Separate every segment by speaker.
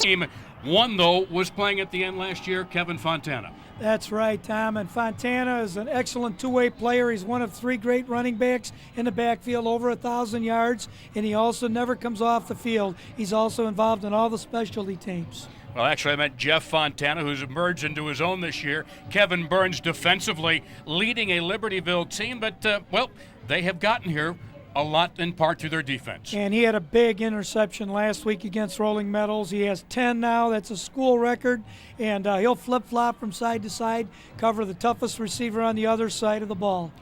Speaker 1: team. One, though, was playing at the end last year, Kevin Fontana.
Speaker 2: That's right, Tom. And Fontana is an excellent two-way player. He's one of three great running backs in the backfield, over 1,000 yards, and he also never comes off the field. He's also involved in all the specialty teams.
Speaker 1: Well, actually, I meant Jeff Fontana, who's emerged into his own this year. Kevin Burns defensively leading a Libertyville team, but, they have gotten here a lot in part through their defense.
Speaker 2: And he had a big interception last week against Rolling Meadows. He has 10 now. That's a school record. And he'll flip-flop from side to side, cover the toughest receiver on the other side of the ball.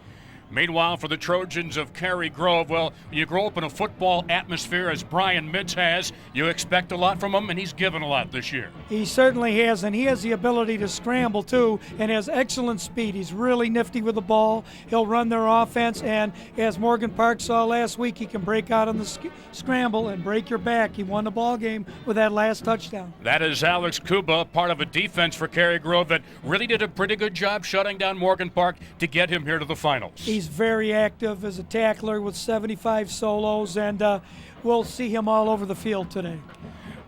Speaker 1: Meanwhile, for the Trojans of Cary Grove, well, you grow up in a football atmosphere as Brian Mitz has. You expect a lot from him, and he's given a lot this year.
Speaker 2: He certainly has, and he has the ability to scramble, too, and has excellent speed. He's really nifty with the ball. He'll run their offense, and as Morgan Park saw last week, he can break out on the scramble and break your back. He won the ball game with that last touchdown.
Speaker 1: That is Alex Kuba, part of a defense for Cary Grove that really did a pretty good job shutting down Morgan Park to get him here to the finals.
Speaker 2: He's very active as a tackler with 75 solos, and we'll see him all over the field today.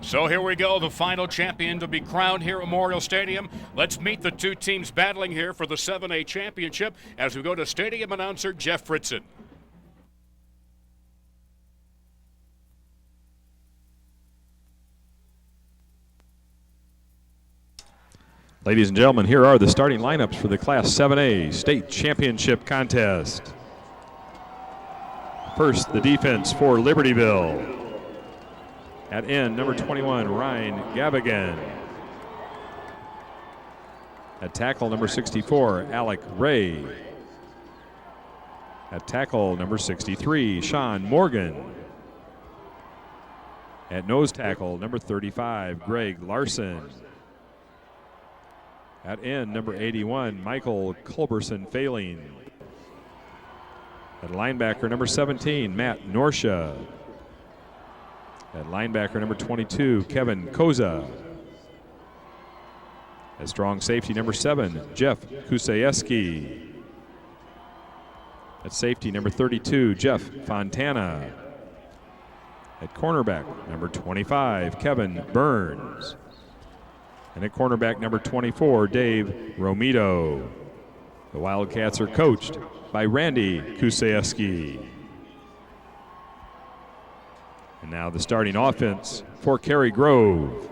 Speaker 1: So here we go, the final champion to be crowned here at Memorial Stadium. Let's meet the two teams battling here for the 7A championship as we go to stadium announcer Jeff Fritzen.
Speaker 3: Ladies and gentlemen, here are the starting lineups for the Class 7A State Championship contest. First, the defense for Libertyville. At end, number 21, Ryan Gavigan. At tackle, number 64, Alec Ray. At tackle, number 63, Sean Morgan. At nose tackle, number 35, Greg Larson. At end, number 81, Michael Culberson-Failing. At linebacker, number 17, Matt Norsha. At linebacker, number 22, Kevin Koza. At strong safety, number 7, Jeff Kusayeski. At safety, number 32, Jeff Fontana. At cornerback, number 25, Kevin Burns. And at cornerback, number 24, Dave Romito. The Wildcats are coached by Randy Kusayeski. And now the starting offense for Cary Grove.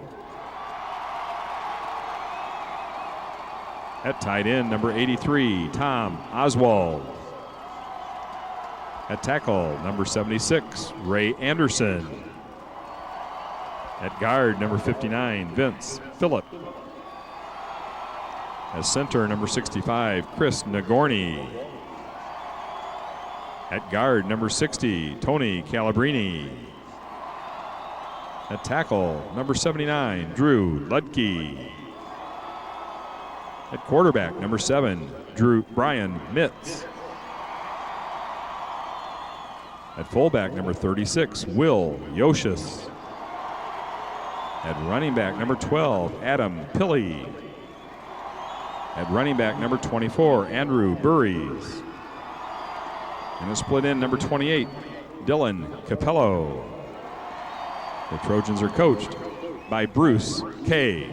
Speaker 3: At tight end, number 83, Tom Oswald. At tackle, number 76, Ray Anderson. At guard, number 59, Vince Phillip. At center, number 65, Chris Nagorny. At guard, number 60, Tony Calabrini. At tackle, number 79, Drew Ludke. At quarterback, number 7, Brian Mitz. At fullback, number 36, Will Yoshis. At running back, number 12, Adam Pilley. At running back, number 24, Andrew Burries. And a split end, number 28, Dylan Capello. The Trojans are coached by Bruce Kay.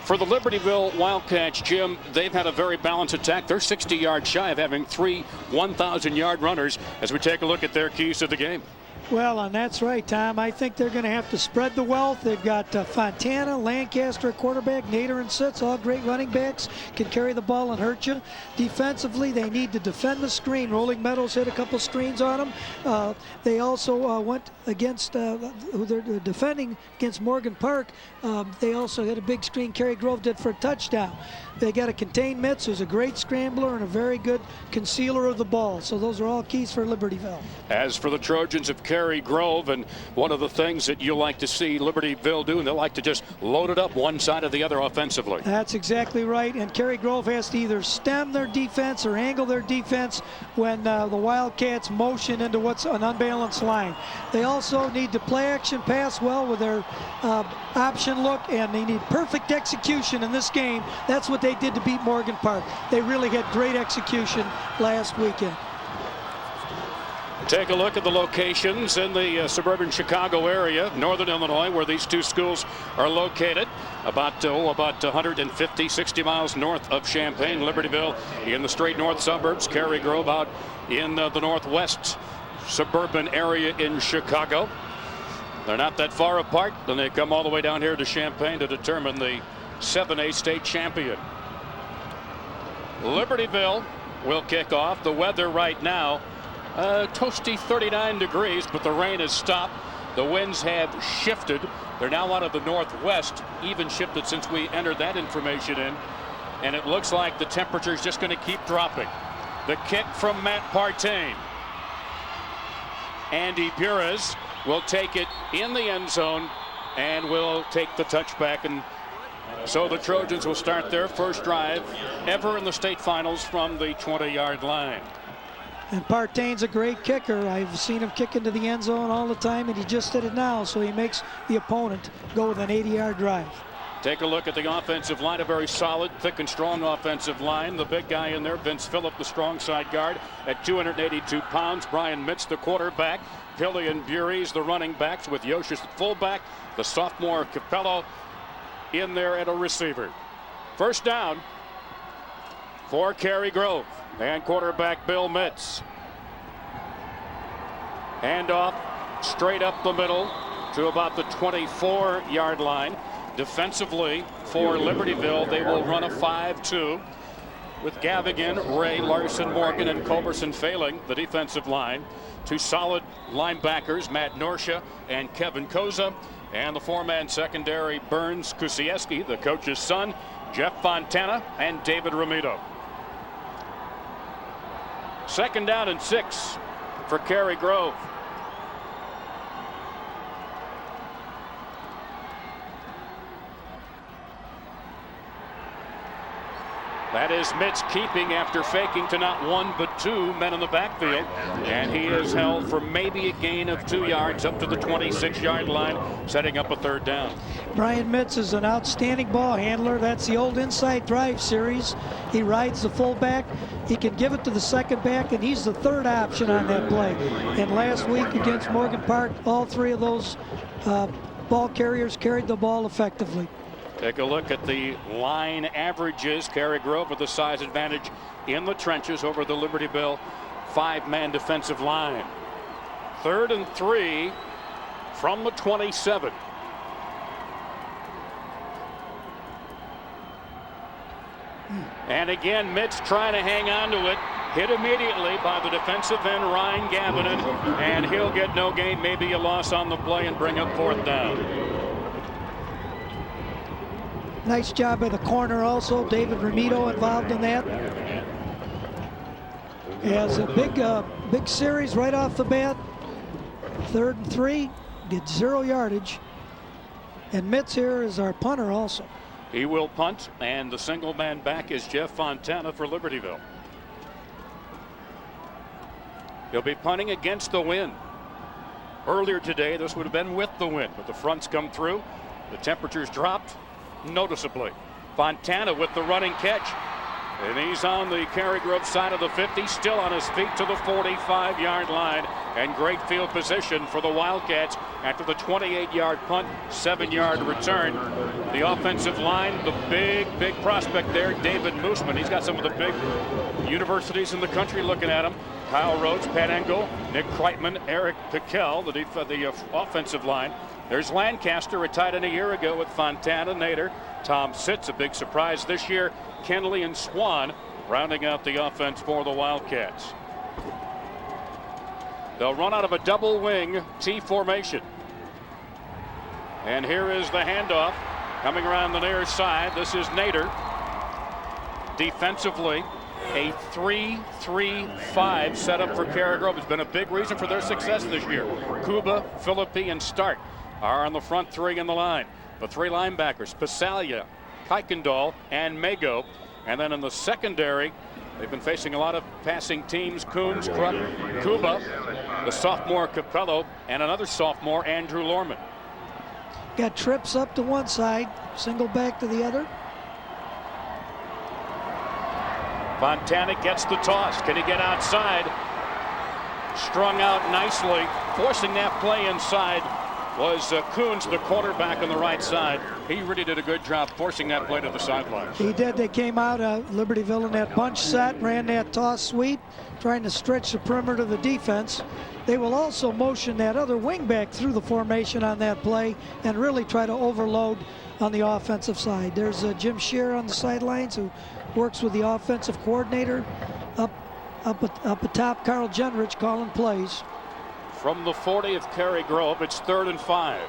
Speaker 1: For the Libertyville Wildcats, Jim, they've had a very balanced attack. They're 60 yards shy of having 3 1,000-yard runners as we take a look at their keys to the game.
Speaker 2: Well, and that's right, Tom. I think they're going to have to spread the wealth. They've got Fontana, Lancaster at quarterback, Nader and Sitz, all great running backs, can carry the ball and hurt you. Defensively, they need to defend the screen. Rolling Meadows hit a couple screens on them. They also went against, who they're defending against Morgan Park. They also hit a big screen, Cary Grove did, for a touchdown. They got to contain Mitz, who's a great scrambler and a very good concealer of the ball. So those are all keys for Libertyville.
Speaker 1: As for the Trojans of Cary Grove, and one of the things that you like to see Libertyville do, and they like to just load it up one side or the other offensively.
Speaker 2: That's exactly right, and Cary Grove has to either stem their defense or angle their defense when the Wildcats motion into what's an unbalanced line. They also need to play action pass well with their option look, and they need perfect execution in this game. That's what they did to beat Morgan Park. They really had great execution last weekend.
Speaker 1: Take a look at the locations in the suburban Chicago area, northern Illinois, where these two schools are located. About 150, 60 miles north of Champaign. Libertyville in the straight north suburbs. Cary Grove out in the northwest suburban area in Chicago. They're not that far apart. Then they come all the way down here to Champaign to determine the 7A state champion. Libertyville will kick off. The weather right now, toasty 39 degrees, but the rain has stopped. The winds have shifted. They're now out of the northwest, even shifted since we entered that information in. And it looks like the temperature is just going to keep dropping. The kick from Matt Partain. Andy Pures will take it in the end zone and will take the touchback. And so the Trojans will start their first drive ever in the state finals from the 20-yard line.
Speaker 2: And Partain's a great kicker. I've seen him kick into the end zone all the time, and he just did it now, so he makes the opponent go with an 80-yard drive.
Speaker 1: Take a look at the offensive line, a very solid, thick and strong offensive line. The big guy in there, Vince Phillip, the strong side guard at 282 pounds. Brian Mitz, the quarterback. Pilley and Buries, the running backs, with Yoshis at fullback. The sophomore Capello in there at a receiver. First down for Cary Grove and quarterback Bill Mitz. Handoff straight up the middle to about the 24-yard line. Defensively for Libertyville, they will run a 5-2 with Gavigan, Ray, Larson, Morgan, and Culberson failing the defensive line. Two solid linebackers, Matt Norsha and Kevin Koza, and the four-man secondary, Burns Kusieski, the coach's son, Jeff Fontana, and David Ramito. Second down and 6 for Cary Grove. That is Mitz keeping after faking to not one but two men in the backfield. And he is held for maybe a gain of 2 yards up to the 26-yard line, setting up a third down.
Speaker 2: Brian Mitz is an outstanding ball handler. That's the old inside drive series. He rides the fullback. He can give it to the second back, and he's the third option on that play. And last week against Morgan Park, all three of those ball carriers carried the ball effectively.
Speaker 1: Take a look at the line averages. Cary Grove with the size advantage in the trenches over the Libertyville 5-man defensive line. 3rd and 3 from the 27. And again, Mitz trying to hang on to it. Hit immediately by the defensive end, Ryan Gavinen, and he'll get no gain, maybe a loss on the play, and bring up 4th down.
Speaker 2: Nice job by the corner also. David Ramito involved in that. He has a big series right off the bat. 3rd and 3, get 0 yardage. And Mitz here is our punter also.
Speaker 1: He will punt, and the single man back is Jeff Fontana for Libertyville. He'll be punting against the wind. Earlier today, this would have been with the wind, but the fronts come through. The temperatures dropped noticeably. Fontana with the running catch, and he's on the Cary Grove side of the 50, still on his feet to the 45-yard line, and great field position for the Wildcats after the 28-yard punt, 7-yard return. The offensive line, the big prospect there, David Moosman. He's got some of the big universities in the country looking at him. Kyle Rhodes, Pat Engel, Nick Kreitman, Eric Piquel, the offensive line. There's Lancaster, retired a year ago with Fontana, Nader, Tom Sitz, a big surprise this year, Kenley and Swan rounding out the offense for the Wildcats. They'll run out of a double wing T formation. And here is the handoff coming around the near side. This is Nader. Defensively, a 3-3-5 setup for Cary Grove has been a big reason for their success this year. Kuba, Philippi, and Stark are on the front three in the line. The three linebackers, Pasalia, Kuykendall, and Mago. And then in the secondary, they've been facing a lot of passing teams. Coons, Krupp, Kuba, the sophomore Capello, and another sophomore, Andrew Lorman.
Speaker 2: Got trips up to one side, single back to the other.
Speaker 1: Fontana gets the toss. Can he get outside? Strung out nicely. Forcing that play inside was Coons, the quarterback on the right side. He really did a good job forcing that play to the sidelines.
Speaker 2: He did. They came out Libertyville in that bunch set, ran that toss sweep, trying to stretch the perimeter of the defense. They will also motion that other wingback through the formation on that play and really try to overload on the offensive side. There's Jim Shear on the sidelines who works with the offensive coordinator. Up atop, Carl Jenrich calling plays.
Speaker 1: From the 40 of Cary Grove, it's 3rd and 5.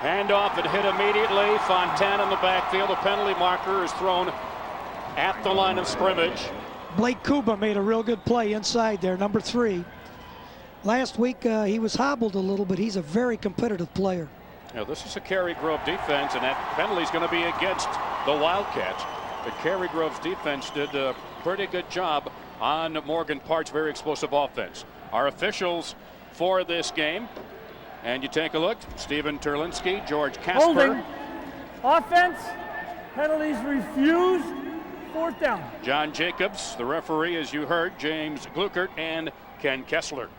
Speaker 1: Handoff and hit immediately. Fontana in the backfield. A penalty marker is thrown at the line of scrimmage.
Speaker 2: Blake Kuba made a real good play inside there, number 3. Last week he was hobbled a little, but he's a very competitive player.
Speaker 1: Now, this is a Cary Grove defense, and that penalty is going to be against the Wildcats. The Cary Grove's defense did a pretty good job on Morgan Park's very explosive offense. Our officials for this game, and you take a look, Stephen Terlinski, George Casper.
Speaker 4: Holding. Offense. Penalties refused. 4th down.
Speaker 1: John Jacobs, the referee, as you heard, James Gluckert, and Ken Kessler.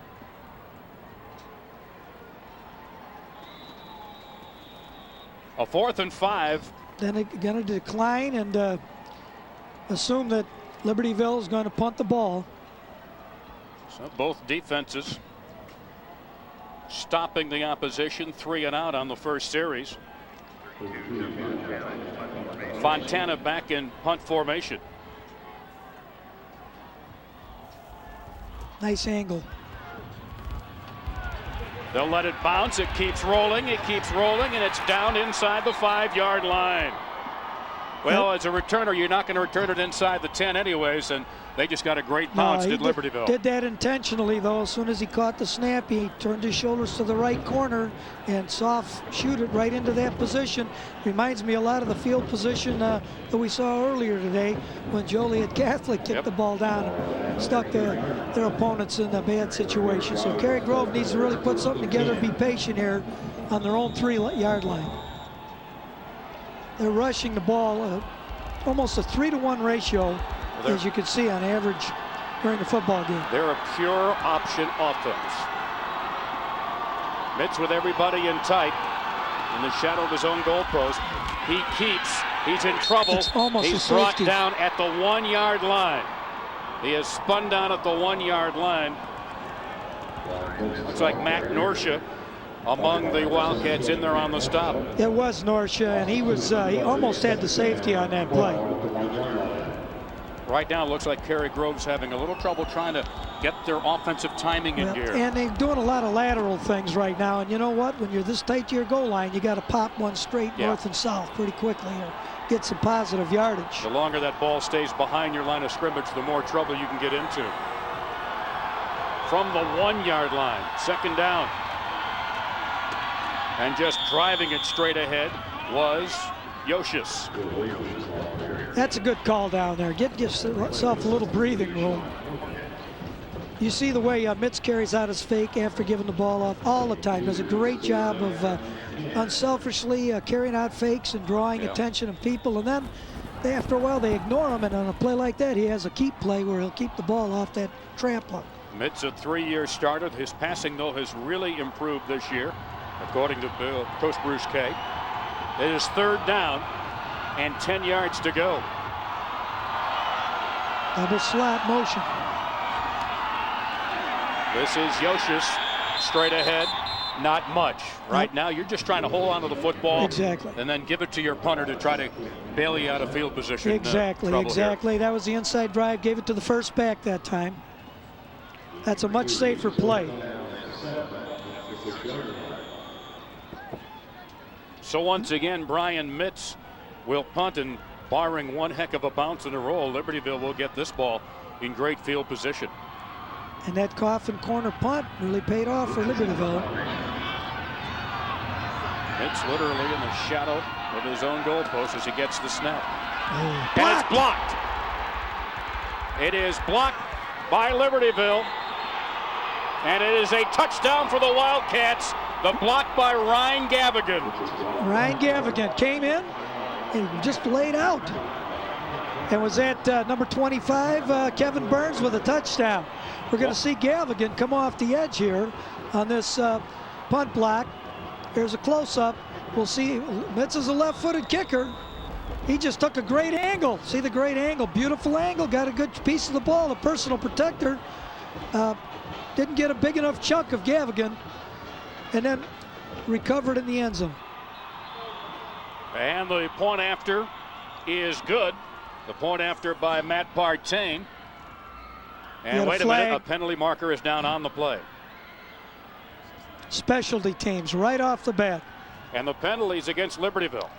Speaker 1: A 4th and 5.
Speaker 2: Then they're going to decline and assume that Libertyville is going to punt the ball.
Speaker 1: So both defenses stopping the opposition, 3 and out on the first series. Fontana back in punt formation.
Speaker 2: Nice angle.
Speaker 1: They'll let it bounce. It keeps rolling. It keeps rolling, and it's down inside the 5-yard line. Well, as a returner, you're not going to return it inside the 10 anyways, and they just got a great bounce, did Libertyville.
Speaker 2: Did that intentionally, though. As soon as he caught the snap, he turned his shoulders to the right corner and soft shoot it right into that position. Reminds me a lot of the field position that we saw earlier today when Joliet Catholic kicked the ball down and stuck their opponents in a bad situation. So Cary Grove needs to really put something together, be patient here on their own 3-yard line. They're rushing the ball almost a 3-to-1 ratio, as you can see on average during the football game.
Speaker 1: They're a pure option offense. Mitz with everybody in tight in the shadow of his own goalpost. He's in trouble.
Speaker 2: It's almost
Speaker 1: he's
Speaker 2: a
Speaker 1: brought
Speaker 2: safety.
Speaker 1: down at the 1-yard line. He is spun down at the 1-yard line. Looks like Matt Norsha among the Wildcats in there on the stop.
Speaker 2: It was Norsha, and he almost had the safety on that play.
Speaker 1: Right now, it looks like Cary Grove's having a little trouble trying to get their offensive timing in gear.
Speaker 2: And they're doing a lot of lateral things right now. And you know what? When you're this tight to your goal line, you got to pop one straight north and south pretty quickly or get some positive yardage.
Speaker 1: The longer that ball stays behind your line of scrimmage, the more trouble you can get into. From the 1-yard line, 2nd down. And just driving it straight ahead was Yoshis.
Speaker 2: That's a good call down there. Get yourself a little breathing room. You see the way Mitz carries out his fake after giving the ball off all the time. Does a great job of unselfishly carrying out fakes and drawing attention of people. And then after a while they ignore him. And on a play like that, he has a keep play where he'll keep the ball off that trampoline.
Speaker 1: Mitz, a 3-year starter. His passing, though, has really improved this year, according to Coach Bruce Kay. It is 3rd down and 10 yards to go.
Speaker 2: Double slot motion.
Speaker 1: This is Yoshis straight ahead. Not much. Right now, you're just trying to hold on to the football.
Speaker 2: Exactly.
Speaker 1: And then give it to your punter to try to bail you out of field position.
Speaker 2: Exactly. That was the inside drive. Gave it to the first back that time. That's a much safer play.
Speaker 1: So once again, Brian Mitz will punt, and barring one heck of a bounce in a roll, Libertyville will get this ball in great field position.
Speaker 2: And that coffin corner punt really paid off for Libertyville.
Speaker 1: Mitz literally in the shadow of his own goalpost as he gets the snap.
Speaker 2: Oh,
Speaker 1: and it's blocked. It is blocked by Libertyville. And it is a touchdown for the Wildcats. The block by Ryan Gavigan.
Speaker 2: Ryan Gavigan came in and just laid out. And was that number 25, Kevin Burns, with a touchdown. We're going to see Gavigan come off the edge here on this punt block. Here's a close-up. We'll see. Mitz is a left-footed kicker. He just took a great angle. See the great angle? Beautiful angle. Got a good piece of the ball. A personal protector. Didn't get a big enough chunk of Gavigan. And then recovered in the end zone.
Speaker 1: And the point after is good. The point after by Matt Partain. And wait a minute, a penalty marker is down on the play.
Speaker 2: Specialty teams right off the bat.
Speaker 1: And the penalties against Libertyville.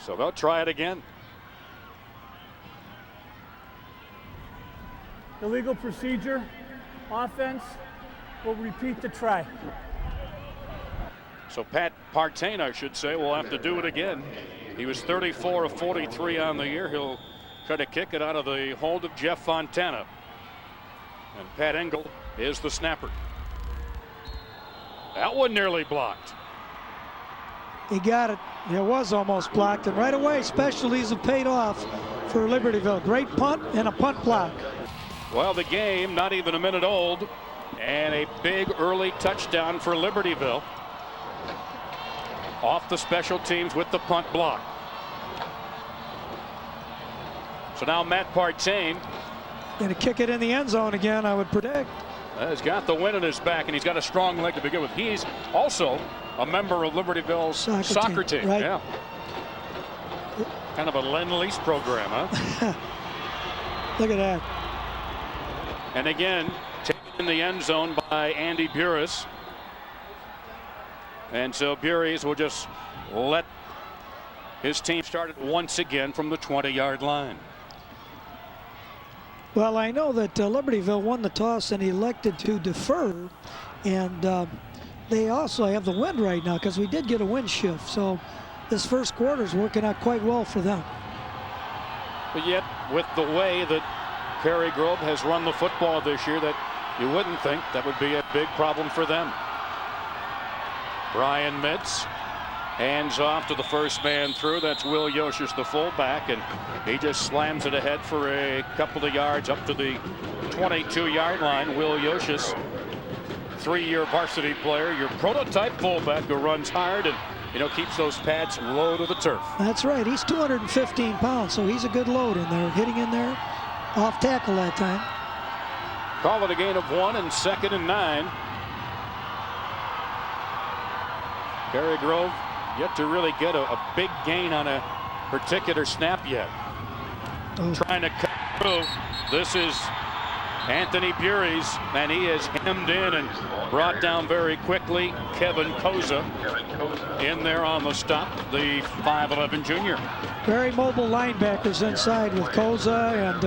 Speaker 1: So they'll try it again.
Speaker 4: Illegal procedure. Offense will repeat the try.
Speaker 1: So Pat Partain, I should say, will have to do it again. He was 34 of 43 on the year. He'll try to kick it out of the hold of Jeff Fontana. And Pat Engel is the snapper. That one nearly blocked.
Speaker 2: He got it. It was almost blocked. And right away, specialties have paid off for Libertyville. Great punt and a punt block.
Speaker 1: Well, the game not even a minute old. And a big early touchdown for Libertyville. Off the special teams with the punt block. So now Matt Partain.
Speaker 2: Going to kick it in the end zone again, I would predict.
Speaker 1: He's got the wind in his back, and he's got a strong leg to begin with. He's also a member of Libertyville's soccer team.
Speaker 2: Right.
Speaker 1: Yeah. Kind of a Lend-Lease program, huh?
Speaker 2: Look at that.
Speaker 1: And again, taken in the end zone by Andy Burris. And so Burris will just let his team start it once again from the 20-yard line.
Speaker 2: Well, I know that Libertyville won the toss and elected to defer, and they also have the wind right now because we did get a wind shift. So this first quarter is working out quite well for them.
Speaker 1: But yet, with the way that Cary Grove has run the football this year, that you wouldn't think that would be a big problem for them. Brian Mitz hands off to the first man through. That's Will Yoshis, the fullback, and he just slams it ahead for a couple of yards up to the 22-yard line. Will Yoshis, three-year varsity player, your prototype fullback who runs hard and keeps those pads low to the turf.
Speaker 2: That's right. He's 215 pounds, so he's a good load in there, hitting in there, off tackle that time.
Speaker 1: Call it a gain of 1 and 2nd and 9. Cary Grove yet to really get a big gain on a particular snap yet. Trying to cut through. This is Anthony Burris, and he is hemmed in and brought down very quickly. Kevin Koza in there on the stop, the 5'11" junior.
Speaker 2: Very mobile linebackers inside with Koza and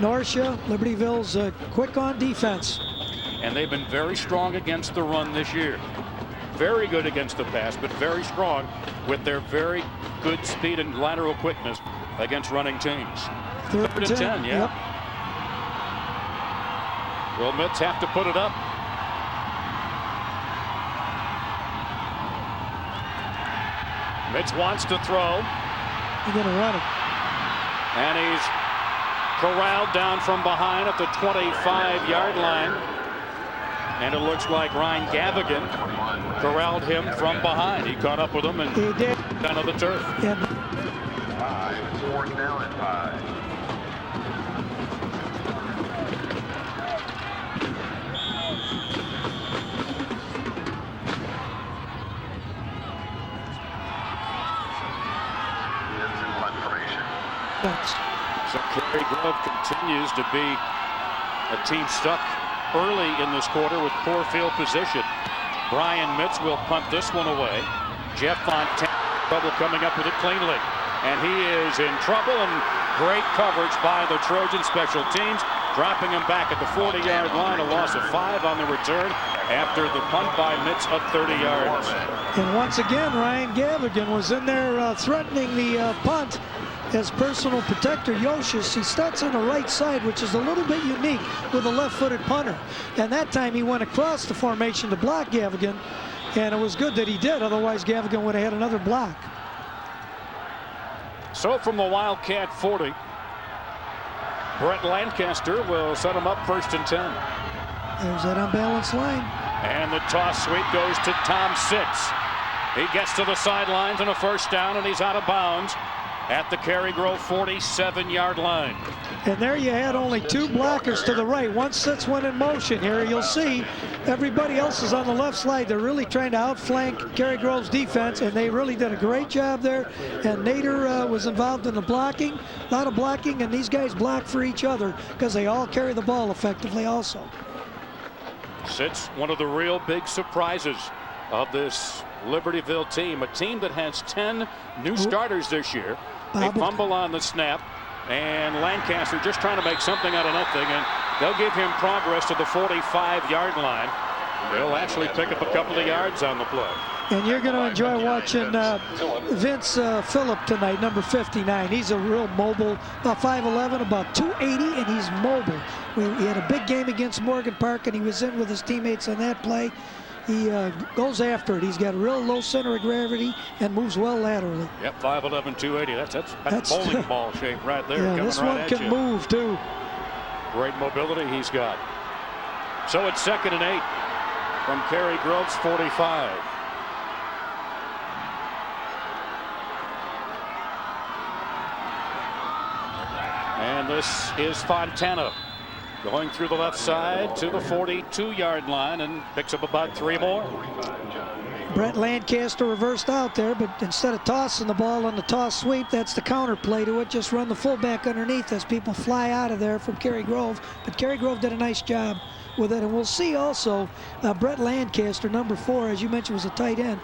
Speaker 2: Norcia. Libertyville's quick on defense.
Speaker 1: And they've been very strong against the run this year. Very good against the pass, but very strong with their very good speed and lateral quickness against running teams. Third and 10, yeah. Yep. Will Mitz have to put it up? Mitz wants to throw.
Speaker 2: He's going to run it.
Speaker 1: And he's corralled down from behind at the 25-yard line. And it looks like Ryan Gavigan corralled him from behind. He caught up with him and
Speaker 2: he did.
Speaker 1: Down on the turf.
Speaker 2: Yeah.
Speaker 5: 4th down and 5.
Speaker 1: So Cary Grove continues to be a team stuck early in this quarter with poor field position. Brian Mitz will punt this one away. Jeff Fontana trouble coming up with it cleanly. And he is in trouble, and great coverage by the Trojan special teams, dropping him back at the 40-yard line. A loss of 5 on the return after the punt by Mitz of 30 yards.
Speaker 2: And once again, Ryan Gavigan was in there threatening the punt as personal protector. Yoshis, he starts on the right side, which is a little bit unique with a left-footed punter. And that time he went across the formation to block Gavigan, and it was good that he did. Otherwise, Gavigan would have had another block.
Speaker 1: So from the Wildcat 40, Brett Lancaster will set him up 1st and 10.
Speaker 2: There's that unbalanced line.
Speaker 1: And the toss sweep goes to Tom Sitz. He gets to the sidelines and a 1st down, and he's out of bounds at the Cary Grove 47-yard line.
Speaker 2: And there you had only 2 blockers to the right. Once Sitz went in motion here, you'll see everybody else is on the left side. They're really trying to outflank Cary Grove's defense, and they really did a great job there. And Nader was involved in the blocking, a lot of blocking, and these guys block for each other because they all carry the ball effectively also.
Speaker 1: Sitz, one of the real big surprises of this Libertyville team, a team that has 10 new starters this year. A fumble on the snap, and Lancaster just trying to make something out of nothing, and they'll give him progress to the 45-yard line. They'll actually pick up a couple of yards on the play.
Speaker 2: And you're going to enjoy watching Vince Phillip tonight, number 59. He's a real mobile, about 5'11", about 280, and he's mobile. He had a big game against Morgan Park, and he was in with his teammates on that play. He goes after it. He's got a real low center of gravity and moves well laterally.
Speaker 1: Yep, 5'11", 280. That's bowling ball shape right there.
Speaker 2: Yeah, this one can move too.
Speaker 1: Great mobility he's got. So it's 2nd and 8 from Cary Grove's 45. And this is Fontana going through the left side to the 42-yard line and picks up about 3 more.
Speaker 2: Brett Lancaster reversed out there, but instead of tossing the ball on the toss sweep, that's the counter play to it. Just run the fullback underneath as people fly out of there from Cary Grove. But Cary Grove did a nice job with it. And we'll see also Brett Lancaster, number 4, as you mentioned, was a tight end.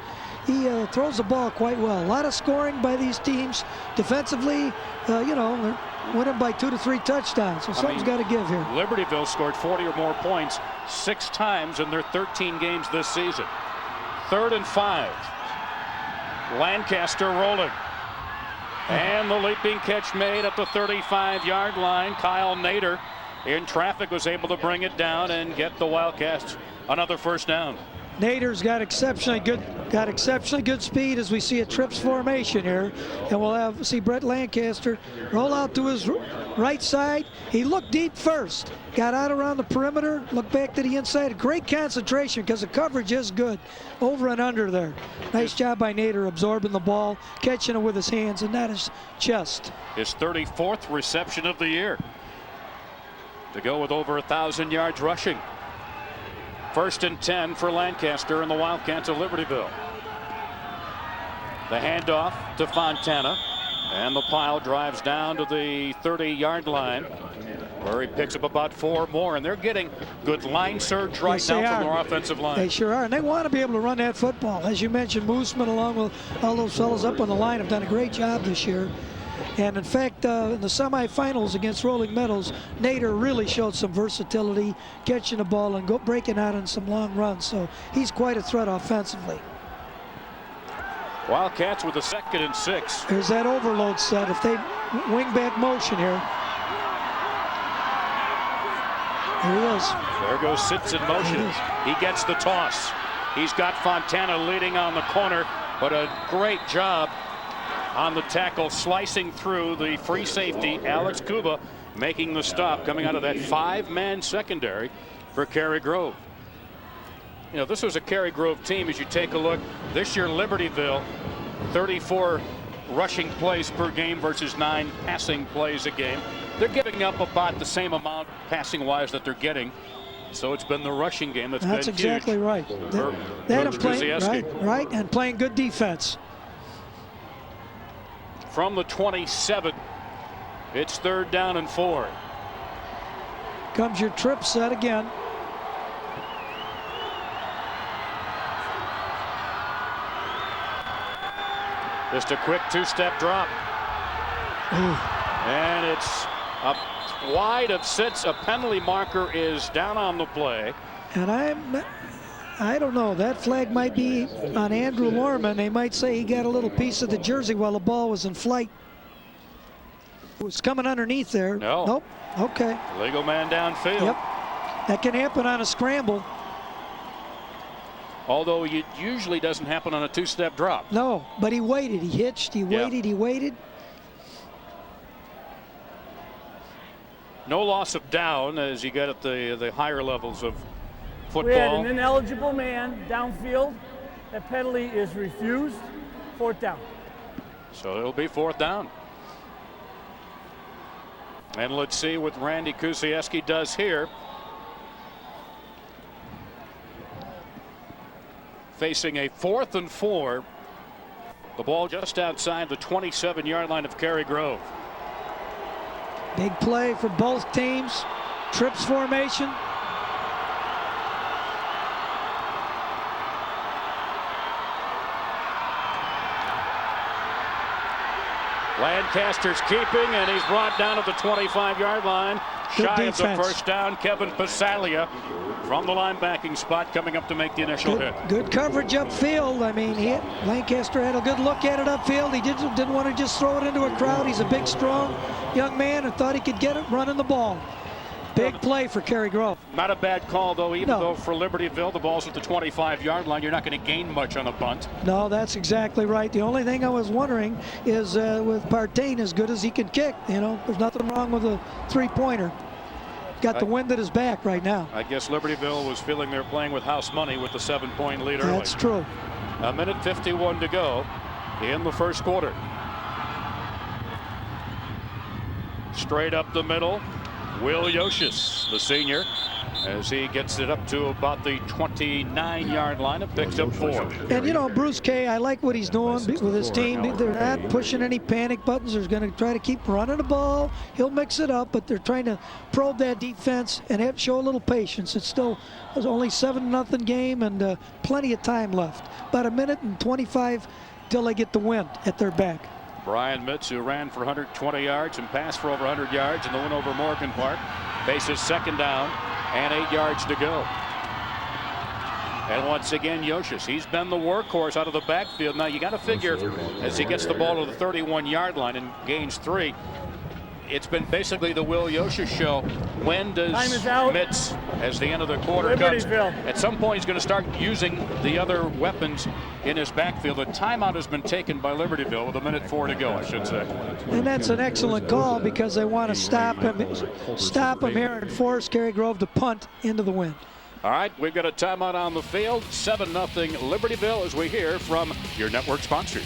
Speaker 2: He throws the ball quite well. A lot of scoring by these teams. Defensively, you know, they're winning by 2 to 3 touchdowns. So something's got to give here.
Speaker 1: Libertyville scored 40 or more points 6 times in their 13 games this season. 3rd and 5. Lancaster rolling. And the leaping catch made at the 35-yard line. Kyle Nader in traffic was able to bring it down and get the Wildcats another 1st down.
Speaker 2: Nader's got exceptionally good speed as we see a trips formation here, and we'll see Brett Lancaster roll out to his right side. He looked deep first, got out around the perimeter, looked back to the inside. Great concentration because the coverage is good over and under there. Nice job by Nader absorbing the ball, catching it with his hands and not his chest.
Speaker 1: His 34th reception of the year to go with over 1,000 yards rushing. 1st and 10 for Lancaster and the Wildcats of Libertyville. The handoff to Fontana, and the pile drives down to the 30-yard line, where he picks up about 4 more, and they're getting good line surge right now from their offensive line.
Speaker 2: They sure are, and they want to be able to run that football. As you mentioned, Mooseman, along with all those fellows up on the line, have done a great job this year. And in fact, in the semifinals against Rolling Meadows, Nader really showed some versatility, catching the ball and breaking out on some long runs. So he's quite a threat offensively.
Speaker 1: Wildcats with a 2nd and 6.
Speaker 2: There's that overload set. If they wing back motion here. There he is.
Speaker 1: There goes Sitz in motion. He gets the toss. He's got Fontana leading on the corner, but a great job on the tackle, slicing through the free safety, Alex Kuba, making the stop, coming out of that 5-man secondary for Cary Grove. You know, this was a Cary Grove team. As you take a look, this year Libertyville, 34 rushing plays per game versus 9 passing plays a game. They're giving up about the same amount passing-wise that they're getting. So it's been the rushing game that's been huge.
Speaker 2: That's exactly right. They're playing, right, and playing good defense.
Speaker 1: From the 27, it's 3rd down and 4.
Speaker 2: Comes your trip set again.
Speaker 1: Just a quick two-step drop. And it's up wide of Sitz. A penalty marker is down on the play.
Speaker 2: And I don't know. That flag might be on Andrew Lorman. They might say he got a little piece of the jersey while the ball was in flight. It was coming underneath there.
Speaker 1: No.
Speaker 2: Nope. Okay.
Speaker 1: Legal man downfield.
Speaker 2: Yep. That can happen on a scramble.
Speaker 1: Although it usually doesn't happen on a two-step drop.
Speaker 2: No, but he waited. He hitched. He waited. He waited.
Speaker 1: No loss of down as you get at the higher levels of football.
Speaker 4: We had an ineligible man downfield. That penalty is refused. 4th down.
Speaker 1: So it'll be 4th down. And let's see what Randy Kusiewski does here. Facing a 4th and 4. The ball just outside the 27-yard line of Cary Grove.
Speaker 2: Big play for both teams. Trips formation.
Speaker 1: Lancaster's keeping, and he's brought down at the 25-yard line.
Speaker 2: Good
Speaker 1: Shy
Speaker 2: defense.
Speaker 1: of the first down. Kevin Pasalia from the linebacking spot coming up to make the initial hit.
Speaker 2: Good coverage upfield. I mean, Lancaster had a good look at it upfield. He didn't want to just throw it into a crowd. He's a big, strong young man and thought he could get it running the ball. Big play for Cary Grove.
Speaker 1: Not a bad call, though, even though for Libertyville, the ball's at the 25-yard line. You're not going to gain much on a bunt.
Speaker 2: No, that's exactly right. The only thing I was wondering is with Partain, as good as he can kick, there's nothing wrong with a three-pointer. Got the wind at his back right now.
Speaker 1: I guess Libertyville was feeling they're playing with house money with the 7-point lead early.
Speaker 2: That's true.
Speaker 1: A minute 51 to go in the first quarter. Straight up the middle. Will Yoshis, the senior, as he gets it up to about the 29-yard line and picks up 4.
Speaker 2: And Bruce Kay, I like what he's doing with his team. They're not pushing any panic buttons. They're going to try to keep running the ball. He'll mix it up, but they're trying to probe that defense and show a little patience. It's only 7-0 game and plenty of time left. About a minute and 25 till they get the wind at their back.
Speaker 1: Brian Mitz, who ran for 120 yards and passed for over 100 yards in the win over Morgan Park, faces 2nd down and 8 yards to go. And once again, Yoshis, he's been the workhorse out of the backfield. Now you got to figure as he gets the ball to the 31-yard line and gains 3, it's been basically the Will Yoshis show. When does Mitz, as the end of the quarter comes, at some point he's going to start using the other weapons in his backfield. The timeout has been taken by Libertyville with 1:04 to go, I should say.
Speaker 2: And that's an excellent call because they want to stop him here and force Cary Grove to punt into the wind.
Speaker 1: All right, we've got a timeout on the field. 7-0 Libertyville as we hear from your network sponsors.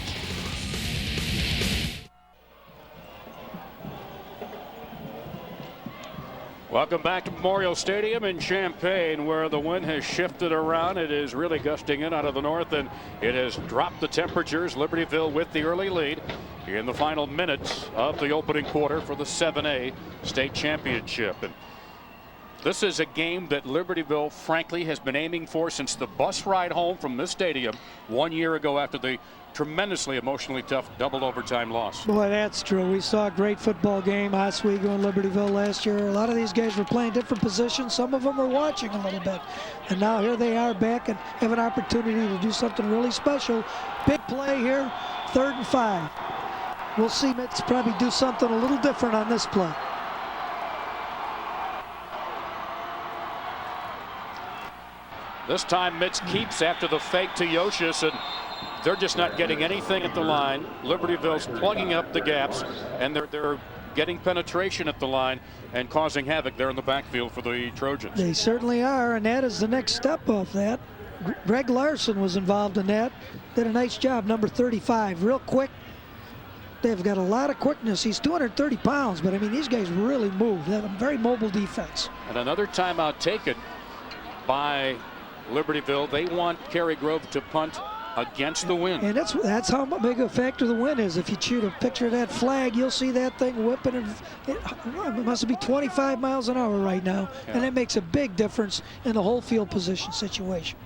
Speaker 1: Welcome back to Memorial Stadium in Champaign, where the wind has shifted around. It is really gusting in out of the north, and it has dropped the temperatures. Libertyville with the early lead in the final minutes of the opening quarter for the 7A state championship. And this is a game that Libertyville, frankly, has been aiming for since the bus ride home from this stadium 1 year ago after the tremendously emotionally tough double overtime loss.
Speaker 2: Boy, that's true. We saw a great football game, Oswego and Libertyville last year. A lot of these guys were playing different positions. Some of them were watching a little bit. And now here they are back and have an opportunity to do something really special. Big play here, 3rd and 5. We'll see Mitz probably do something a little different on this play.
Speaker 1: This time Mitz keeps after the fake to Yoshis, and they're just not getting anything at the line. Libertyville's plugging up the gaps, and they're getting penetration at the line and causing havoc there in the backfield for the Trojans.
Speaker 2: They certainly are, and that is the next step of that. Greg Larson was involved in that. Did a nice job, number 35. Real quick. They've got a lot of quickness. He's 230 pounds, but I mean, these guys really move. They have a very mobile defense.
Speaker 1: And another timeout taken by Libertyville. They want Cary Grove to punt against the wind.
Speaker 2: And that's how big a factor the wind is. If you shoot a picture of that flag, you'll see that thing whipping. It must be 25 miles an hour right now. Yeah. And that makes a big difference in the whole field position situation.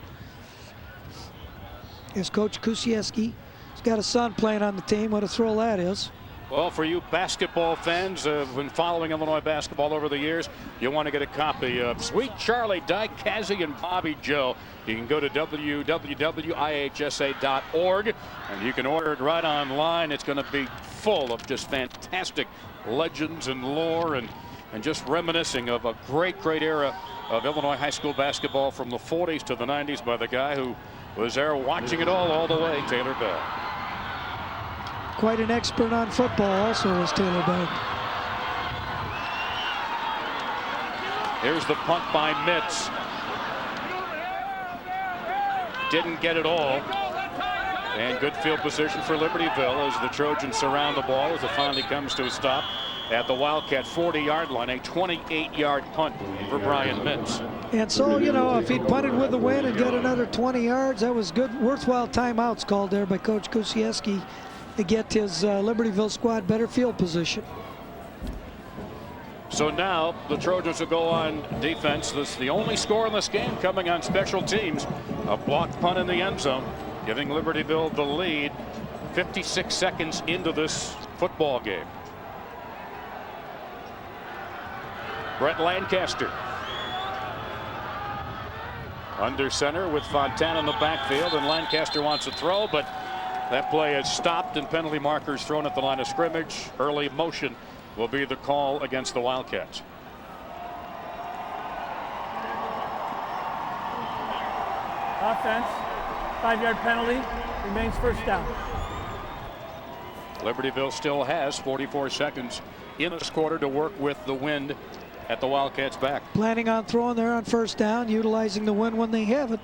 Speaker 2: Here's Coach Kusiewski He's got a son playing on the team. What a thrill that is.
Speaker 1: Well, for you basketball fans who have been following Illinois basketball over the years, you want to get a copy of Sweet Charlie, Dyke Kazzy, and Bobby Joe. You can go to www.ihsa.org and you can order it right online. It's going to be full of just fantastic legends and lore and just reminiscing of a great era of Illinois high school basketball from the 40s to the 90s by the guy who was there watching it all the way, Taylor Bell.
Speaker 2: Quite an expert on football also was Taylor Bell.
Speaker 1: Here's the punt by Mitz. Didn't get it all. And good field position for Libertyville as the Trojans surround the ball as it finally comes to a stop at the Wildcat 40-yard line. A 28-yard punt for Brian Mitz.
Speaker 2: And so, you know, if he punted with the win and got another 20 yards, that was good, worthwhile timeouts called there by Coach Kusiewski to get his Libertyville squad better field position.
Speaker 1: So now the Trojans will go on defense. This is the only score in this game coming on special teams. A blocked punt in the end zone, giving Libertyville the lead 56 seconds into this football game. Brett Lancaster under center with Fontana in the backfield, and Lancaster wants to throw, but that play is stopped and penalty markers thrown at the line of scrimmage. Early motion will be the call against the Wildcats.
Speaker 4: Offense, 5-yard penalty, remains first down.
Speaker 1: Libertyville still has 44 seconds in this quarter to work with the wind at the Wildcats' back.
Speaker 2: Planning on throwing there on first down, utilizing the wind when they have it.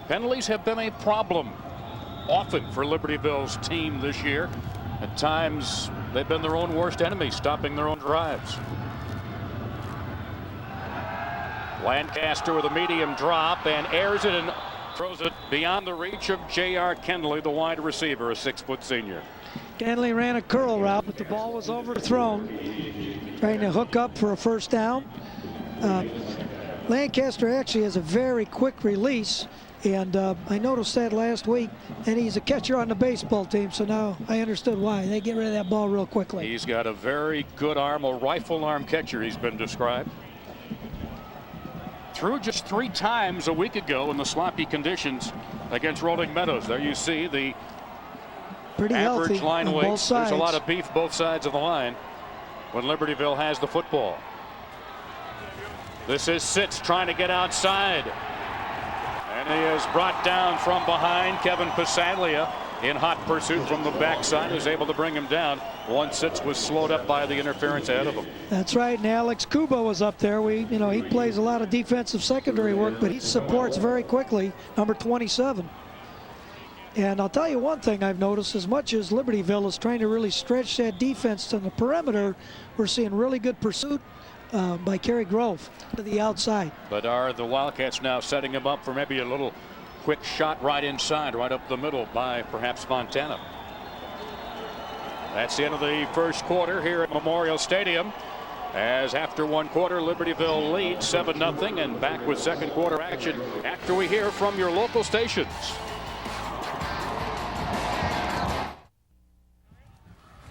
Speaker 1: Penalties have been a problem often for Libertyville's team this year. At times, they've been their own worst enemy, stopping their own drives. Lancaster with a medium drop and airs it and throws it beyond the reach of J.R. Kendley, the wide receiver, a 6-foot senior.
Speaker 2: Kendley ran a curl route, but the ball was overthrown, trying to hook up for a first down. Lancaster actually has a very quick release. And I noticed that last week, and he's a catcher on the baseball team, so now I understood why. They get rid of that ball real quickly.
Speaker 1: He's got a very good arm, a rifle arm catcher, he's been described. Threw just 3 times a week ago in the sloppy conditions against Rolling Meadows. There you see the
Speaker 2: pretty
Speaker 1: average line weight.
Speaker 2: Both sides.
Speaker 1: There's a lot of beef both sides of the line when Libertyville has the football. This is Sitz trying to get outside. And he is brought down from behind. Kevin Pasaglia in hot pursuit from the backside was able to bring him down. One Sitz was slowed up by the interference ahead of him.
Speaker 2: That's right. And Alex Kuba was up there. He plays a lot of defensive secondary work, but he supports very quickly number 27. And I'll tell you one thing I've noticed, as much as Libertyville is trying to really stretch that defense to the perimeter, we're seeing really good pursuit by Cary Grove to the outside.
Speaker 1: But are the Wildcats now setting him up for maybe a little quick shot right inside, right up the middle by perhaps Fontana? That's the end of the first quarter here at Memorial Stadium, as after one quarter Libertyville leads 7-0, and back with second quarter action after we hear from your local stations.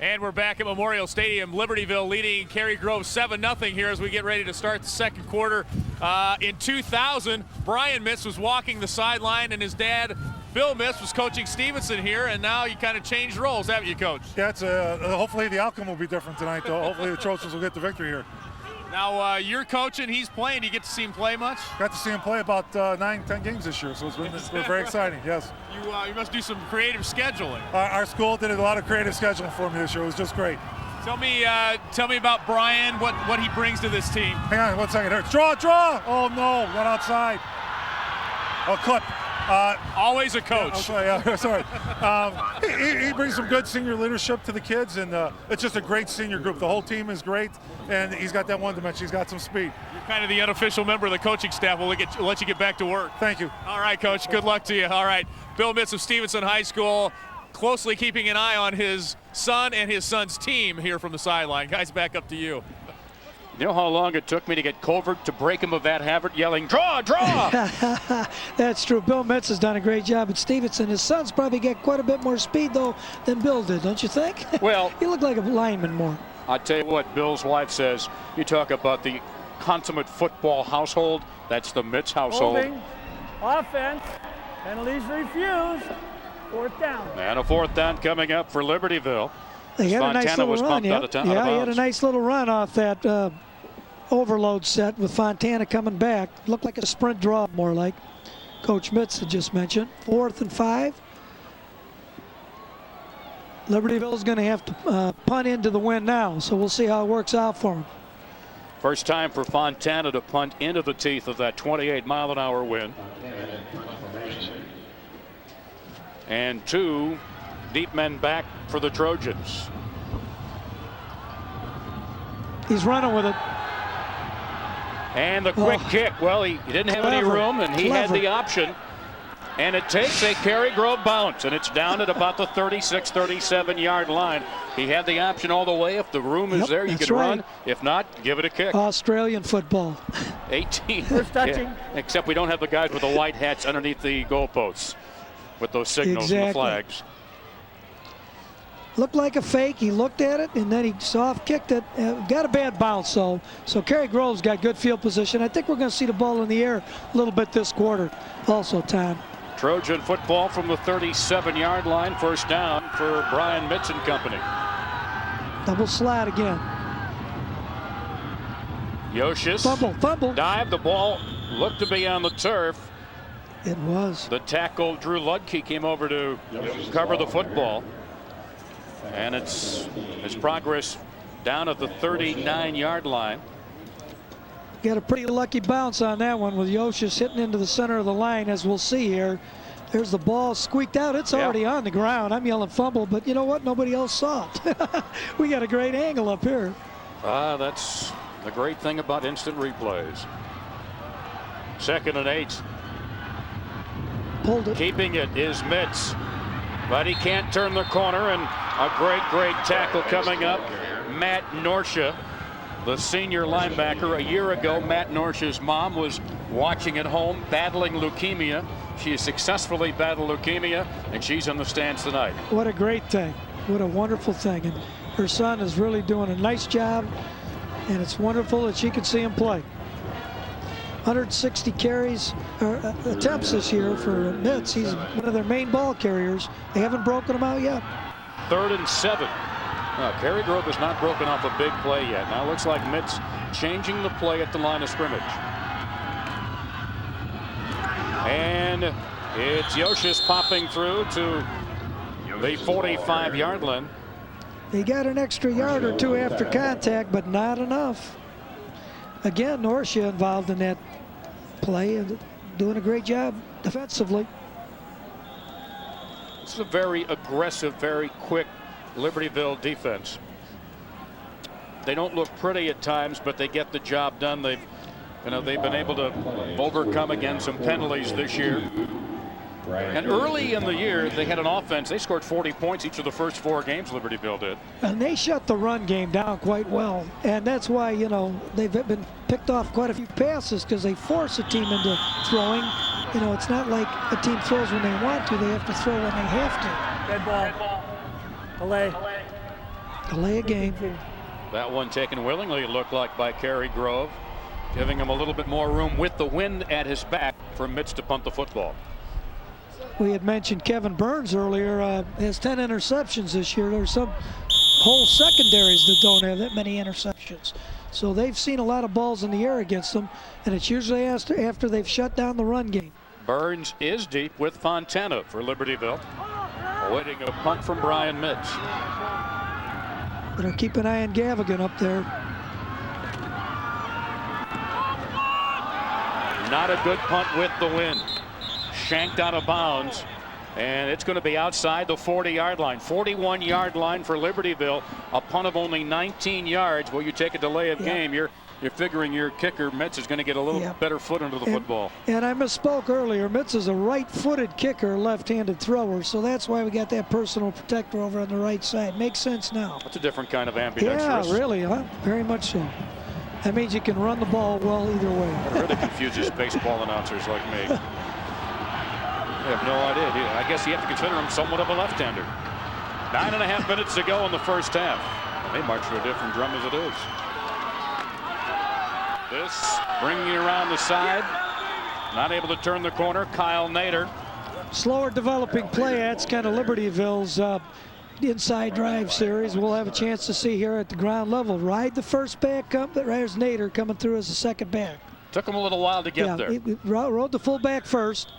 Speaker 6: And we're back at Memorial Stadium. Libertyville leading Cary Grove 7-0 here as we get ready to start the second quarter. In 2000, Brian Mitz was walking the sideline, and his dad, Bill Mitz, was coaching Stevenson here, and now you kind of changed roles, haven't you, Coach?
Speaker 7: Yeah, hopefully the outcome will be different tonight, though. Hopefully the Trojans will get the victory here.
Speaker 6: Now, you're coaching, he's playing. Do you get to see him play much?
Speaker 7: Got to see him play about 9-10 games this year, so it's been very exciting, yes.
Speaker 6: You must do some creative scheduling.
Speaker 7: Our school did a lot of creative scheduling for me this year. It was just great.
Speaker 6: Tell me about Brian, what he brings to this team.
Speaker 7: Hang on 1 second. Draw! Oh, no, went outside. Oh, clip.
Speaker 6: Always a coach.
Speaker 7: Sorry. He brings some good senior leadership to the kids, and it's just a great senior group. The whole team is great, and he's got that one dimension. He's got some speed.
Speaker 6: You're kind of the unofficial member of the coaching staff. We'll let you get back to work.
Speaker 7: Thank you.
Speaker 6: All right, Coach. Good luck to you. All right. Bill Mitz of Stevenson High School, closely keeping an eye on his son and his son's team here from the sideline. Guys, back up to you.
Speaker 1: You know how long it took me to get Covert to break him of that habit, yelling, "Draw, draw!"
Speaker 2: That's true. Bill Metz has done a great job at Stevenson. His son's probably got quite a bit more speed, though, than Bill did, don't you think?
Speaker 1: Well,
Speaker 2: he looked like a lineman more.
Speaker 1: I tell you what, Bill's wife says, you talk about the consummate football household, that's the Metz household.
Speaker 4: Holding, offense, penalties refused. 4th down.
Speaker 1: And a 4th down coming up for Libertyville.
Speaker 2: They had a nice
Speaker 1: Fontana
Speaker 2: little
Speaker 1: was
Speaker 2: run.
Speaker 1: bumped out of
Speaker 2: Yeah,
Speaker 1: bounds.
Speaker 2: he had a nice little run off that overload set with Fontana coming back. Looked like a sprint draw, more like Coach Metz had just mentioned. 4th and 5. Libertyville is going to have to punt into the win now, so we'll see how it works out for them.
Speaker 1: First time for Fontana to punt into the teeth of that 28-mile-an-hour wind. And 2 deep men back for the Trojans.
Speaker 2: He's running with it.
Speaker 1: And the quick kick. Well, he didn't have any room, and he had the option. And it takes a Cary Grove bounce, and it's down at about the 36, 37-yard line. He had the option all the way. If the room is there, you can run. If not, give it a kick.
Speaker 2: Australian football.
Speaker 1: 18.
Speaker 4: First touching.
Speaker 1: Yeah, except we don't have the guys with the white hats underneath the goalposts with those signals and the flags.
Speaker 2: Looked like a fake. He looked at it, and then he soft kicked it. Got a bad bounce, so Cary Grove's got good field position. I think we're going to see the ball in the air a little bit this quarter also, Tom.
Speaker 1: Trojan football from the 37-yard line. First down for Brian Mitz and company.
Speaker 2: Double slide again.
Speaker 1: Yoshis.
Speaker 2: Fumble.
Speaker 1: Dive. The ball looked to be on the turf.
Speaker 2: It was.
Speaker 1: The tackle, Drew Ludke, came over to cover the football. And it's progress down at the 39-yard line.
Speaker 2: Got a pretty lucky bounce on that one with Yoshis hitting into the center of the line, as we'll see here. There's the ball squeaked out. It's already on the ground. I'm yelling fumble, but you know what? Nobody else saw it. We got a great angle up here.
Speaker 1: That's the great thing about instant replays. 2nd and 8.
Speaker 2: Pulled it.
Speaker 1: Keeping it is Mitz. But he can't turn the corner, and a great tackle coming up. Matt Norsha, the senior linebacker. A year ago, Matt Norsha's mom was watching at home, battling leukemia. She has successfully battled leukemia, and she's in the stands tonight.
Speaker 2: What a great thing. What a wonderful thing. And her son is really doing a nice job, and it's wonderful that she can see him play. 160 carries or attempts this year for Mitz. He's one of their main ball carriers. They haven't broken him out yet.
Speaker 1: 3rd and 7. Cary Grove has not broken off a big play yet. Now it looks like Mitz changing the play at the line of scrimmage. And it's Yoshis popping through to the 45-yard line.
Speaker 2: He got an extra yard or 2 after contact, but not enough. Again, Norsha involved in that play and doing a great job defensively.
Speaker 1: This is a very aggressive, very quick Libertyville defense. They don't look pretty at times, but they get the job done. They've been able to overcome again some penalties this year. And early in the year, they had an offense. They scored 40 points each of the first 4 games, Libertyville did.
Speaker 2: And they shut the run game down quite well. And that's why, they've been picked off quite a few passes, because they force a team into throwing. It's not like a team throws when they want to. They have to throw when they have to.
Speaker 4: Dead ball.
Speaker 2: Delay a game.
Speaker 1: That one taken willingly, it looked like, by Cary Grove, giving him a little bit more room with the wind at his back for Mitz to punt the football.
Speaker 2: We had mentioned Kevin Burns earlier, has 10 interceptions this year. There's some whole secondaries that don't have that many interceptions. So they've seen a lot of balls in the air against them, and it's usually after they've shut down the run game.
Speaker 1: Burns is deep with Fontana for Libertyville, awaiting a punt from Brian Mitz.
Speaker 2: Better keep an eye on Gavigan up there.
Speaker 1: Not a good punt with the wind. Shanked out of bounds, and it's going to be outside the 40-yard line. 41-yard line for Libertyville. A punt of only 19 yards. Well, you take a delay of game, you're figuring your kicker, Mitz, is going to get a little better foot under the football.
Speaker 2: And I misspoke earlier. Mitz is a right-footed kicker, left-handed thrower, so that's why we got that personal protector over on the right side. Makes sense now.
Speaker 1: That's a different kind of ambidextrous.
Speaker 2: Yeah, really, huh? Very much so. That means you can run the ball well either way.
Speaker 1: It really confuses baseball announcers like me. I have no idea. I guess you have to consider him somewhat of a left-hander. 9.5 minutes to go in the first half. They march to a different drum as it is. This bringing it around the side. Not able to turn the corner. Kyle Nader.
Speaker 2: Slower developing play. That's kind of Libertyville's inside drive series. We'll have a chance to see here at the ground level. Ride the first back up. There's Nader coming through as the second back.
Speaker 1: Took him a little while to get there.
Speaker 2: He rode the fullback first.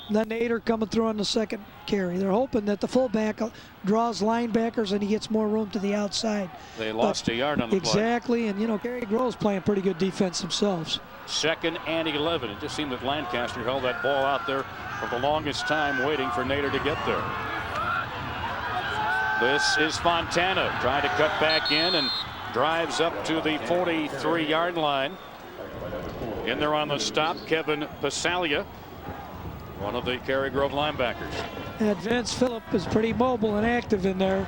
Speaker 2: Then Nader coming through on the second carry. They're hoping that the fullback draws linebackers and he gets more room to the outside.
Speaker 1: They lost a yard on the play.
Speaker 2: Exactly, and you know, Cary Grove's playing pretty good defense themselves. 2nd
Speaker 1: and 11. It just seemed that Lancaster held that ball out there for the longest time, waiting for Nader to get there. This is Fontana trying to cut back in and drives up to the 43-yard line. In there on the stop, Kevin Pasalia, one of the Cary Grove linebackers.
Speaker 2: And Vince Phillip is pretty mobile and active in there,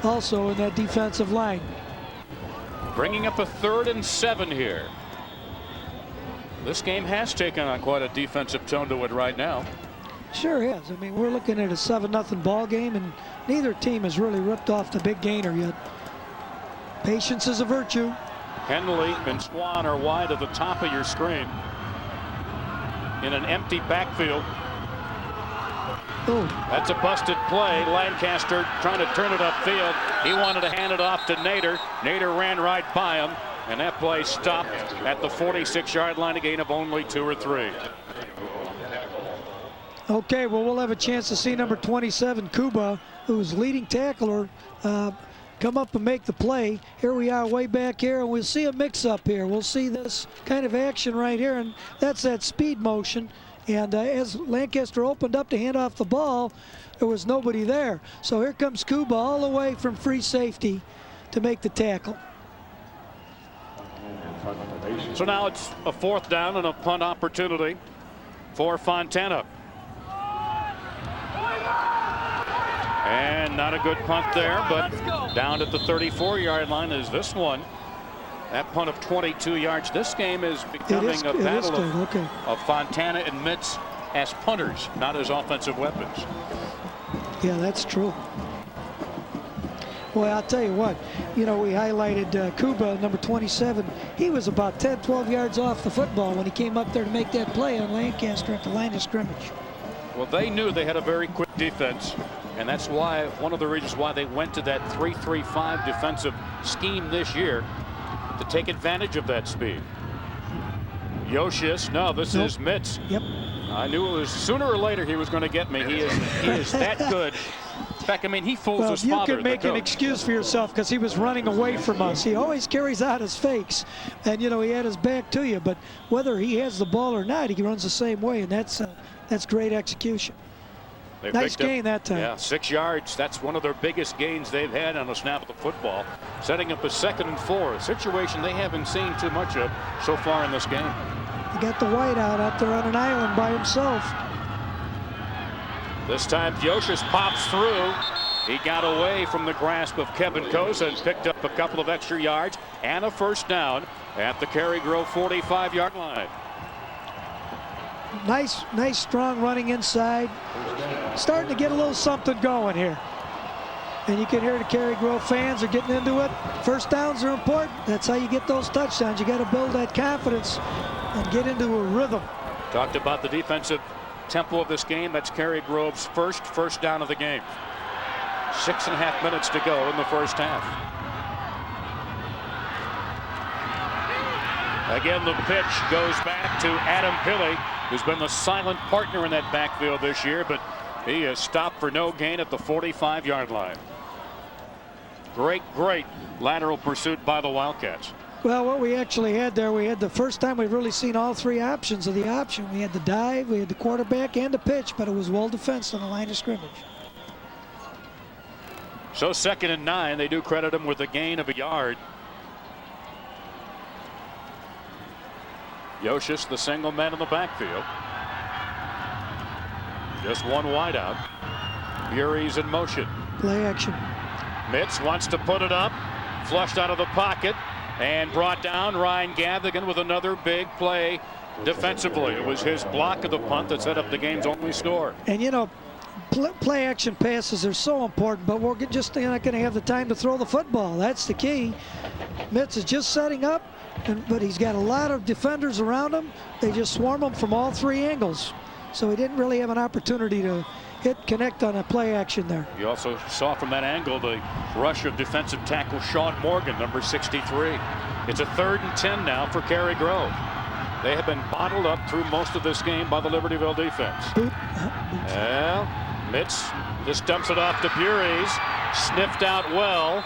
Speaker 2: also in that defensive line.
Speaker 1: Bringing up a 3rd and 7 here. This game has taken on quite a defensive tone to it right now.
Speaker 2: Sure has. I mean, we're looking at a 7-0 ball game, and neither team has really ripped off the big gainer yet. Patience is a virtue.
Speaker 1: Henley and Swan are wide at the top of your screen in an empty backfield.
Speaker 2: Oh.
Speaker 1: That's a busted play. Lancaster trying to turn it upfield. He wanted to hand it off to Nader. Nader ran right by him, and that play stopped at the 46-yard line, a gain of only 2 or 3.
Speaker 2: Okay, well, we'll have a chance to see number 27, Kuba, who's leading tackler, come up and make the play. Here we are way back here, and we'll see a mix-up here. We'll see this kind of action right here, and that's that speed motion. And as Lancaster opened up to hand off the ball, there was nobody there. So here comes Kuba all the way from free safety to make the tackle.
Speaker 1: So now it's a 4th down and a punt opportunity for Fontana. And not a good punt there, but down at the 34-yard line is this one. That punt of 22 yards. This game is becoming a battle of Fontana and Mitz as punters, not as offensive weapons.
Speaker 2: Yeah, that's true. Well, I'll tell you what, you know, we highlighted Kuba, number 27. He was about 10, 12 yards off the football when he came up there to make that play on Lancaster at the line of scrimmage.
Speaker 1: Well, they knew they had a very quick defense, and that's why one of the reasons why they went to that 3-3-5 defensive scheme this year, to take advantage of that speed. Yoshis, no, this is Mitz.
Speaker 2: Yep.
Speaker 1: I knew it was sooner or later he was going to get me. He is that good. In fact, I mean, he fools his father.
Speaker 2: You can make an excuse for yourself because he was running away from us. He always carries out his fakes, and you know he had his back to you. But whether he has the ball or not, he runs the same way, and that's great execution. Nice gain that time.
Speaker 1: Yeah, 6 yards. That's one of their biggest gains they've had on a snap of the football. Setting up a 2nd and 4, a situation they haven't seen too much of so far in this game.
Speaker 2: He got the whiteout out there on an island by himself.
Speaker 1: This time Yoshis pops through. He got away from the grasp of Kevin Koza and picked up a couple of extra yards and a 1st down at the Cary Grove 45-yard line.
Speaker 2: Nice, strong running inside. Starting to get a little something going here. And you can hear the Cary Grove fans are getting into it. 1st downs are important. That's how you get those touchdowns. You got to build that confidence and get into a rhythm.
Speaker 1: Talked about the defensive tempo of this game. That's Cary Grove's first down of the game. 6.5 minutes to go in the first half. Again, the pitch goes back to Adam Pilley, who's been the silent partner in that backfield this year, but he is stopped for no gain at the 45-yard line. Great lateral pursuit by the Wildcats.
Speaker 2: Well, what we actually had there, we had the first time we've really seen all 3 options of the option. We had the dive, we had the quarterback, and the pitch, but it was well defensed on the line of scrimmage.
Speaker 1: So 2nd and 9, they do credit him with a gain of a yard. Yoshis, the single man in the backfield. Just one wide out. Bury's in motion.
Speaker 2: Play action.
Speaker 1: Mitz wants to put it up. Flushed out of the pocket. and brought down. Ryan Gathigan with another big play defensively. It was his block of the punt that set up the game's only score.
Speaker 2: And you know, play action passes are so important, but we're just not going to have the time to throw the football. That's the key. Mitz is just setting up, but he's got a lot of defenders around him. They just swarm him from all three angles. So he didn't really have an opportunity to connect on a play action there.
Speaker 1: You also saw from that angle the rush of defensive tackle Sean Morgan, number 63. It's a 3rd and 10 now for Cary Grove. They have been bottled up through most of this game by the Libertyville defense. Well, Mitz just dumps it off to Buries, sniffed out well,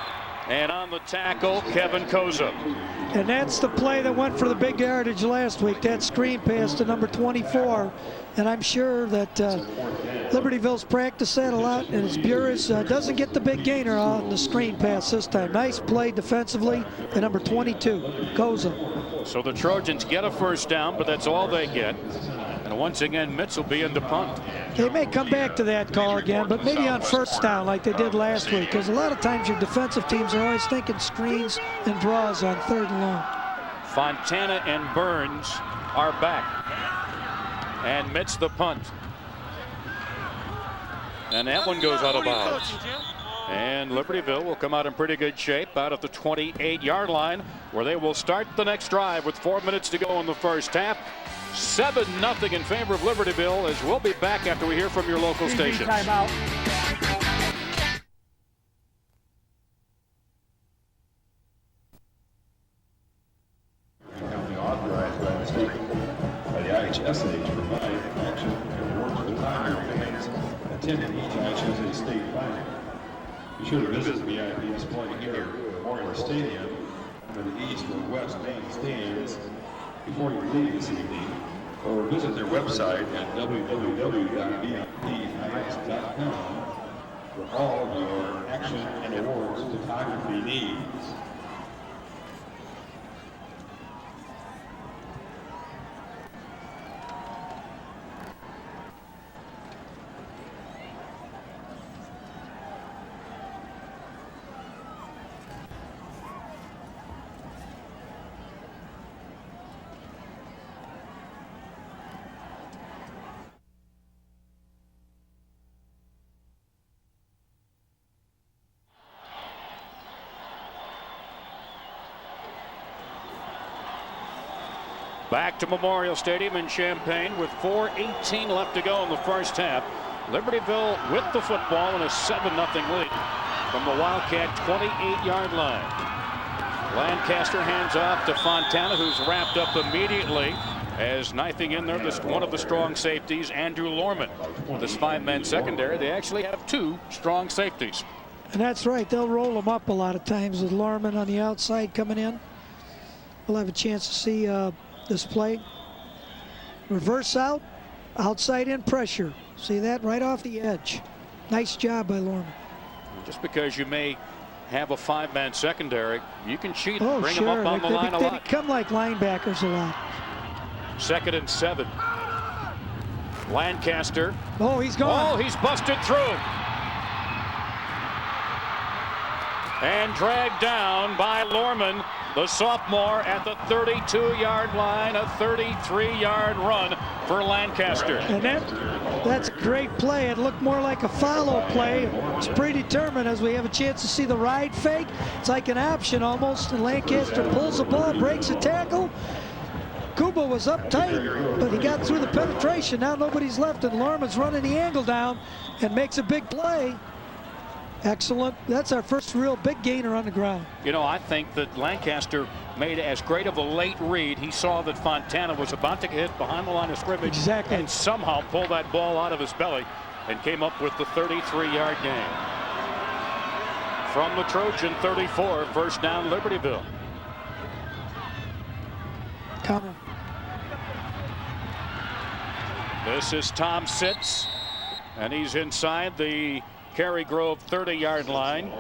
Speaker 1: and on the tackle, Kevin Koza.
Speaker 2: And that's the play that went for the big yardage last week, that screen pass to number 24. And I'm sure that Libertyville's practiced that a lot, and as Buries doesn't get the big gainer on the screen pass this time. Nice play defensively by number 22, Koza.
Speaker 1: So the Trojans get a first down, but that's all they get. And once again, Mitz will be in the punt.
Speaker 2: They may come back to that call again, but maybe on first down like they did last week, because a lot of times your defensive teams are always thinking screens and draws on 3rd and long.
Speaker 1: Fontana and Burns are back. And Mitz the punt. And that one goes out of bounds. And Libertyville will come out in pretty good shape out at the 28-yard line, where they will start the next drive with 4 minutes to go in the first half. 7-0 in favor of Libertyville, as we'll be back after we hear from your local stations.
Speaker 4: Timeout.
Speaker 8: Authorized by the state, by the IHSA to provide action and awards for time fans attending each IHSA state final. Be sure to visit the VIP display here at Memorial Stadium under the east or west main stands before you leave this evening, or visit their website at www.vipis.com for all of your action and awards photography needs.
Speaker 1: Back to Memorial Stadium in Champaign with 4:18 left to go in the first half. Libertyville with the football in a 7-0 lead from the Wildcat 28-yard line. Lancaster hands off to Fontana, who's wrapped up immediately as knifing in there one of the strong safeties, Andrew Lorman. This 5-man secondary, they actually have 2 strong safeties.
Speaker 2: And that's right, they'll roll them up a lot of times with Lorman on the outside coming in. We'll have a chance to see this play. Reverse out, outside in pressure. See that right off the edge. Nice job by Lorman. Just
Speaker 1: because you may have a 5-man secondary, you can cheat and bring them up on the line a lot.
Speaker 2: They become like linebackers a lot.
Speaker 1: 2nd and 7. Lancaster.
Speaker 2: Oh, he's gone.
Speaker 1: Oh, he's busted through. And dragged down by Lorman, the sophomore, at the 32-yard line. A 33-yard run for Lancaster.
Speaker 2: And that's a great play. It looked more like a follow play. It's predetermined as we have a chance to see the ride fake. It's like an option almost, and Lancaster pulls the ball, breaks a tackle. Kuba was up tight, but he got through the penetration. Now nobody's left, and Lorman's running the angle down and makes a big play. Excellent. That's our first real big gainer on the ground.
Speaker 1: You know, I think that Lancaster made as great of a late read. He saw that Fontana was about to get hit behind the line of scrimmage.
Speaker 2: Exactly.
Speaker 1: And somehow pulled that ball out of his belly and came up with the 33-yard gain. From the Trojan 34, first down Libertyville.
Speaker 2: Counter.
Speaker 1: This is Tom Sitz, and he's inside the Cary Grove 30-yard line.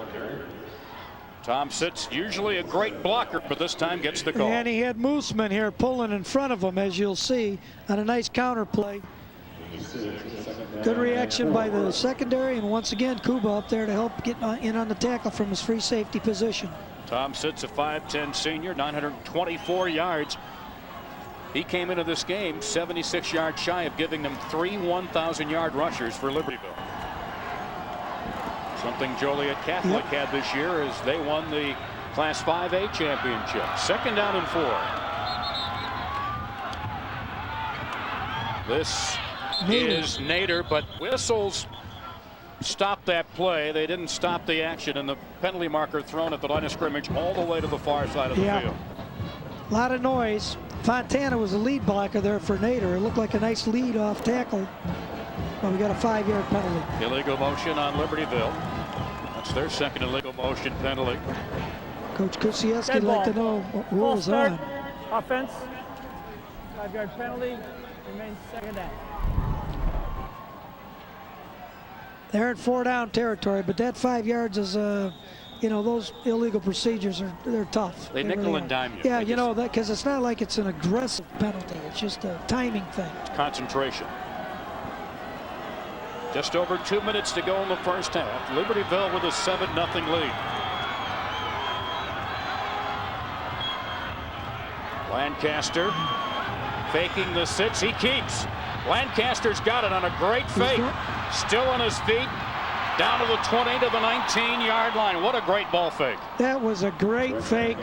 Speaker 1: Tom Sitz, usually a great blocker, but this time gets the call.
Speaker 2: And he had Mooseman here pulling in front of him, as you'll see, on a nice counter play. Good reaction by the secondary, and once again, Kuba up there to help get in on the tackle from his free safety position.
Speaker 1: Tom Sitz, a 5'10 senior, 924 yards. He came into this game 76 yards shy of giving them 3 1,000-yard rushers for Libertyville. Something Joliet Catholic had this year as they won the Class 5A championship. 2nd down and 4. This is Nader, but whistles stopped that play. They didn't stop the action, and the penalty marker thrown at the line of scrimmage all the way to the far side of the field.
Speaker 2: A lot of noise. Fontana was the lead blocker there for Nader. It looked like a nice lead off tackle. Well, we got a 5-yard penalty.
Speaker 1: Illegal motion on Libertyville. That's their 2nd illegal motion penalty.
Speaker 2: Coach Kusiewski would like to know who was on.
Speaker 4: Offense. 5-yard penalty. Remains 2nd down.
Speaker 2: They're in 4-down territory, but that 5 yards is, those illegal procedures they're tough.
Speaker 1: They nickel and dime you.
Speaker 2: Yeah, that because it's not like it's an aggressive penalty. It's just a timing thing.
Speaker 1: Concentration. Just over 2 minutes to go in the first half. Libertyville with a 7-0 lead. Lancaster faking the sits. He keeps. Lancaster's got it on a great fake. Still on his feet. Down to the 20 to the 19-yard line. What a great ball fake.
Speaker 2: That was a great fake.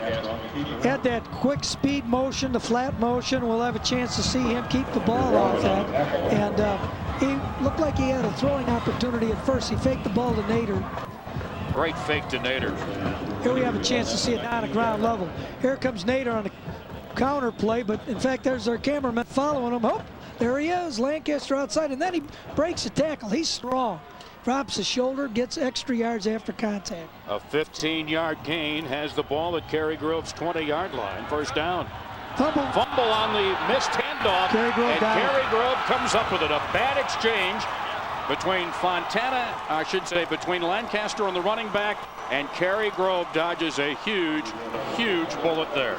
Speaker 2: Had that quick speed motion, the flat motion. We'll have a chance to see him keep the ball off that. And he looked like he had a throwing opportunity at first. He faked the ball to Nader.
Speaker 1: Great fake to Nader.
Speaker 2: Here we have a chance to see it down at ground level. Here comes Nader on the counter play, but in fact, there's our cameraman following him. Oh, there he is, Lancaster outside, and then he breaks a tackle. He's strong. Drops his shoulder, gets extra yards after contact.
Speaker 1: A 15-yard gain, has the ball at Cary Grove's 20-yard line. 1st down.
Speaker 2: Fumble
Speaker 1: on the missed handoff.
Speaker 2: Cary Grove
Speaker 1: and Cary Grove comes up with it. A bad exchange between between Lancaster on the running back, and Cary Grove dodges a huge bullet there.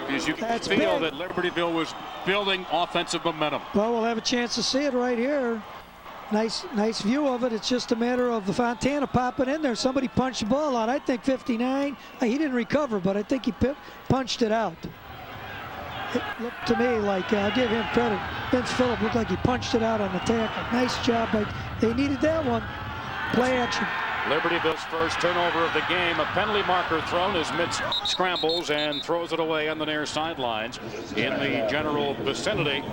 Speaker 1: Because you can feel that Libertyville was building offensive momentum.
Speaker 2: Well, we'll have a chance to see it right here. Nice view of it. It's just a matter of the Fontana popping in there. Somebody punched the ball out. I think 59. He didn't recover, but I think he punched it out. It looked to me like, I'll give him credit, Vince Phillip looked like he punched it out on the tackle. Nice job. They needed that one. Play action.
Speaker 1: Libertyville's first turnover of the game. A penalty marker thrown as Mitz scrambles and throws it away on the near sidelines in the general vicinity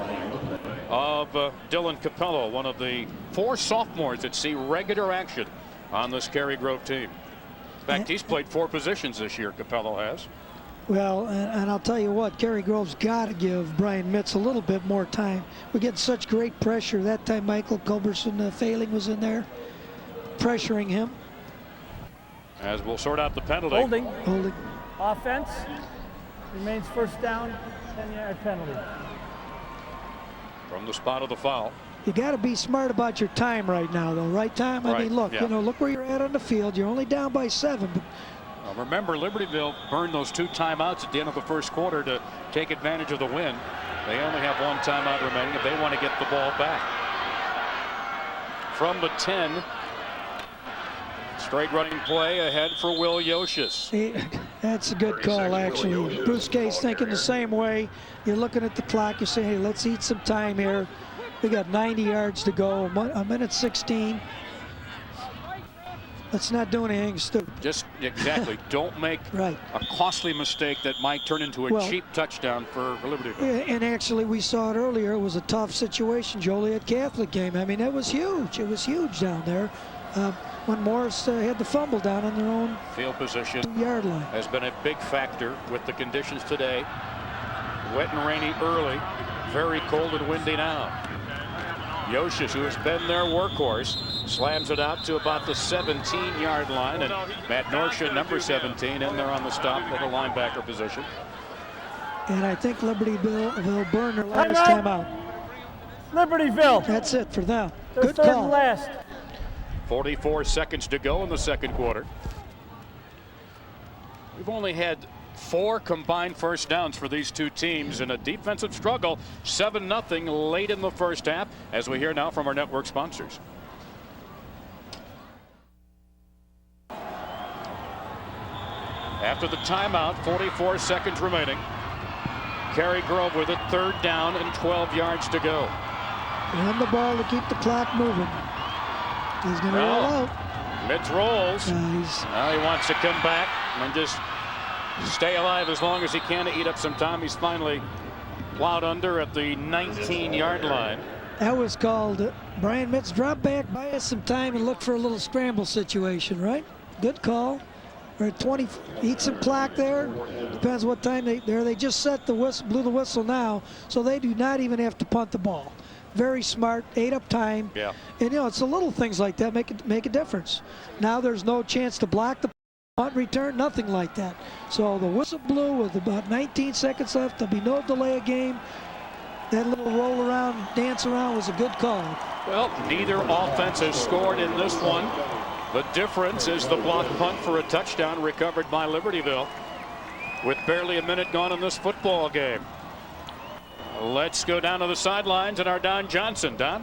Speaker 1: of Dylan Capello, one of the 4 sophomores that see regular action on this Cary Grove team. In fact, he's played 4 positions this year, Capello has.
Speaker 2: Well, and I'll tell you what, Cary Grove's got to give Brian Mitz a little bit more time. We get such great pressure. That time Michael Culberson Failing was in there, pressuring him.
Speaker 1: As we'll sort out the penalty.
Speaker 4: Holding.
Speaker 2: Offense.
Speaker 4: Remains 1st down, 10-yard penalty.
Speaker 1: From the spot of the foul.
Speaker 2: You got to be smart about your time right now, though, right, Tom? I mean, look, look where you're at on the field. You're only down by 7. But
Speaker 1: well, remember, Libertyville burned those 2 timeouts at the end of the first quarter to take advantage of the win. They only have 1 timeout remaining if they want to get the ball back. From the 10. Straight running play ahead for Will Yoshis.
Speaker 2: That's a good call, actually. Bruce Gay's thinking the same way. You're looking at the clock. You're saying, hey, let's eat some time here. We got 90 yards to go, a minute 16. Let's not do anything stupid.
Speaker 1: Just exactly. Don't make a costly mistake that might turn into a cheap touchdown for Libertyville.
Speaker 2: And actually, we saw it earlier. It was a tough situation. Joliet Catholic game. I mean, it was huge. It was huge down there. When Morris had the fumble down on their own
Speaker 1: field position
Speaker 2: 2-yard line.
Speaker 1: Has been a big factor with the conditions today. Wet and rainy early, very cold and windy now. Yoshis, who has been their workhorse, slams it out to about the 17-yard line, and Matt Norsha, number 17, in there on the stop for the linebacker position.
Speaker 2: And I think Libertyville will burn their last timeout.
Speaker 4: Libertyville.
Speaker 2: That's it for them.
Speaker 4: Good call. And last.
Speaker 1: 44 seconds to go in the second quarter. We've only had 4 combined first downs for these 2 teams in a defensive struggle. 7-0 late in the first half, as we hear now from our network sponsors. After the timeout, 44 seconds remaining. Cary Grove with it, 3rd down and 12 yards to go.
Speaker 2: And the ball to keep the clock moving. He's going to roll out.
Speaker 1: Mitz rolls. Now he wants to come back and just stay alive as long as he can to eat up some time. He's finally plowed under at the 19-yard line.
Speaker 2: That was called Brian Mitz drop back, buy us some time and look for a little scramble situation, right? Good call. Or 20, eat some clock there. Depends what time they just set the whistle, blew the whistle now, so they do not even have to punt the ball. Very smart, ate up time.
Speaker 1: Yeah.
Speaker 2: And it's the little things like that make a difference. Now there's no chance to block the punt return, nothing like that. So the whistle blew with about 19 seconds left. There'll be no delay of game. That little roll around, dance around was a good call.
Speaker 1: Well, neither offense has scored in this one. The difference is the block punt for a touchdown recovered by Libertyville with barely a minute gone in this football game. Let's go down to the sidelines and our Don Johnson. Don?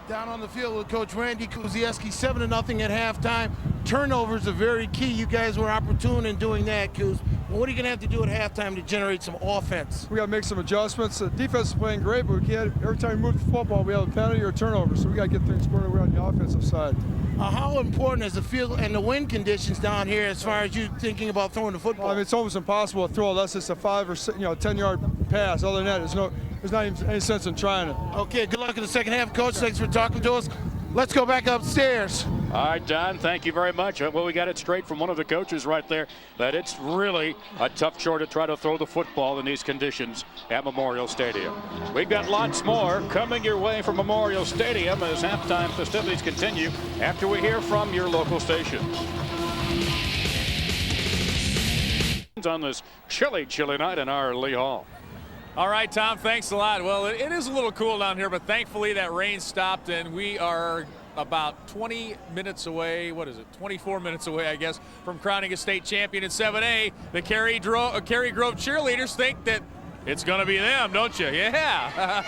Speaker 9: Down on the field with Coach Randy Kuzieski, 7-0 at halftime. Turnovers are very key. You guys were opportune in doing that, Kuz. Well, what are you going to have to do at halftime to generate some offense?
Speaker 10: We got to make some adjustments. The defense is playing great, but we can't. Every time we move the football, we have a penalty or a turnover, so we got to get things squared away on the offensive side.
Speaker 9: How important is the field and the wind conditions down here as far as you thinking about throwing the football?
Speaker 10: Well, I mean, it's almost impossible to throw unless it's a 5 or 10-yard pass. Other than that, there's not even any sense in trying it.
Speaker 9: Okay, good luck in the second half, Coach. Thanks for talking to us. Let's go back upstairs.
Speaker 1: All right, Don, thank you very much. Well, we got it straight from one of the coaches right there that it's really a tough chore to try to throw the football in these conditions at Memorial Stadium. We've got lots more coming your way from Memorial Stadium as halftime festivities continue after we hear from your local station. On this chilly night in our Lee Hall.
Speaker 6: All right, Tom, thanks a lot. Well, it is a little cool down here, but thankfully that rain stopped, and we are about 20 minutes away, 24 minutes away, I guess, from crowning a state champion in 7A. The Cary Grove cheerleaders think that it's going to be them, don't you? Yeah.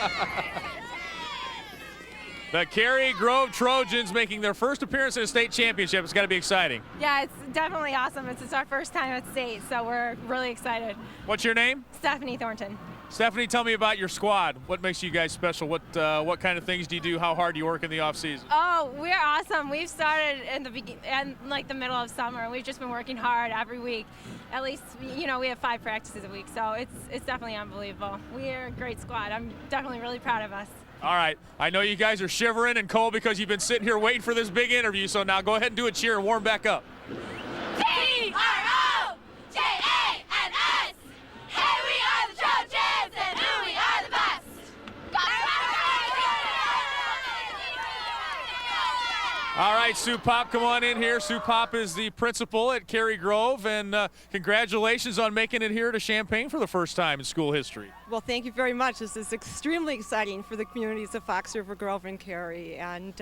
Speaker 6: The Cary Grove Trojans making their first appearance in a state championship. It's got to be exciting.
Speaker 11: Yeah, it's definitely awesome. It's our first time at state, so we're really excited.
Speaker 6: What's your name?
Speaker 11: Stephanie Thornton.
Speaker 6: Stephanie, tell me about your squad. What makes you guys special? What kind of things do you do? How hard do you work in the off season?
Speaker 11: Oh, we're awesome. We've started in the middle of summer. We've just been working hard every week. At least, we have 5 practices a week, so it's definitely unbelievable. We are a great squad. I'm definitely really proud of us.
Speaker 6: All right. I know you guys are shivering and cold because you've been sitting here waiting for this big interview, so now go ahead and do a cheer and warm back up.
Speaker 12: T-R-O-J-A-N-S! Hey, we are the Trojans, and we are the best!
Speaker 6: All right, Sue Pop, come on in here. Sue Pop is the principal at Cary Grove, and congratulations on making it here to Champaign for the first time in school history.
Speaker 13: Well, thank you very much. This is extremely exciting for the communities of Fox River Grove and Cary, and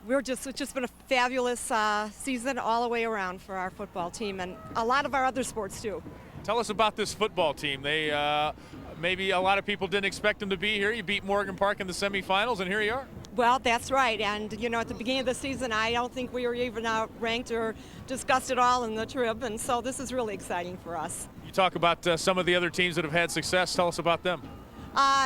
Speaker 13: it's just been a fabulous season all the way around for our football team and a lot of our other sports too.
Speaker 6: Tell us about this football team. They maybe a lot of people didn't expect them to be here. You beat Morgan Park in the semifinals, and here you are.
Speaker 13: Well, that's right. And, at the beginning of the season, I don't think we were even ranked or discussed at all in the trib. And so this is really exciting for us.
Speaker 6: You talk about some of the other teams that have had success. Tell us about them.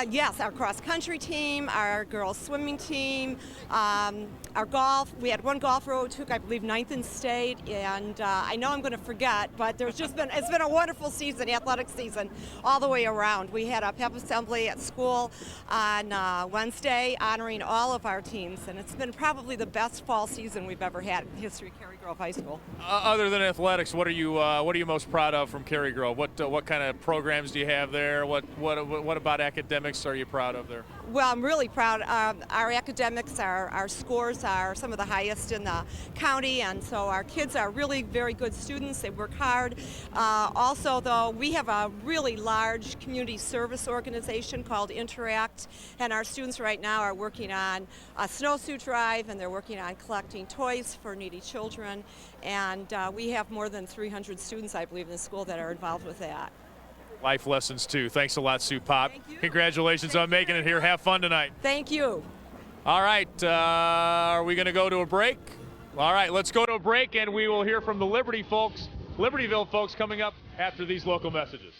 Speaker 13: Yes, our cross-country team, our girls swimming team, our golf. We had one golfer who took, I believe, 9th in state, and I know I'm going to forget, but it's been a wonderful season, athletic season, all the way around. We had a pep assembly at school on Wednesday honoring all of our teams, and it's been probably the best fall season we've ever had in the history of Cary Grove High School.
Speaker 6: Other than athletics, what are you most proud of from Cary Grove? What kind of programs do you have there? What about academics are you proud of there?
Speaker 13: Well, I'm really proud. Our academics, our scores are some of the highest in the county, and so our kids are really very good students. They work hard. Also, though, we have a really large community service organization called Interact, and our students right now are working on a snowsuit drive, and they're working on collecting toys for needy children, and we have more than 300 students, I believe, in the school that are involved with that.
Speaker 6: Life lessons too. Thanks a lot, Sue Pop. Congratulations on making it here. Have fun tonight.
Speaker 13: Thank you.
Speaker 6: All right, are we going to go to a break? All right, let's go to a break, and we will hear from the Liberty folks Libertyville folks coming up after these local messages.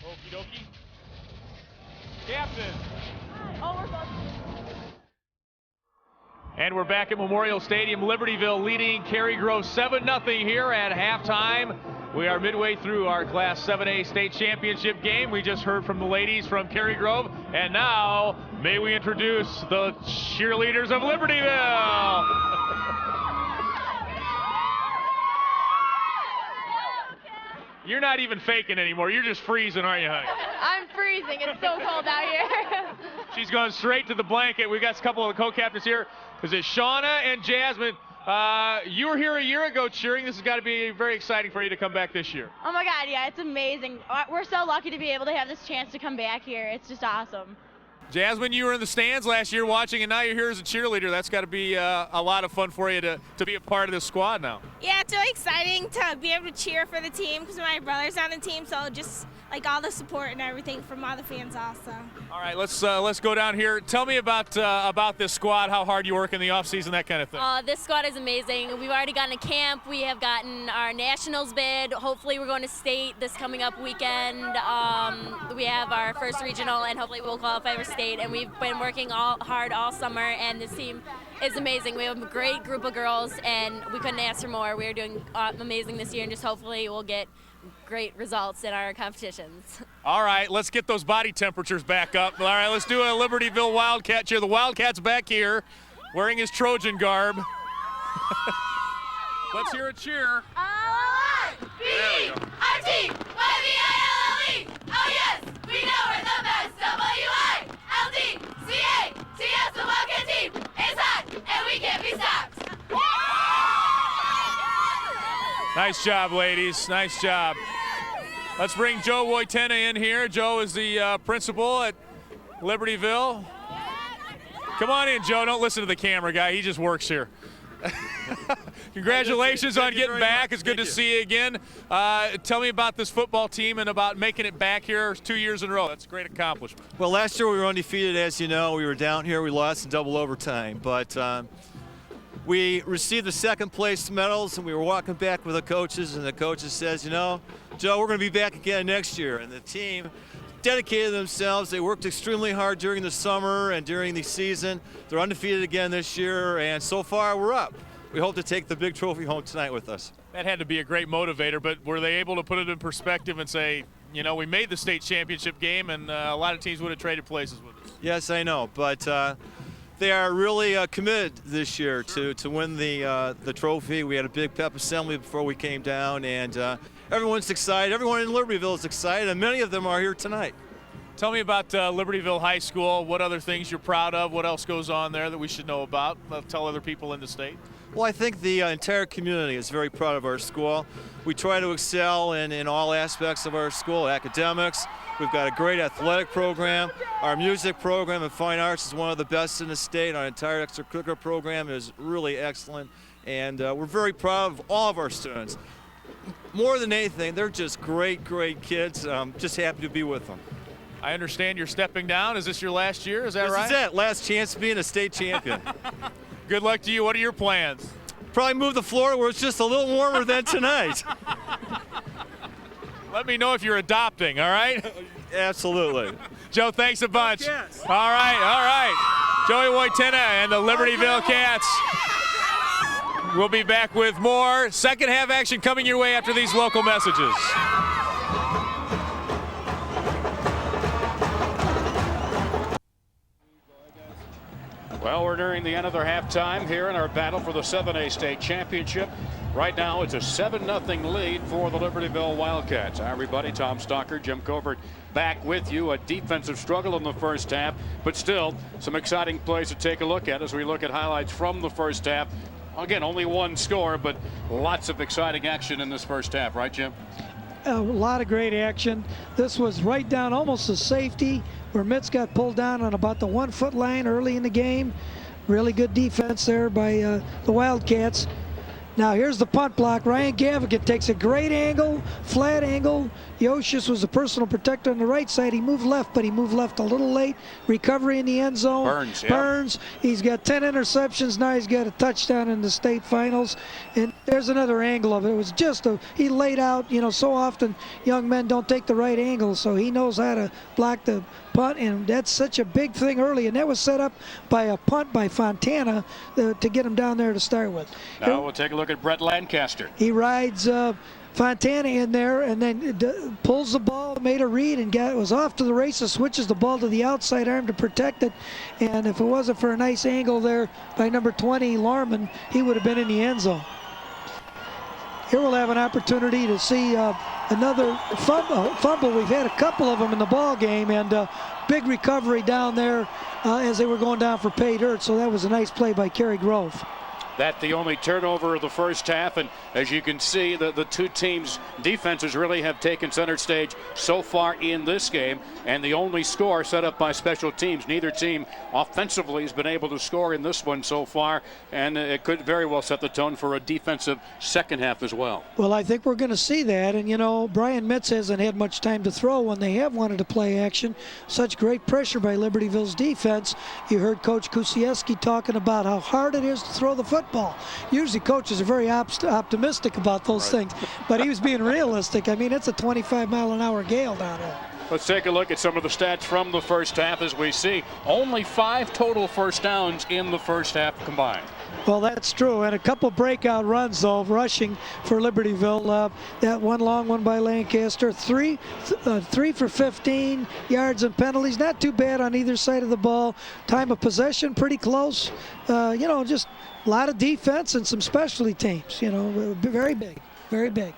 Speaker 6: Okie dokie. Captain. And we're back at Memorial Stadium. Libertyville leading Cary Grove 7-0 here at halftime. We are midway through our Class 7A state championship game. We just heard from the ladies from Cary Grove. And now, may we introduce the cheerleaders of Libertyville. You're not even faking anymore. You're just freezing, aren't you, honey?
Speaker 14: I'm freezing. It's so cold out here.
Speaker 6: She's going straight to the blanket. We've got a couple of the co-captains here. Is it Shauna and Jasmine? You were here a year ago cheering. This has got to be very exciting for you to come back this year.
Speaker 14: Oh my God, yeah, it's amazing. We're so lucky to be able to have this chance to come back here. It's just awesome.
Speaker 6: Jasmine, you were in the stands last year watching, and now you're here as a cheerleader. That's got to be a lot of fun for you to be a part of this squad now.
Speaker 15: Yeah, it's really exciting to be able to cheer for the team because my brother's on the team, so just like all the support and everything from all the fans also.
Speaker 6: All right, let's go down here. Tell me about this squad, how hard you work in the offseason, that kind of thing.
Speaker 16: This squad is amazing. We've already gotten a camp. We have gotten our nationals bid. Hopefully we're going to state this coming up weekend. We have our first regional, and hopefully we'll qualify for state. And we've been working hard all summer, and this team is amazing. We have a great group of girls, and we couldn't ask for more. We're doing amazing this year, and just hopefully we'll get great results in our competitions.
Speaker 6: All right, let's get those body temperatures back up. All right, let's do a Libertyville Wildcat cheer. The Wildcat's back here wearing his Trojan garb. Let's hear a cheer.
Speaker 12: R-B-I-T-Y-V-I-L-L-E. Oh yes, we know we're the best. W-I-L-D-C-A-T-S, the Wildcat team is hot, and we can't be stopped.
Speaker 6: Nice job, ladies. Nice job. Let's bring Joe Wojtena in here. Joe is the principal at Libertyville. Come on in, Joe. Don't listen to the camera guy. He just works here. Congratulations on getting back. It's good to see you again. Tell me about this football team and about making it back here 2 years in a row. That's a great accomplishment.
Speaker 17: Well, last year we were undefeated, as you know. We were down here. We lost in double overtime. But we received the second place medals, and we were walking back with the coaches, and the coaches says, you know, Joe, we're going to be back again next year. And the team dedicated themselves. They worked extremely hard during the summer and during the season. They're undefeated again this year, and so far we're up. We hope to take the big trophy home tonight with us.
Speaker 6: That had to be a great motivator, but were they able to put it in perspective and say, you know, we made the state championship game, and a lot of teams would have traded places with us?
Speaker 17: Yes, I know, but they are really committed this year to win the trophy. We had a big pep assembly before we came down, and everyone's excited. Everyone in Libertyville is excited, and many of them are here tonight.
Speaker 6: Tell me about Libertyville High School. What other things you're proud of? What else goes on there that we should know about? Tell other people in the state.
Speaker 17: Well, I think the entire community is very proud of our school. We try to excel in all aspects of our school, academics. We've got a great athletic program. Our music program and fine arts is one of the best in the state. Our entire extracurricular program is really excellent, and we're very proud of all of our students. More than anything, they're just great, great kids. Just happy to be with them.
Speaker 6: I understand you're stepping down. Is this your last year? Is that right?
Speaker 17: This is it. Last chance to being a state champion.
Speaker 6: Good luck to you. What are your plans?
Speaker 17: Probably move to Florida where it's just a little warmer than tonight.
Speaker 6: Let me know if you're adopting, all right?
Speaker 17: Absolutely.
Speaker 6: Joe, thanks a bunch. Yes. All right. Joey Wojtena and the Libertyville Cats. We'll be back with more second half action coming your way after these local messages.
Speaker 1: Well, we're nearing the end of their halftime here in our battle for the 7A state championship. Right now, it's a 7-0 lead for the Libertyville Wildcats. Hi, everybody. Tom Stalker, Jim Covert back with you. A defensive struggle in the first half, but still some exciting plays to take a look at as we look at highlights from the first half. Again, only one score, but lots of exciting action in this first half, right, Jim?
Speaker 2: A lot of great action. This was right down almost a safety where Mitz got pulled down on about the 1 foot line early in the game. Really good defense there by the Wildcats. Now here's the punt block. Ryan Gavigan takes a great angle, flat angle. Yoshis was a personal protector on the right side. He moved left, but he moved left a little late. Recovery in the end zone. Burns. He's got 10 interceptions. Now he's got a touchdown in the state finals. And there's another angle of it. It was just he laid out, so often young men don't take the right angle, so he knows how to block the punt, and that's such a big thing early, and that was set up by a punt by Fontana to get him down there to start with.
Speaker 1: Now we'll take a look at Brett Lancaster.
Speaker 2: He rides Fontana in there and then pulls the ball, made a read, and was off to the races, switches the ball to the outside arm to protect it, and if it wasn't for a nice angle there by number 20, Larman, he would have been in the end zone. Here we'll have an opportunity to see another fumble. We've had a couple of them in the ball game, and big recovery down there as they were going down for pay dirt. So that was a nice play by Cary Grove.
Speaker 1: That the only turnover of the first half, and as you can see, the two teams' defenses really have taken center stage so far in this game, and the only score set up by special teams. Neither team offensively has been able to score in this one so far, and it could very well set the tone for a defensive second half as well.
Speaker 2: Well, I think we're going to see that, and Brian Mitz hasn't had much time to throw when they have wanted to play action. Such great pressure by Libertyville's defense. You heard Coach Kusiewski talking about how hard it is to throw the football. Usually coaches are very optimistic about those things, but he was being realistic. I mean, it's a 25-mile-an-hour gale down there.
Speaker 1: Let's take a look at some of the stats from the first half. As we see, only 5 total first downs in the first half combined.
Speaker 2: Well, that's true, and a couple breakout runs, though, rushing for Libertyville. That one long one by Lancaster, three for 15 yards and penalties. Not too bad on either side of the ball. Time of possession, pretty close. Just a lot of defense and some specialty teams. Very big, very big.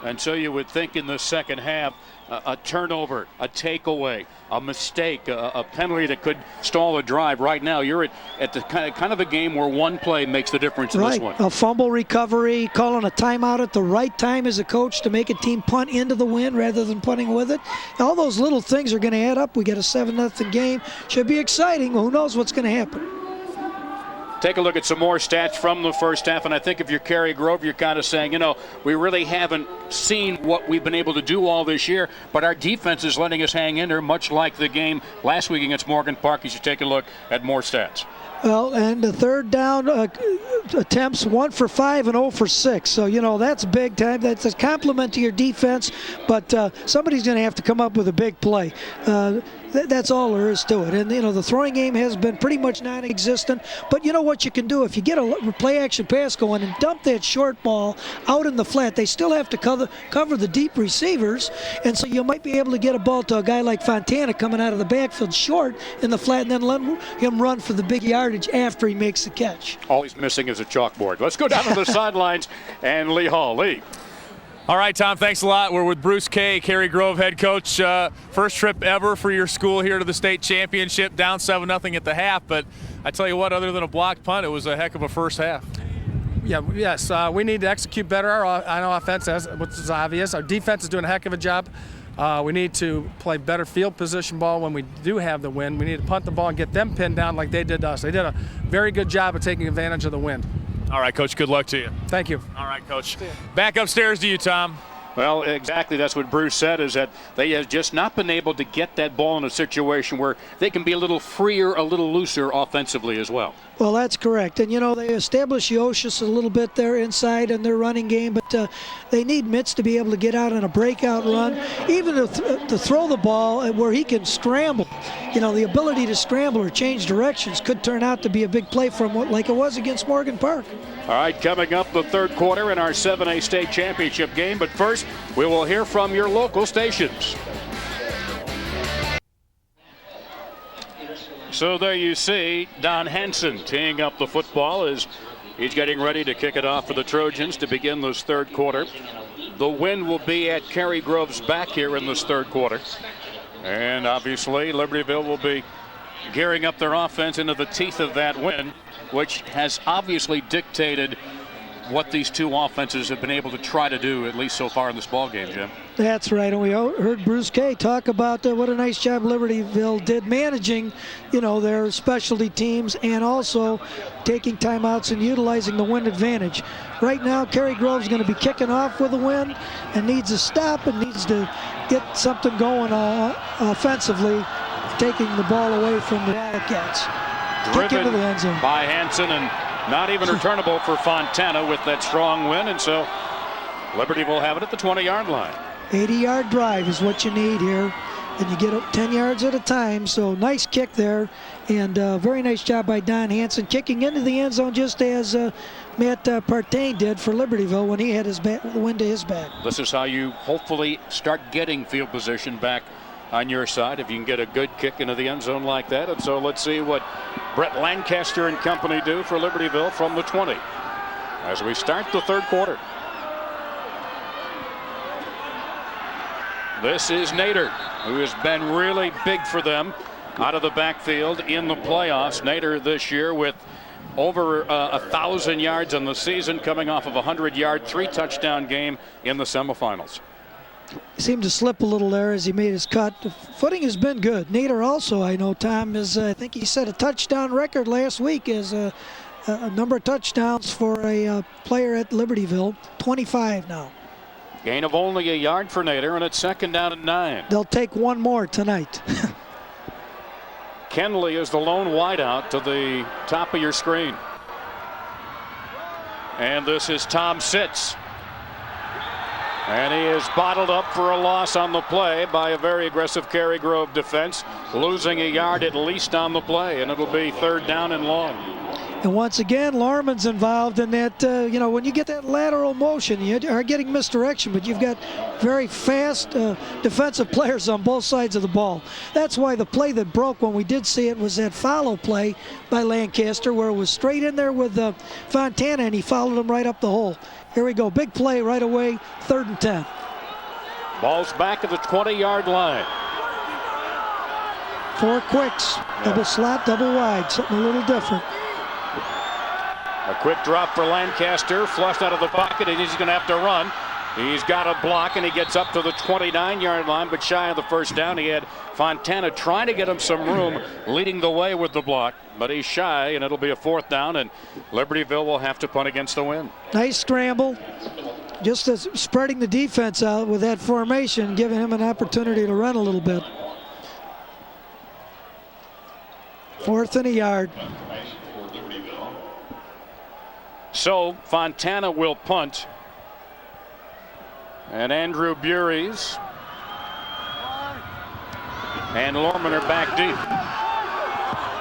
Speaker 1: And so you would think in the second half, a turnover, a takeaway, a mistake, a penalty that could stall a drive. Right now, you're at the kind of a game where one play makes the difference in this one.
Speaker 2: A fumble recovery, calling a timeout at the right time as a coach to make a team punt into the win rather than punting with it. All those little things are going to add up. We get a 7-0 game. Should be exciting. Who knows what's going to happen?
Speaker 1: Take a look at some more stats from the first half, and I think if you're Cary Grove, you're kind of saying, we really haven't seen what we've been able to do all this year, but our defense is letting us hang in there, much like the game last week against Morgan Park. You should take a look at more stats.
Speaker 2: Well, and the third down attempts, 1 for 5 and 0 for 6. So, that's big time. That's a compliment to your defense, but somebody's going to have to come up with a big play. That's all there is to it. And, the throwing game has been pretty much non-existent. But you know what you can do? If you get a play-action pass going and dump that short ball out in the flat, they still have to cover the deep receivers. And so you might be able to get a ball to a guy like Fontana coming out of the backfield short in the flat and then let him run for the big yardage after he makes the catch.
Speaker 1: All he's missing is a chalkboard. Let's go down to the sidelines and Lee Hall. Lee.
Speaker 6: All right, Tom, thanks a lot. We're with Bruce Kay, Cary Grove head coach. First trip ever for your school here to the state championship, down 7-0 at the half. But I tell you what, other than a blocked punt, it was a heck of a first half.
Speaker 10: Yes, we need to execute better on offense, which is obvious. Our defense is doing a heck of a job. We need to play better field position ball when we do have the wind. We need to punt the ball and get them pinned down like they did us. They did a very good job of taking advantage of the wind.
Speaker 6: All right, Coach, good luck to you.
Speaker 10: Thank you.
Speaker 6: All right, Coach. Back upstairs to you, Tom.
Speaker 1: Well, exactly. That's what Bruce said, is that they have just not been able to get that ball in a situation where they can be a little freer, a little looser offensively as well.
Speaker 2: Well, that's correct. And, they established Yoshis a little bit there inside in their running game, but they need Mitz to be able to get out on a breakout run, even to throw the ball where he can scramble. The ability to scramble or change directions could turn out to be a big play for him, like it was against Morgan Park.
Speaker 1: All right, coming up the third quarter in our 7A state championship game. But first, we will hear from your local stations. So there you see Don Hansen teeing up the football as he's getting ready to kick it off for the Trojans to begin this third quarter. The wind will be at Cary Grove's back here in this third quarter. And obviously, Libertyville will be gearing up their offense into the teeth of that wind, which has obviously dictated what these two offenses have been able to try to do, at least so far in this ball game, Jim.
Speaker 2: That's right, and we heard Bruce Kay talk about what a nice job Libertyville did managing, their specialty teams and also taking timeouts and utilizing the wind advantage. Right now, Cary Grove's going to be kicking off with a win and needs a stop and needs to get something going offensively, taking the ball away from the Wildcats. Kick into the end zone
Speaker 1: by Hansen and not even returnable for Fontana with that strong win, and so Liberty will have it at the 20-yard line.
Speaker 2: 80-yard drive is what you need here, and you get up 10 yards at a time. So nice kick there, and very nice job by Don Hansen kicking into the end zone, just as Matt Partain did for Libertyville when he had his wind to his back.
Speaker 1: This is how you hopefully start getting field position back on your side, if you can get a good kick into the end zone like that. And so let's see what Brett Lancaster and company do for Libertyville from the 20 as we start the third quarter. This is Nader, who has been really big for them out of the backfield in the playoffs. Nader this year with over 1,000 yards in the season, coming off of a 100-yard, 3-touchdown game in the semifinals.
Speaker 2: He seemed to slip a little there as he made his cut. The footing has been good. Nader also, I know, Tom, is I think he set a touchdown record last week as a number of touchdowns for a player at Libertyville. 25 now.
Speaker 1: Gain of only a yard for Nader, and it's second down and 9.
Speaker 2: They'll take one more tonight.
Speaker 1: Kenley is the lone wideout to the top of your screen. And this is Tom Sitz. And he is bottled up for a loss on the play by a very aggressive Cary Grove defense, losing a yard at least on the play, and it'll be third down and long.
Speaker 2: And once again, Larman's involved in that, when you get that lateral motion, you are getting misdirection, but you've got very fast defensive players on both sides of the ball. That's why the play that broke when we did see it was that follow play by Lancaster, where it was straight in there with Fontana, and he followed him right up the hole. Here we go, big play right away, 3rd and 10.
Speaker 1: Ball's back at the 20-yard line.
Speaker 2: 4 quicks, double slot, double wide, something a little different.
Speaker 1: A quick drop for Lancaster, flushed out of the pocket, and he's going to have to run. He's got a block, and he gets up to the 29-yard line, but shy of the first down. He had Fontana trying to get him some room, leading the way with the block, but he's shy, and it'll be a 4th down, and Libertyville will have to punt against the wind.
Speaker 2: Nice scramble, just as spreading the defense out with that formation, giving him an opportunity to run a little bit. 4th and a yard.
Speaker 1: So Fontana will punt, and Andrew Buries and Lorman are back deep,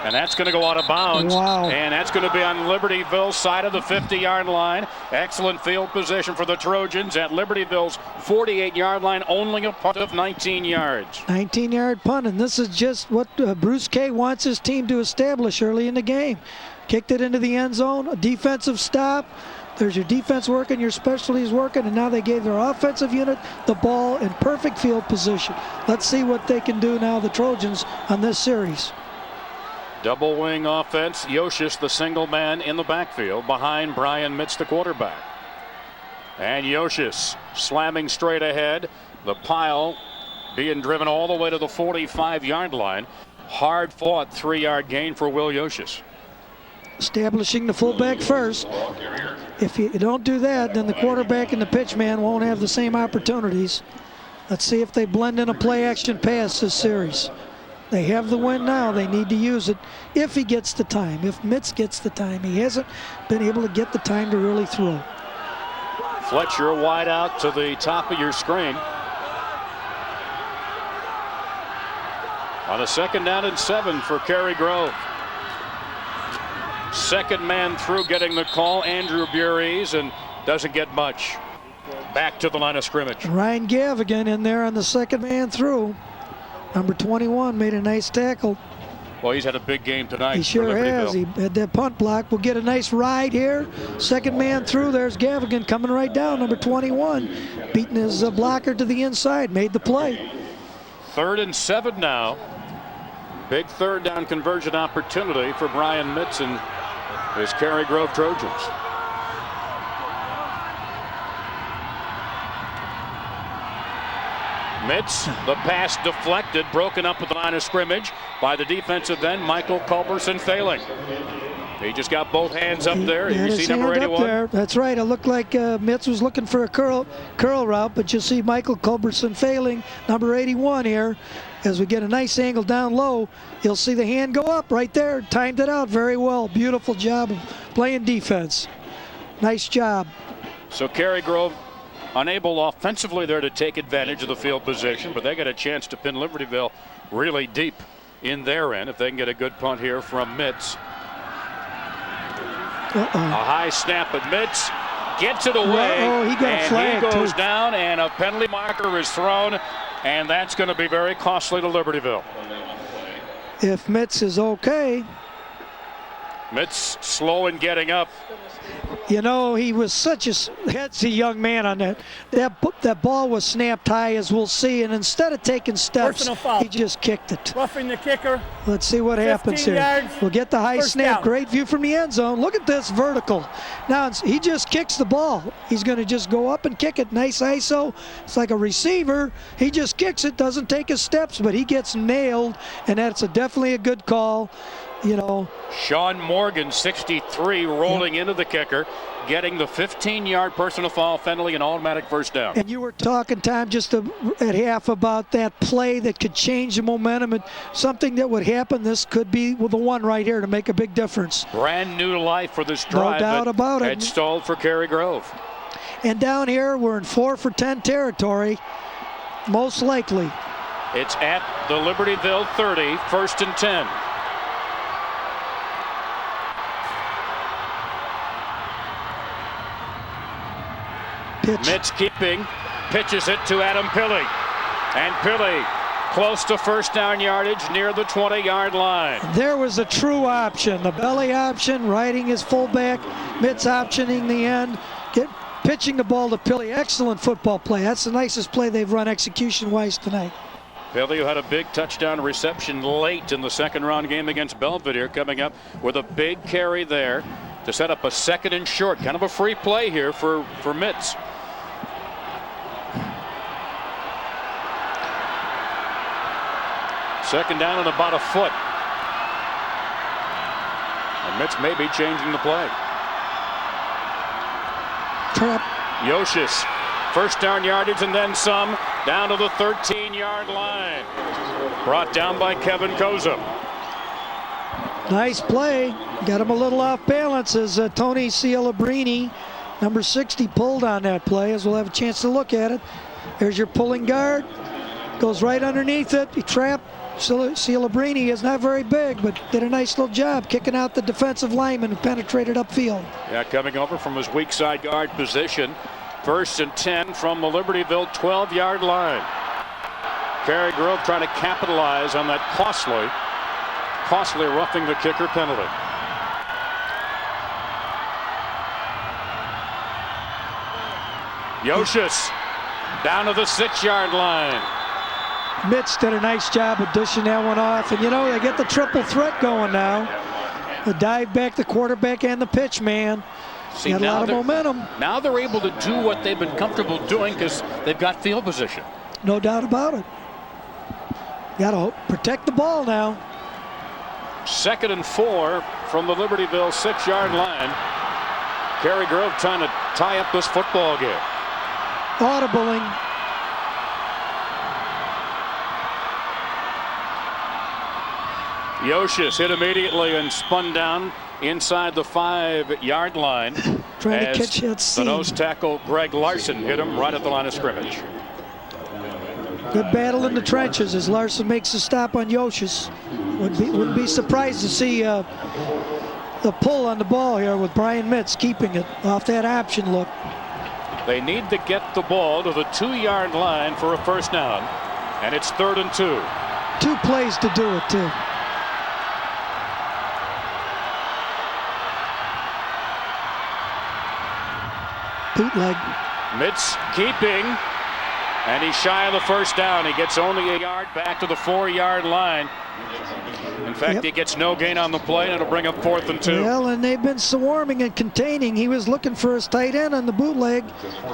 Speaker 1: and that's going to go out of bounds.
Speaker 2: Wow.
Speaker 1: And that's going to be on Libertyville's side of the 50-yard line. Excellent field position for the Trojans at Libertyville's 48-yard line, only a punt of 19 yards.
Speaker 2: 19-yard punt, and this is just what Bruce Kay wants his team to establish early in the game. Kicked it into the end zone, a defensive stop. There's your defense working, your specialties working, and now they gave their offensive unit the ball in perfect field position. Let's see what they can do now, the Trojans, on this series.
Speaker 1: Double wing offense. Yoshis, the single man in the backfield behind Brian Mitz, the quarterback. And Yoshis slamming straight ahead. The pile being driven all the way to the 45-yard line. Hard fought 3-yard gain for Will Yoshis.
Speaker 2: Establishing the fullback first. If you don't do that, then the quarterback and the pitch man won't have the same opportunities. Let's see if they blend in a play action pass this series. They have the win now. They need to use it if he gets the time. If Mitz gets the time. He hasn't been able to get the time to really throw.
Speaker 1: Fletcher wide out to the top of your screen. On a 2nd down and 7 for Cary Grove. Second man through getting the call, Andrew Buries, and doesn't get much. Back to the line of scrimmage.
Speaker 2: Ryan Gavigan in there on the second man through. Number 21 made a nice tackle.
Speaker 1: Well, he's had a big game tonight.
Speaker 2: He sure has. He had that punt block. We'll get a nice ride here. Second man through. There's Gavigan coming right down. Number 21 beating his blocker to the inside. Made the play.
Speaker 1: 3rd and 7 now. Big 3rd down conversion opportunity for Brian Mitz and his Cary Grove Trojans. Mitz, the pass deflected, broken up at the line of scrimmage by the defensive end, Michael Culberson-Failing. He just got both hands up there. You see number 81?
Speaker 2: There. That's right. It looked like Mitz was looking for a curl route, but you'll see Michael Culberson-Failing, number 81 here. As we get a nice angle down low, you'll see the hand go up right there. Timed it out very well. Beautiful job of playing defense. Nice job.
Speaker 1: So Cary Grove unable offensively there to take advantage of the field position, but they got a chance to pin Libertyville really deep in their end if they can get a good punt here from Mitz. A high snap at Mitz, gets it away,
Speaker 2: he got a flag,
Speaker 1: he goes
Speaker 2: too.
Speaker 1: down, and a penalty marker is thrown, and that's going to be very costly to Libertyville.
Speaker 2: If Mitz is okay.
Speaker 1: Mitz slow in getting up.
Speaker 2: You know, he was such a headsy young man on that. That ball was snapped high, as we'll see, and instead of taking steps, he just kicked it.
Speaker 4: Roughing the kicker.
Speaker 2: Let's see what happens here.
Speaker 4: Yards,
Speaker 2: we'll get the high snap.
Speaker 4: Down.
Speaker 2: Great view from the end zone. Look at this vertical. Now he just kicks the ball. He's going to just go up and kick it. Nice ISO. It's like a receiver. He just kicks it, doesn't take his steps, but he gets nailed, and that's definitely a good call. You know,
Speaker 1: Sean Morgan, 63, rolling into the kicker, getting the 15-yard personal foul penalty and automatic first down.
Speaker 2: And you were talking, Tom, just at half about that play that could change the momentum and something that would happen. This could be the one right here to make a big difference.
Speaker 1: Brand new life for this drive.
Speaker 2: No doubt about it.
Speaker 1: It stalled for Cary Grove.
Speaker 2: And down here, we're in 4 for 10 territory, most likely.
Speaker 1: It's at the Libertyville 30, 1st and 10. Mitz keeping, pitches it to Adam Pilley. And Pilley close to first down yardage near the 20-yard line.
Speaker 2: There was a true option. The belly option, riding his fullback. Mitz optioning the end. Pitching the ball to Pilley. Excellent football play. That's the nicest play they've run execution-wise tonight.
Speaker 1: Pilley, who had a big touchdown reception late in the second-round game against Belvedere, coming up with a big carry there to set up a 2nd and short. Kind of a free play here for Mitz. Second down and about a foot. And Mitz may be changing the play.
Speaker 2: Trap.
Speaker 1: Yoshis, first down yardage and then some, down to the 13-yard line. Brought down by Kevin Koza.
Speaker 2: Nice play. Got him a little off balance as Tony Cialabrini, number 60, pulled on that play, as we'll have a chance to look at it. There's your pulling guard. Goes right underneath it. He trapped. Cialabrini is not very big, but did a nice little job kicking out the defensive lineman who penetrated upfield.
Speaker 1: Yeah, coming over from his weak side guard position. 1st and 10 from the Libertyville 12-yard line. Cary Grove trying to capitalize on that costly roughing the kicker penalty. Yoshis down to the 6-yard line.
Speaker 2: Mitz did a nice job of dishing that one off. And, you know, they get the triple threat going now. The dive back, the quarterback, and the pitch man.
Speaker 1: See,
Speaker 2: got a lot of momentum.
Speaker 1: Now they're able to do what they've been comfortable doing because they've got field position.
Speaker 2: No doubt about it. Got to protect the ball now.
Speaker 1: 2nd and 4 from the Libertyville 6-yard line. Cary Grove trying to tie up this football game.
Speaker 2: Audibling.
Speaker 1: Yoshis hit immediately and spun down inside the 5-yard line.
Speaker 2: Trying to catch that seam.
Speaker 1: The nose tackle Greg Larson hit him right at the line of scrimmage.
Speaker 2: Good battle in the trenches as Larson makes a stop on Yoshis. Wouldn't be surprised to see the pull on the ball here with Brian Mitz keeping it off that option look.
Speaker 1: They need to get the ball to the 2-yard line for a first down, and it's 3rd and 2.
Speaker 2: 2 plays to do it too. Bootleg.
Speaker 1: Mitz keeping, And he's shy of the first down. He gets only a yard back to the 4-yard line. In fact, he gets no gain on the play, and it'll bring up 4th and 2.
Speaker 2: Well, and they've been swarming and containing. He was looking for his tight end on the bootleg.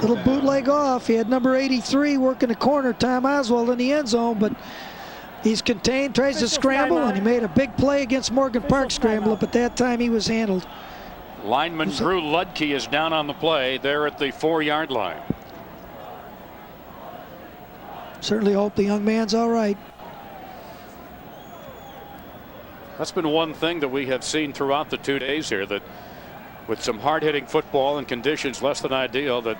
Speaker 2: Little bootleg off. He had number 83 working the corner, Tom Oswald, in the end zone, but he's contained, tries to scramble, and he made a big play against Morgan Park scramble, but that time he was handled.
Speaker 1: Lineman Drew Ludke is down on the play there at the 4-yard line.
Speaker 2: Certainly hope the young man's all right.
Speaker 1: That's been one thing that we have seen throughout the 2 days here, that with some hard-hitting football and conditions less than ideal, that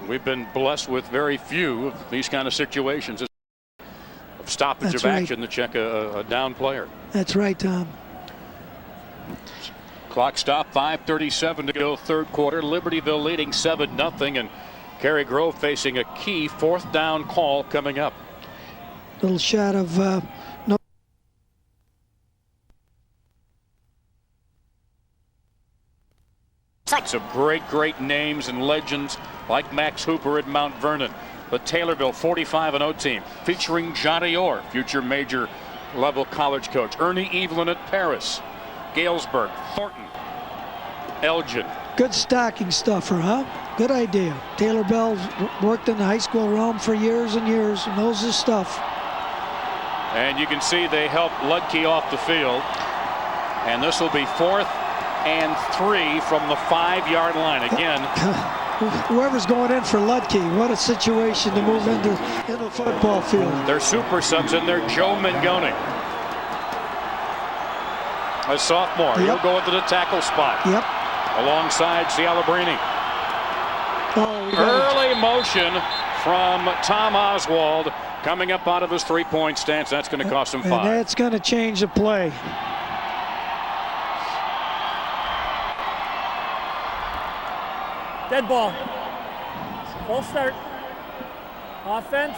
Speaker 1: we've been blessed with very few of these kind of situations of stoppage of action to check a down player.
Speaker 2: That's right, Tom.
Speaker 1: Clock stop, 5:37 to go, third quarter. Libertyville leading 7-0, and Cary Grove facing a key 4th down call coming up.
Speaker 2: Little shot of no.
Speaker 1: Some great names and legends like Max Hooper at Mount Vernon. The Taylorville 45-0 team featuring Johnny Orr, future major level college coach. Ernie Evelyn at Paris. Galesburg, Thornton, Elgin.
Speaker 2: Good stocking stuffer, huh? Good idea. Taylor Bell's worked in the high school realm for years and years, and knows his stuff.
Speaker 1: And you can see they help Ludke off the field. And this will be 4th and 3 from the 5-yard line. Again,
Speaker 2: whoever's going in for Ludke, what a situation to move into the football field.
Speaker 1: Their super subs in there, Joe Mangoni. A sophomore. He'll go into the tackle spot. Alongside Cialabrini. Early motion from Tom Oswald coming up out of his 3-point stance. That's going to cost him 5.
Speaker 2: And that's going to change the play.
Speaker 4: Dead ball. Full start. Offense.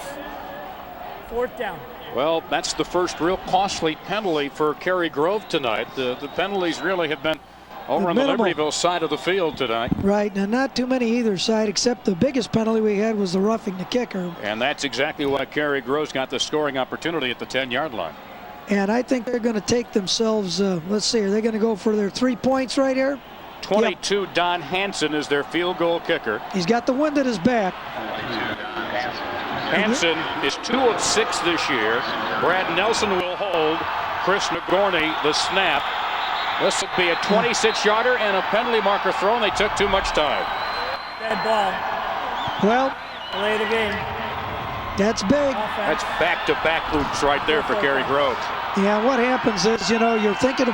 Speaker 4: 4th down.
Speaker 1: Well, that's the first real costly penalty for Cary Grove tonight. The penalties really have been over on the Libertyville side of the field tonight.
Speaker 2: Right, and not too many either side, except the biggest penalty we had was the roughing the kicker.
Speaker 1: And that's exactly why Cary Grove's got the scoring opportunity at the 10-yard line.
Speaker 2: And I think they're going to take themselves, let's see, are they going to go for their 3 points right here?
Speaker 1: 22, Don Hansen is their field goal kicker.
Speaker 2: He's got the wind at his back.
Speaker 1: Hansen is 2 of 6 this year. Brad Nelson will hold. Chris Nagorny the snap. This will be a 26-yarder and a penalty marker thrown. They took too much time.
Speaker 4: Dead ball.
Speaker 2: Well,
Speaker 4: delay the game.
Speaker 2: That's big.
Speaker 1: That's back-to-back oops right there for Cary Grove.
Speaker 2: Yeah, what happens is, you know, you're talking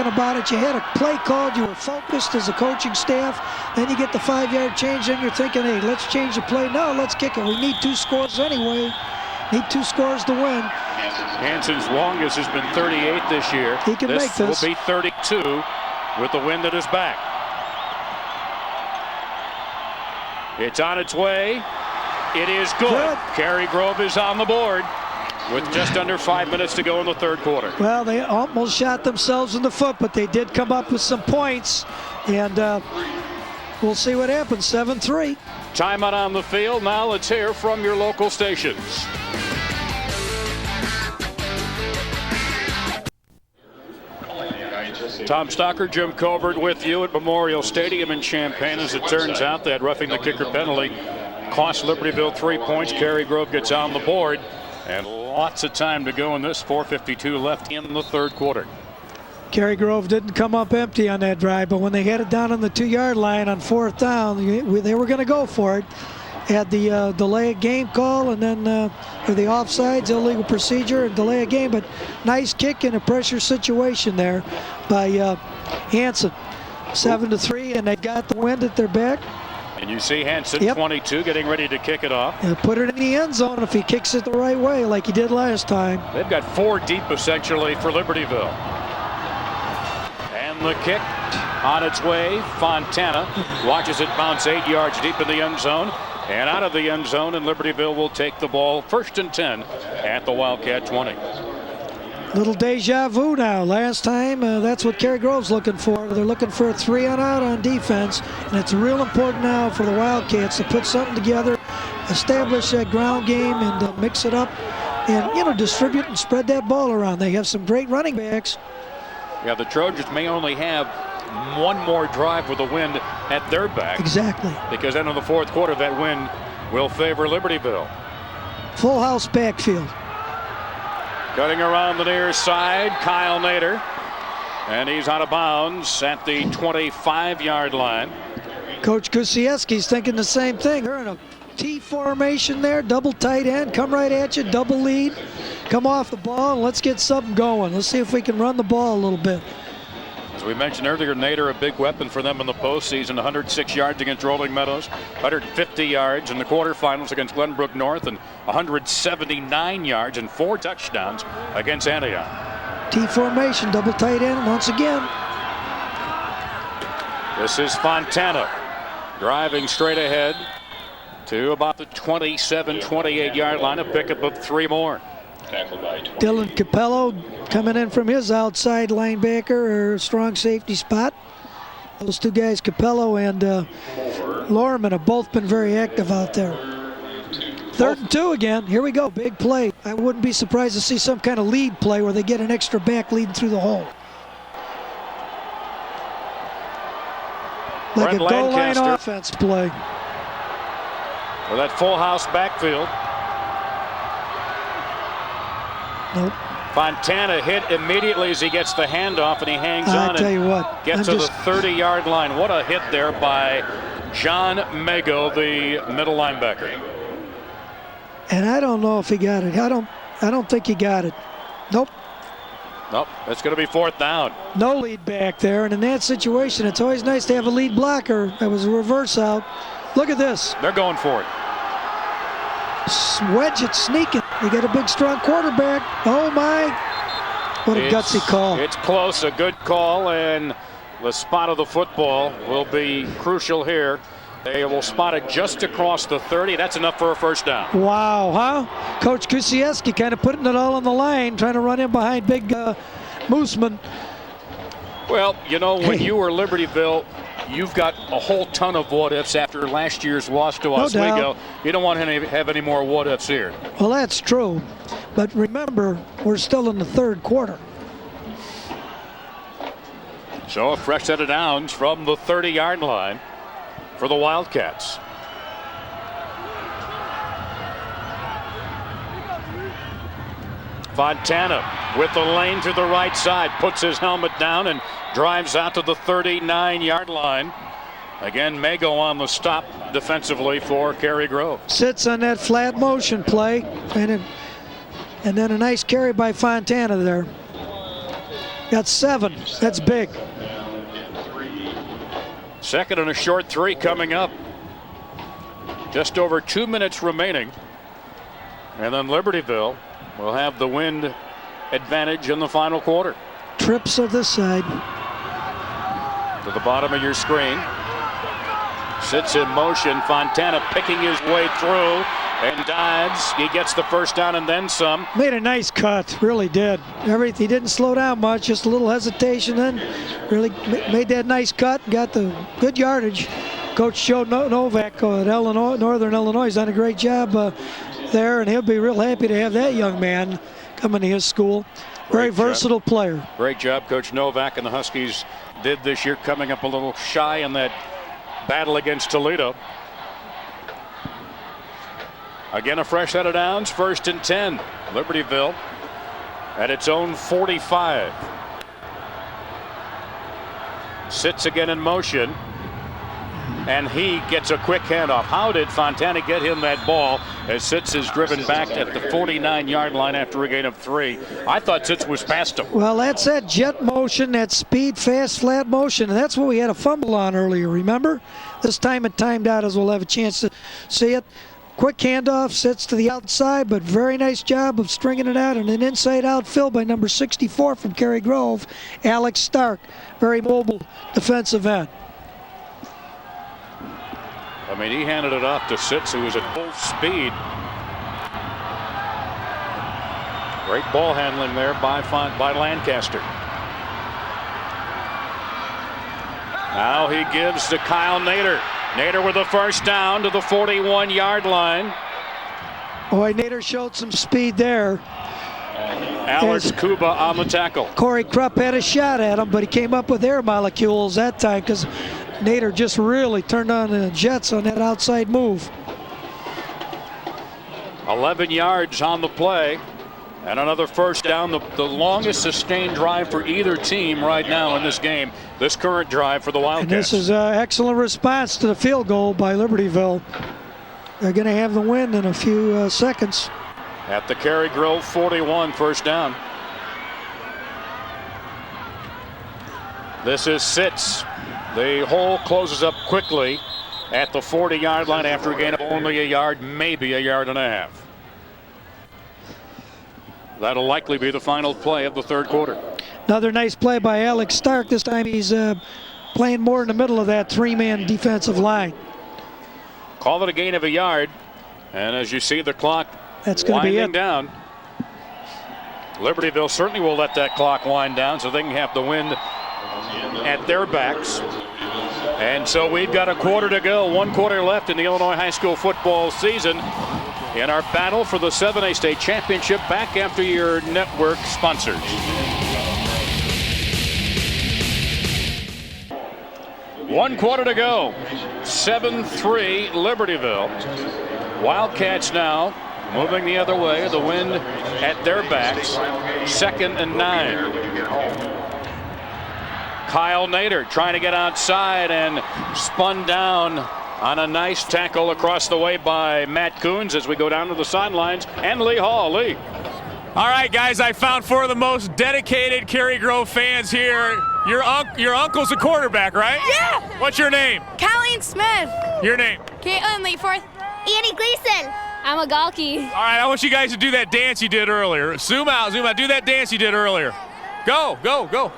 Speaker 2: about it. You had a play called. You were focused as a coaching staff. Then you get the 5-yard change. Then you're thinking, hey, let's change the play. No, let's kick it. We need 2 scores anyway. Need 2 scores to win.
Speaker 1: Hansen's longest has been 38 this year.
Speaker 2: He can make this.
Speaker 1: Will be 32 with the wind at his back. It's on its way. It is good. Cary Grove is on the board with just under 5 minutes to go in the third quarter.
Speaker 2: Well, they almost shot themselves in the foot, but they did come up with some points, and we'll see what happens. 7-3.
Speaker 1: Timeout on the field. Now let's hear from your local stations. Tom Stocker, Jim Colbert with you at Memorial Stadium in Champaign. As it turns out, that roughing the kicker penalty cost Libertyville 3 points. Cary Grove gets on the board, and lots of time to go in this. 4:52 left in the third quarter.
Speaker 2: Cary Grove didn't come up empty on that drive, but when they had it down on the 2-yard line on 4th down, they were going to go for it. Had the delay of game call, and then or the offsides, illegal procedure, and delay of game. But nice kick in a pressure situation there by Hansen. 7-3, and they got the wind at their back.
Speaker 1: And you see Hansen, 22, getting ready to kick it off.
Speaker 2: And put it in the end zone if he kicks it the right way, like he did last time.
Speaker 1: They've got 4 deep, essentially, for Libertyville. And the kick on its way. Fontana watches it bounce 8 yards deep in the end zone. And out of the end zone, and Libertyville will take the ball 1st and 10 at the Wildcat 20.
Speaker 2: Little deja vu now. Last time, that's what Cary Grove's looking for. They're looking for a 3-and-out on defense, and it's real important now for the Wildcats to put something together establish that ground game and mix it up and, distribute and spread that ball around. They have some great running backs.
Speaker 1: Yeah, the Trojans may only have one more drive with the wind at their back.
Speaker 2: Exactly.
Speaker 1: Because then in the fourth quarter, that wind will favor Libertyville.
Speaker 2: Full house backfield.
Speaker 1: Cutting around the near side, Kyle Nader. And he's out of bounds at the 25-yard line.
Speaker 2: Coach Kusiewski's thinking the same thing. They're in a T formation there, double tight end, come right at you, double lead, come off the ball, and let's get something going. Let's see if we can run the ball a little bit.
Speaker 1: As we mentioned earlier, Nader, a big weapon for them in the postseason. 106 yards against Rolling Meadows, 150 yards in the quarterfinals against Glenbrook North, and 179 yards and 4 touchdowns against Antioch.
Speaker 2: T formation, double tight end once again.
Speaker 1: This is Fontana driving straight ahead to about the 27, 28-yard line, a pickup of 3 more.
Speaker 2: Dylan Capello coming in from his outside linebacker or strong safety spot. Those two guys, Capello and Lorman, have both been very active out there. 3rd and 2 again. Here we go. Big play. I wouldn't be surprised to see some kind of lead play where they get an extra back leading through the hole. Like
Speaker 1: Brent
Speaker 2: a goal line
Speaker 1: Lancaster
Speaker 2: offense play.
Speaker 1: with that full house backfield.
Speaker 2: Nope.
Speaker 1: Fontana hit immediately as he gets the handoff, and he hangs on
Speaker 2: I tell you what,
Speaker 1: gets to the 30-yard line. What a hit there by John Mago, the middle linebacker.
Speaker 2: And I don't know if he got it. I don't think he got it. Nope.
Speaker 1: Nope, it's going to be 4th down.
Speaker 2: No lead back there, and in that situation, it's always nice to have a lead blocker. That was a reverse out. Look at this.
Speaker 1: They're going for it.
Speaker 2: Wedge it, sneaking. They got a big, strong quarterback. Oh, my. What a gutsy call.
Speaker 1: It's close, a good call, and the spot of the football will be crucial here. They will spot it just across the 30. That's enough for a 1st down.
Speaker 2: Wow, huh? Coach Kusiewski kind of putting it all on the line, trying to run in behind big Mooseman.
Speaker 1: Well, when you were Libertyville, you've got a whole ton of what-ifs after last year's loss to Oswego. You don't want to have any more what-ifs here.
Speaker 2: Well, that's true. But remember, we're still in the 3rd quarter.
Speaker 1: So a fresh set of downs from the 30-yard line for the Wildcats. Fontana with the lane to the right side, puts his helmet down and drives out to the 39-yard line. Again, Mago on the stop defensively for Cary Grove.
Speaker 2: Sits on that flat motion play, and then a nice carry by Fontana there. Got 7. That's big.
Speaker 1: 2nd and a short 3 coming up. Just over 2 minutes remaining. And then Libertyville will have the wind advantage in the final quarter.
Speaker 2: Trips of this side.
Speaker 1: To the bottom of your screen. Sits in motion. Fontana picking his way through and dives. He gets the 1st down and then some.
Speaker 2: Made a nice cut, really did. He didn't slow down much, just a little hesitation, then really made that nice cut, got the good yardage. Coach Joe Novak at Northern Illinois has done a great job there, and he'll be real happy to have that young man coming to his school. Very versatile player.
Speaker 1: Great job Coach Novak and the Huskies did this year, coming up a little shy in that battle against Toledo. Again, a fresh set of downs, 1st and 10. Libertyville at its own 45. Sits again in motion, and he gets a quick handoff. How did Fontana get him that ball as Sitz is driven back at the 49-yard line after a gain of 3? I thought Sitz was past him.
Speaker 2: Well, that's that jet motion, that speed, fast, flat motion, and that's what we had a fumble on earlier, remember? This time it timed out as we'll have a chance to see it. Quick handoff, Sits to the outside, but very nice job of stringing it out, and an inside-out fill by number 64 from Cary Grove, Alex Stark. Very mobile defensive end.
Speaker 1: I mean, he handed it off to Sitz, who was at full speed. Great ball handling there by Lancaster. Now he gives to Kyle Nader. Nader with a 1st down to the 41-yard line.
Speaker 2: Boy, Nader showed some speed there.
Speaker 1: Alex Kuba on the tackle.
Speaker 2: Corey Krupp had a shot at him, but he came up with air molecules that time because Nader just really turned on the jets on that outside move.
Speaker 1: 11 yards on the play. And another first down, the longest sustained drive for either team right now in this game, this current drive for the Wildcats.
Speaker 2: And this is an excellent response to the field goal by Libertyville. They're going to have the win in a few seconds.
Speaker 1: At the Cary Grove 41, first down. This is Sitz. The hole closes up quickly at the 40-yard line after a gain of only a yard, maybe a yard and a half. That'll likely be the final play of the third quarter.
Speaker 2: Another nice play by Alex Stark. This time he's playing more in the middle of that three-man defensive line.
Speaker 1: Call it a gain of a yard. And as you see the clock
Speaker 2: that's going to be it.
Speaker 1: Down. Libertyville certainly will let that clock wind down so they can have the wind at their backs. And so we've got a quarter to go, 1 quarter left in the Illinois high school football season. In our battle for the 7A state championship, back after your network sponsors. One quarter to go. 7-3 Libertyville. Wildcats now moving the other way. The wind at their backs. 2nd and 9. Kyle Nader trying to get outside and spun down on a nice tackle across the way by Matt Coons as we go down to the sidelines. And Lee Hall. Lee.
Speaker 6: All right, guys, I found 4 of the most dedicated Cary Grove fans here. Your uncle's a quarterback, right?
Speaker 15: Yeah.
Speaker 6: What's your name?
Speaker 15: Colleen Smith.
Speaker 6: Your name?
Speaker 15: Caitlin Leaforth. Annie Gleason.
Speaker 16: I'm a Galky.
Speaker 6: All right, I want you guys to do that dance you did earlier. Zoom out, zoom out. Do that dance you did earlier. Go, go, go.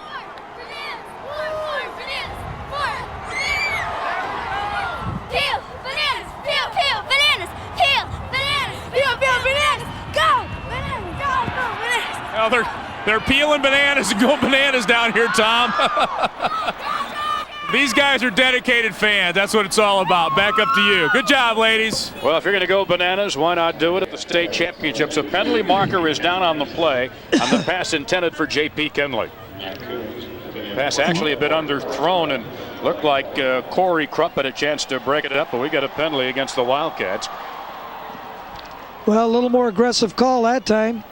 Speaker 6: Well, they're peeling bananas and going bananas down here, Tom. These guys are dedicated fans. That's what it's all about. Back up to you. Good job, ladies.
Speaker 1: Well, if you're going to go bananas, why not do it at the state championships? A penalty marker is down on the play on the pass intended for J.P. Kenley. Pass actually a bit underthrown and looked like Corey Krupp had a chance to break it up, but we got a penalty against the Wildcats.
Speaker 2: Well, a little more aggressive call that time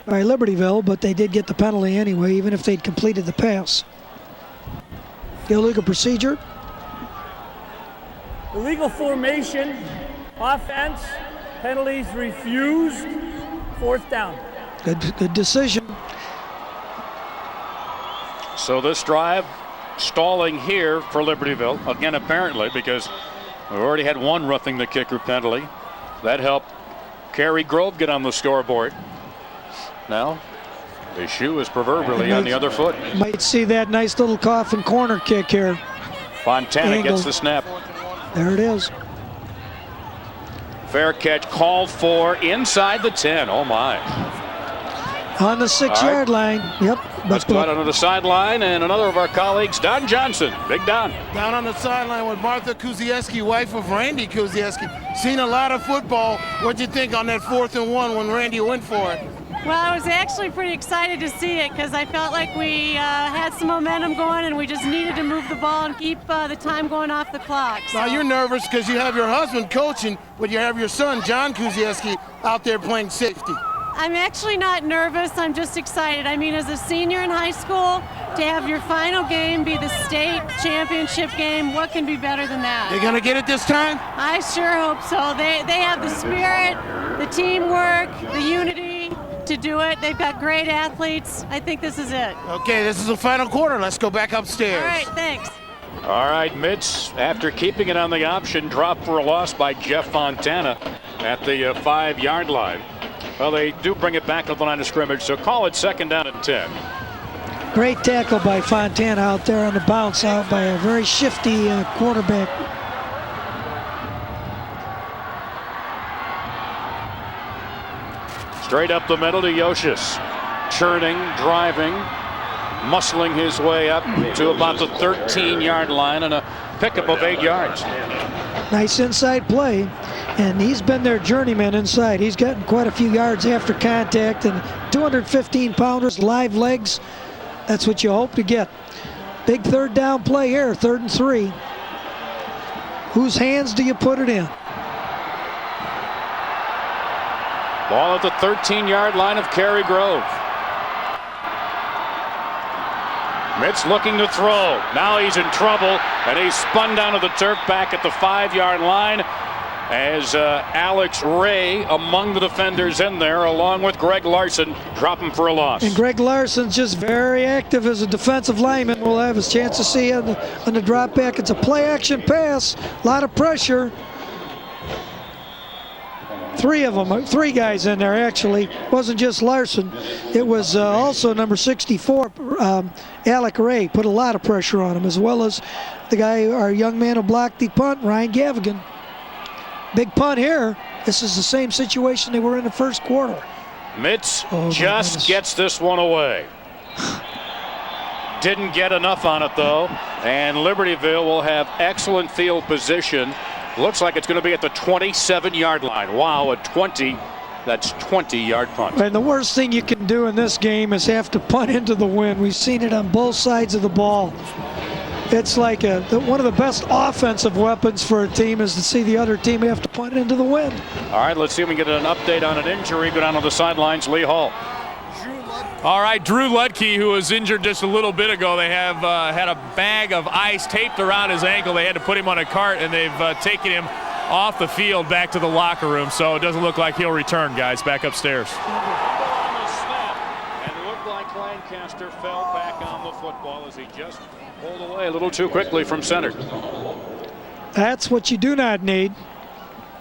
Speaker 2: by Libertyville, but they did get the penalty anyway, even if they'd completed the pass. Illegal procedure.
Speaker 4: Illegal formation, offense, penalties refused, 4th down.
Speaker 2: Good decision.
Speaker 1: So this drive stalling here for Libertyville, again apparently because we already had 1 roughing the kicker penalty. That helped Cary Grove get on the scoreboard. Now the shoe is proverbially on the other foot.
Speaker 2: Might see that nice little coffin corner kick here.
Speaker 1: Fontana
Speaker 2: Angle.
Speaker 1: gets the snap.
Speaker 2: There it is.
Speaker 1: Fair catch called for inside the 10. Oh my.
Speaker 2: On the 6-yard line. Yep.
Speaker 1: Let's go out onto the sideline, and another of our colleagues, Don Johnson. Big Don.
Speaker 9: Down on the sideline with Martha Kuzieski, wife of Randy Kuzieski. Seen a lot of football. What'd you think on that 4th and 1 when Randy went for it?
Speaker 18: Well, I was actually pretty excited to see it because I felt like we had some momentum going and we just needed to move the ball and keep the time going off the clock.
Speaker 9: So. Now you're nervous because you have your husband coaching, but you have your son, John Kuzieski, out there playing safety.
Speaker 18: I'm actually not nervous. I'm just excited. I mean, as a senior in high school, to have your final game be the state championship game, what can be better than that?
Speaker 9: They're going to get it this time?
Speaker 18: I sure hope so. They have the spirit, the teamwork, the unity to do it. They've got great athletes. I think this is it.
Speaker 9: Okay, this is the final quarter. Let's go back upstairs.
Speaker 18: All right, thanks.
Speaker 1: All right, Mitz, after keeping it on the option, dropped for a loss by Jeff Fontana at the 5-yard line. Well, they do bring it back to the line of scrimmage, so call it 2nd down and 10.
Speaker 2: Great tackle by Fontana out there on the bounce out by a very shifty quarterback.
Speaker 1: Straight up the middle to Yoshis. Churning, driving, muscling his way up to about the 13-yard line and a pickup of 8 yards.
Speaker 2: Nice inside play. And he's been their journeyman inside. He's gotten quite a few yards after contact, and 215 pounders, live legs. That's what you hope to get. Big third down play here, 3rd and 3. Whose hands do you put it in?
Speaker 1: Ball at the 13-yard line of Cary Grove. Mitz looking to throw. Now he's in trouble, and he's spun down to the turf back at the 5-yard line as Alex Ray among the defenders in there, along with Greg Larson, drop him for a loss.
Speaker 2: And Greg Larson's just very active as a defensive lineman. We'll have his chance to see on the drop back. It's a play action pass, a lot of pressure. 3 of them, 3 guys in there actually. It wasn't just Larson. It was also number 64, Alec Ray, put a lot of pressure on him, as well as the guy, our young man who blocked the punt, Ryan Gavigan. Big punt here. This is the same situation they were in the first quarter.
Speaker 1: Mitz just gets this one away. Didn't get enough on it though, and Libertyville will have excellent field position. Looks like it's going to be at the 27-yard line. Wow, a 20. That's 20-yard punt.
Speaker 2: And the worst thing you can do in this game is have to punt into the wind. We've seen it on both sides of the ball. It's like one of the best offensive weapons for a team is to see the other team have to punt into the wind.
Speaker 1: All right, let's see if we can get an update on an injury. Go down on the sidelines, Lee Hall.
Speaker 6: All right, Drew Ludke, who was injured just a little bit ago, they have had a bag of ice taped around his ankle. They had to put him on a cart, and they've taken him off the field back to the locker room. So it doesn't look like he'll return, guys, back upstairs.
Speaker 1: And it looked like Lancaster fell back on the football as he just pulled away a little too quickly from center.
Speaker 2: That's what you do not need.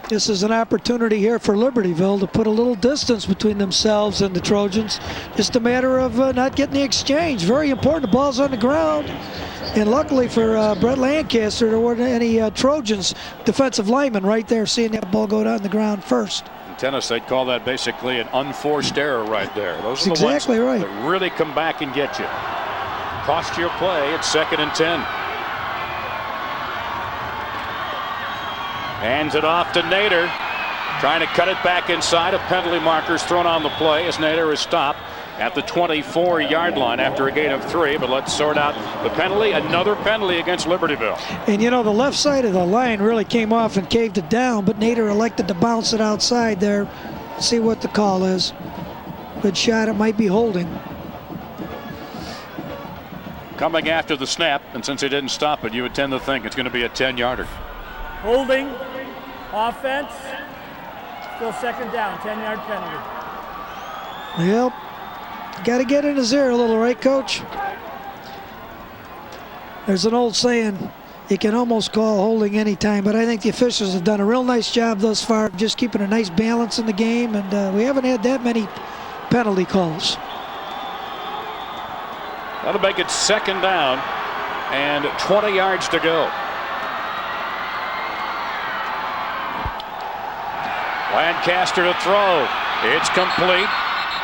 Speaker 2: This is an opportunity here for Libertyville to put a little distance between themselves and the Trojans. Just a matter of not getting the exchange. Very important. The ball's on the ground. And luckily for Brett Lancaster, there weren't any Trojans defensive linemen right there seeing that ball go down the ground first.
Speaker 1: In tennis, they'd call that basically an unforced error right there. Those are the
Speaker 2: exactly
Speaker 1: ones
Speaker 2: right.
Speaker 1: that really come back and get you. Cost you a play. It's 2nd and 10. Hands it off to Nader, trying to cut it back inside. A penalty marker's thrown on the play as Nader is stopped at the 24-yard line after a gain of 3. But let's sort out the penalty. Another penalty against Libertyville.
Speaker 2: And you know, the left side of the line really came off and caved it down, but Nader elected to bounce it outside there. See what the call is. Good shot. It might be holding.
Speaker 1: Coming after the snap, and since he didn't stop it, you would tend to think it's going to be a 10-yarder.
Speaker 4: Holding, offense, still 2nd down, 10-yard penalty.
Speaker 2: Yep. Got to get in his ear a little, right, Coach? There's an old saying, you can almost call holding any time, but I think the officials have done a real nice job thus far of just keeping a nice balance in the game, and we haven't had that many penalty calls.
Speaker 1: That'll make it 2nd down and 20 yards to go. Lancaster to throw. It's complete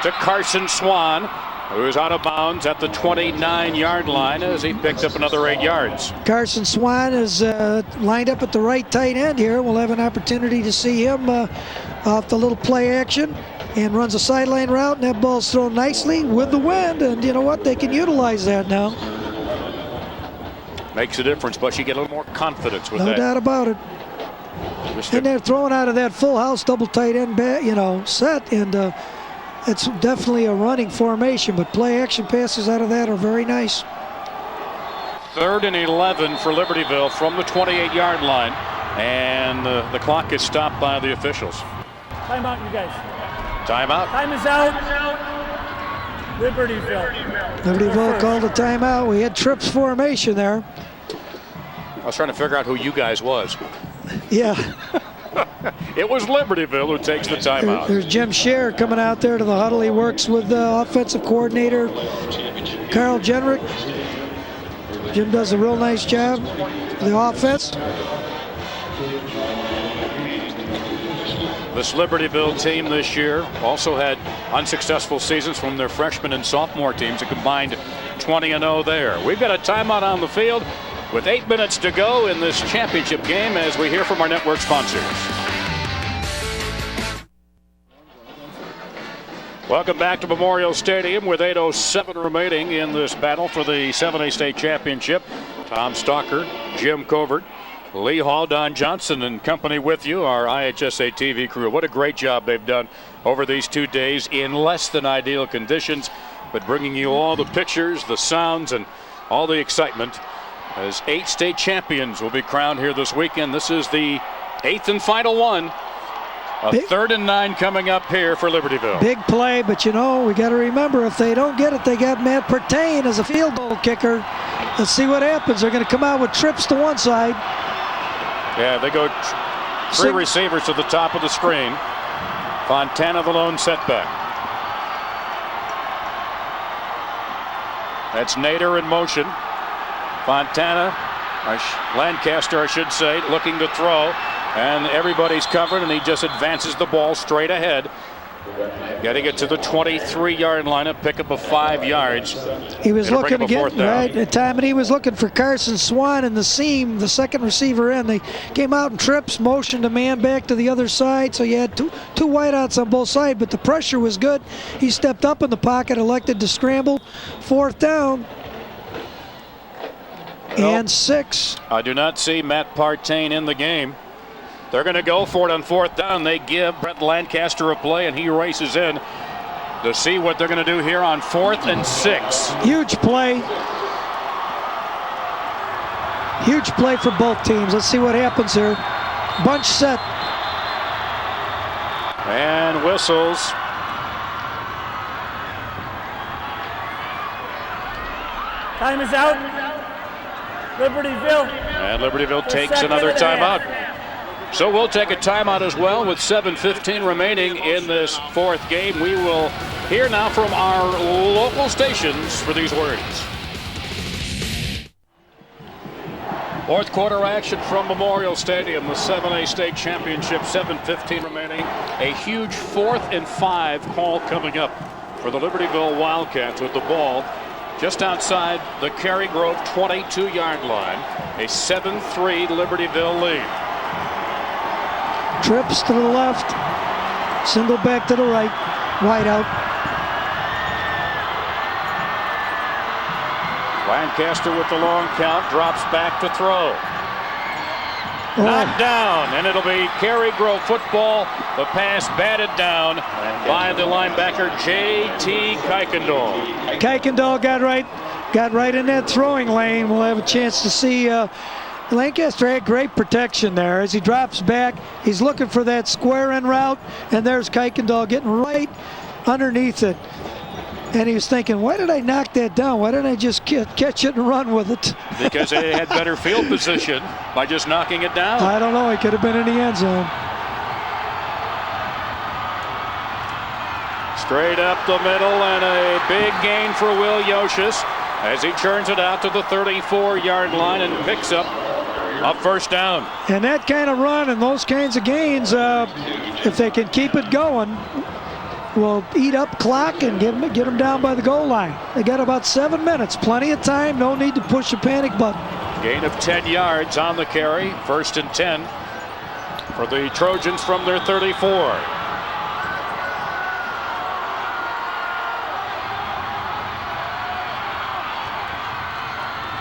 Speaker 1: to Carson Swan, who's out of bounds at the 29-yard line as he picked up another 8 yards.
Speaker 2: Carson Swan is lined up at the right tight end here. We'll have an opportunity to see him off the little play action, and runs a sideline route, and that ball's thrown nicely with the wind, and you know what? They can utilize that now.
Speaker 1: Makes a difference, but you get a little more confidence with that.
Speaker 2: No doubt about it. And they're throwing out of that full house double tight end set, and it's definitely a running formation, but play action passes out of that are very nice.
Speaker 1: 3rd and 11 for Libertyville from the 28-yard line, and the clock is stopped by the officials.
Speaker 4: Timeout, you guys.
Speaker 1: Timeout.
Speaker 4: Time is out. Libertyville.
Speaker 2: Libertyville called a timeout. We had trips formation there.
Speaker 1: I was trying to figure out who you guys was.
Speaker 2: Yeah.
Speaker 1: It was Libertyville who takes the timeout.
Speaker 2: There's Jim Scher coming out there to the huddle. He works with the offensive coordinator, Carl Jenrick. Jim does a real nice job with the offense.
Speaker 1: This Libertyville team this year also had unsuccessful seasons from their freshman and sophomore teams, a combined 20-0 there. We've got a timeout on the field with 8 minutes to go in this championship game as we hear from our network sponsors. Welcome back to Memorial Stadium with 8:07 remaining in this battle for the 7A state championship. Tom Stalker, Jim Covert, Lee Hall, Don Johnson and company with you, our IHSA TV crew. What a great job they've done over these 2 days in less than ideal conditions, but bringing you all the pictures, the sounds, and all the excitement as 8 state champions will be crowned here this weekend. This is the 8th and final one. A 3rd and 9 coming up here for Libertyville.
Speaker 2: Big play, but you know, we got to remember, if they don't get it, they got Matt Pertain as a field goal kicker. Let's see what happens. They're going to come out with trips to one side.
Speaker 1: Yeah, they go 3 receivers to the top of the screen. Fontana the lone setback. That's Nader in motion. Fontana, Lancaster I should say, looking to throw. And everybody's covered, and he just advances the ball straight ahead. Getting it to the 23-yard line, a pickup of 5 yards.
Speaker 2: He was looking to get right at time, and he was looking for Carson Swan in the seam, the second receiver in. They came out in trips, motioned a man back to the other side, so you had two wideouts on both sides, but the pressure was good. He stepped up in the pocket, elected to scramble. 4th down. And 6.
Speaker 1: I do not see Matt Partain in the game. They're going to go for it on 4th down. They give Brett Lancaster a play, and he races in to see what they're going to do here on 4th and 6.
Speaker 2: Huge play. Huge play for both teams. Let's see what happens here. Bunch set.
Speaker 1: And whistles.
Speaker 4: Time is out. Libertyville.
Speaker 1: And Libertyville takes another timeout. So we'll take a timeout as well with 7:15 remaining in this 4th game. We will hear now from our local stations for these words. 4th quarter action from Memorial Stadium, the 7A state championship, 7:15 remaining. A huge 4th and 5 call coming up for the Libertyville Wildcats with the ball just outside the Cary Grove 22-yard line. A 7-3 Libertyville lead.
Speaker 2: Trips to the left, single back to the right, wide out.
Speaker 1: Lancaster with the long count, drops back to throw. Knocked down, and it'll be Cary Grove football. The pass batted down by the linebacker J.T. Kuykendall.
Speaker 2: Kuykendall got right in that throwing lane. We'll have a chance to see. Lancaster had great protection there. As he drops back, he's looking for that square end route, and there's Kuykendall getting right underneath it. And he was thinking, why did I knock that down? Why didn't I just catch it and run with it?
Speaker 1: Because they had better field position by just knocking it down.
Speaker 2: I don't know. He could have been in the end zone.
Speaker 1: Straight up the middle, and a big gain for Will Yoshis as he churns it out to the 34-yard line and picks up a 1st down.
Speaker 2: And that kind of run and those kinds of gains, if they can keep it going, will eat up clock and get them down by the goal line. They got about 7 minutes, plenty of time, no need to push the panic button.
Speaker 1: Gain of 10 yards on the carry, 1st and 10 for the Trojans from their 34.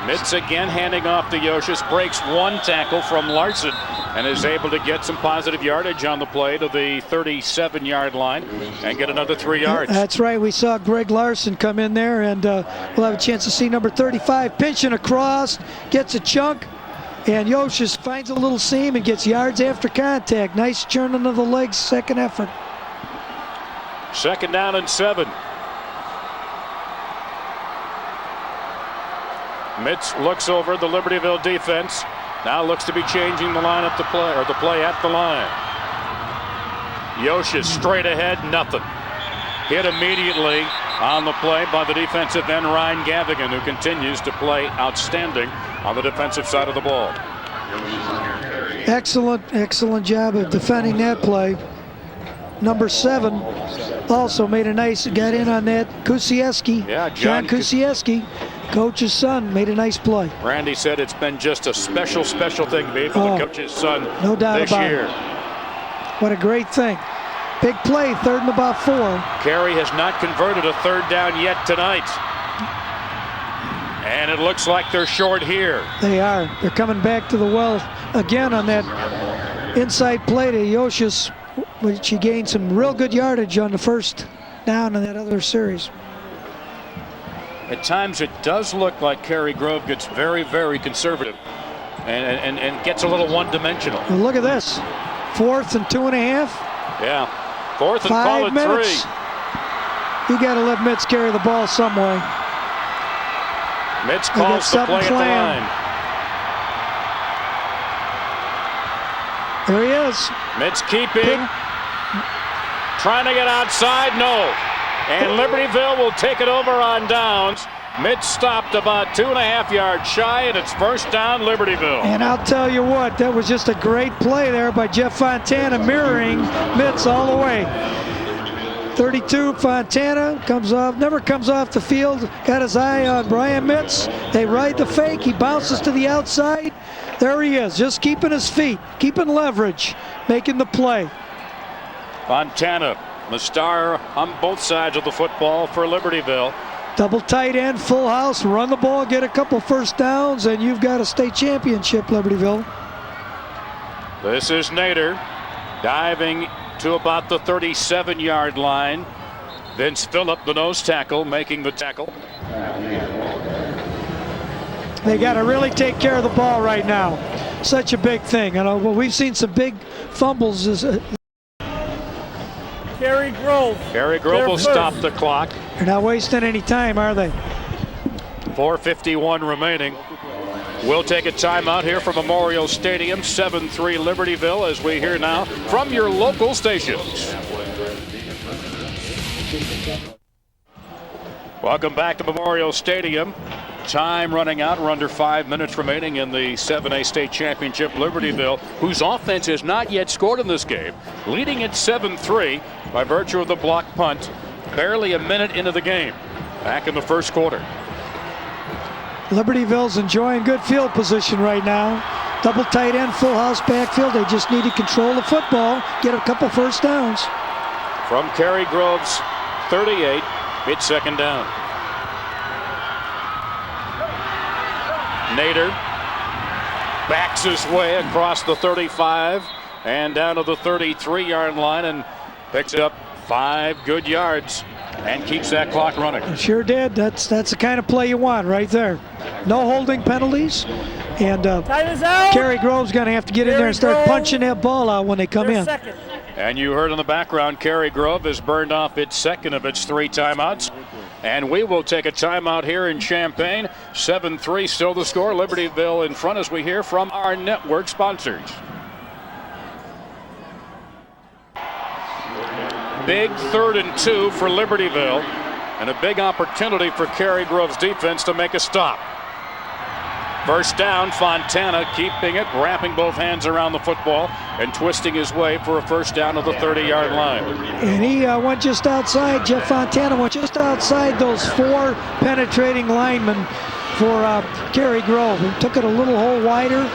Speaker 1: Mitz again handing off to Yoshis, breaks 1 tackle from Larson and is able to get some positive yardage on the play to the 37-yard line and get another 3 yards.
Speaker 2: That's right. We saw Greg Larson come in there, and we'll have a chance to see number 35 pinching across, gets a chunk, and Yoshis finds a little seam and gets yards after contact. Nice churning of the legs, second effort.
Speaker 1: 2nd down and 7. Mitz looks over the Libertyville defense. Now looks to be changing the line up the play, or the play at the line. Yoshis straight ahead, nothing. Hit immediately on the play by the defensive end Ryan Gavigan, who continues to play outstanding on the defensive side of the ball.
Speaker 2: Excellent job of defending that play. Number 7 also made a nice, got in on that. Kusieski,
Speaker 1: yeah,
Speaker 2: John Kusieski, coach's son, made a nice play.
Speaker 1: Randy said it's been just a special thing to be able to coach his son
Speaker 2: no doubt
Speaker 1: this
Speaker 2: about
Speaker 1: year.
Speaker 2: It. What a great thing. Big play, 3rd and about 4.
Speaker 1: Cary has not converted a 3rd down yet tonight. And it looks like they're short here.
Speaker 2: They are. They're coming back to the well again on that inside play to Yoshis, which he gained some real good yardage on the 1st down in that other series.
Speaker 1: At times it does look like Cary Grove gets very, very conservative and gets a little one-dimensional.
Speaker 2: Well, look at this. 4th and 2.5.
Speaker 1: Yeah. 4th and
Speaker 2: 5
Speaker 1: call it
Speaker 2: minutes.
Speaker 1: 3.
Speaker 2: You got to let Mitz carry the ball some way.
Speaker 1: Mitz calls the play at the line.
Speaker 2: There he is.
Speaker 1: Mitz keeping. Trying to get outside. No. And Libertyville will take it over on downs. Mitz stopped about 2.5 yards shy, and it's 1st down, Libertyville.
Speaker 2: And I'll tell you what, that was just a great play there by Jeff Fontana, mirroring Mitz all the way. 32, Fontana never comes off the field. Got his eye on Brian Mitz. They ride the fake. He bounces to the outside. There he is, just keeping his feet, keeping leverage, making the play.
Speaker 1: Fontana, the star on both sides of the football for Libertyville.
Speaker 2: Double tight end, full house, run the ball, get a couple 1st downs, and you've got a state championship, Libertyville.
Speaker 1: This is Nader diving to about the 37-yard line. Vince Phillip, the nose tackle, making the tackle.
Speaker 2: They got to really take care of the ball right now. Such a big thing. Well, we've seen some big fumbles.
Speaker 4: Cary Grove.
Speaker 1: Cary Grove will stop the clock.
Speaker 2: They're not wasting any time, are they?
Speaker 1: 4:51 remaining. We'll take a timeout here from Memorial Stadium. 7-3 Libertyville as we hear now from your local stations. Welcome back to Memorial Stadium. Time running out. We're under 5 minutes remaining in the 7A state championship. Libertyville, whose offense has not yet scored in this game, leading at 7-3 by virtue of the block punt. Barely a minute into the game. Back in the 1st quarter.
Speaker 2: Libertyville's enjoying good field position right now. Double tight end, full house backfield. They just need to control the football, get a couple 1st downs.
Speaker 1: From Cary Grove's 38, it's 2nd down. Nader backs his way across the 35 and down to the 33-yard line and picks up 5 good yards and keeps that clock running.
Speaker 2: Sure did. That's the kind of play you want right there. No holding penalties. And Cary Grove's going to have to get in there and start punching that ball out when they come in.
Speaker 1: And you heard in the background, Cary Grove has burned off its 2nd of its 3 timeouts. And we will take a timeout here in Champaign. 7-3 still the score. Libertyville in front as we hear from our network sponsors. Big 3rd and 2 for Libertyville. And a big opportunity for Cary Grove's defense to make a stop. 1st down, Fontana keeping it, wrapping both hands around the football and twisting his way for a 1st down of the 30-yard line.
Speaker 2: And he went just outside. Jeff Fontana went just outside those 4 penetrating linemen for Cary Grove. He took it a little hole wider,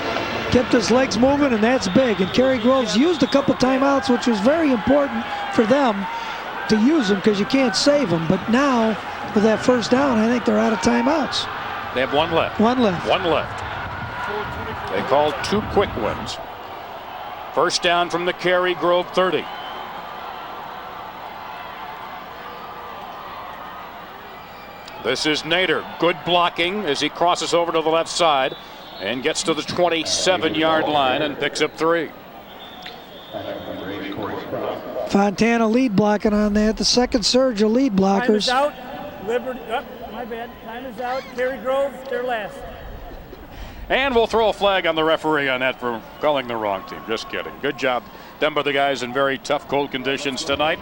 Speaker 2: kept his legs moving, and that's big. And Cary Grove's used a couple timeouts, which was very important for them to use them because you can't save them. But now, with that 1st down, I think they're out of timeouts.
Speaker 1: They have 1 left.
Speaker 2: 1 left.
Speaker 1: 1 left. They called 2 quick ones. 1st down from the Cary Grove 30. This is Nader. Good blocking as he crosses over to the left side and gets to the 27-yard line and picks up 3.
Speaker 2: Fontana lead blocking on that. The 2nd surge of lead blockers.
Speaker 4: Time is out. My bad. Time is out. Cary Grove, they're last.
Speaker 1: And we'll throw a flag on the referee on that for calling the wrong team. Just kidding. Good job done by the guys in very tough cold conditions tonight.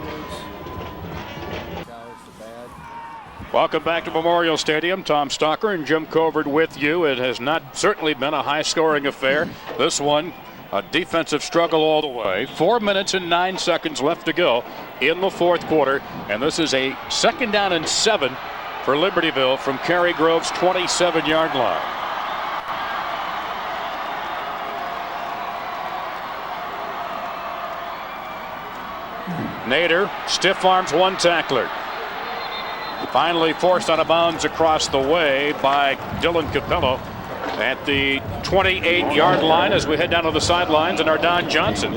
Speaker 1: Welcome back to Memorial Stadium. Tom Stalker and Jim Covert with you. It has not certainly been a high-scoring affair. This one, a defensive struggle all the way. 4 minutes and 9 seconds left to go in the 4th quarter. And this is a 2nd down and 7 for Libertyville from Cary Grove's 27-yard line. Nader stiff arms one tackler. Finally forced out of bounds across the way by Dylan Capello at the 28-yard line as we head down to the sidelines, and our Don Johnson.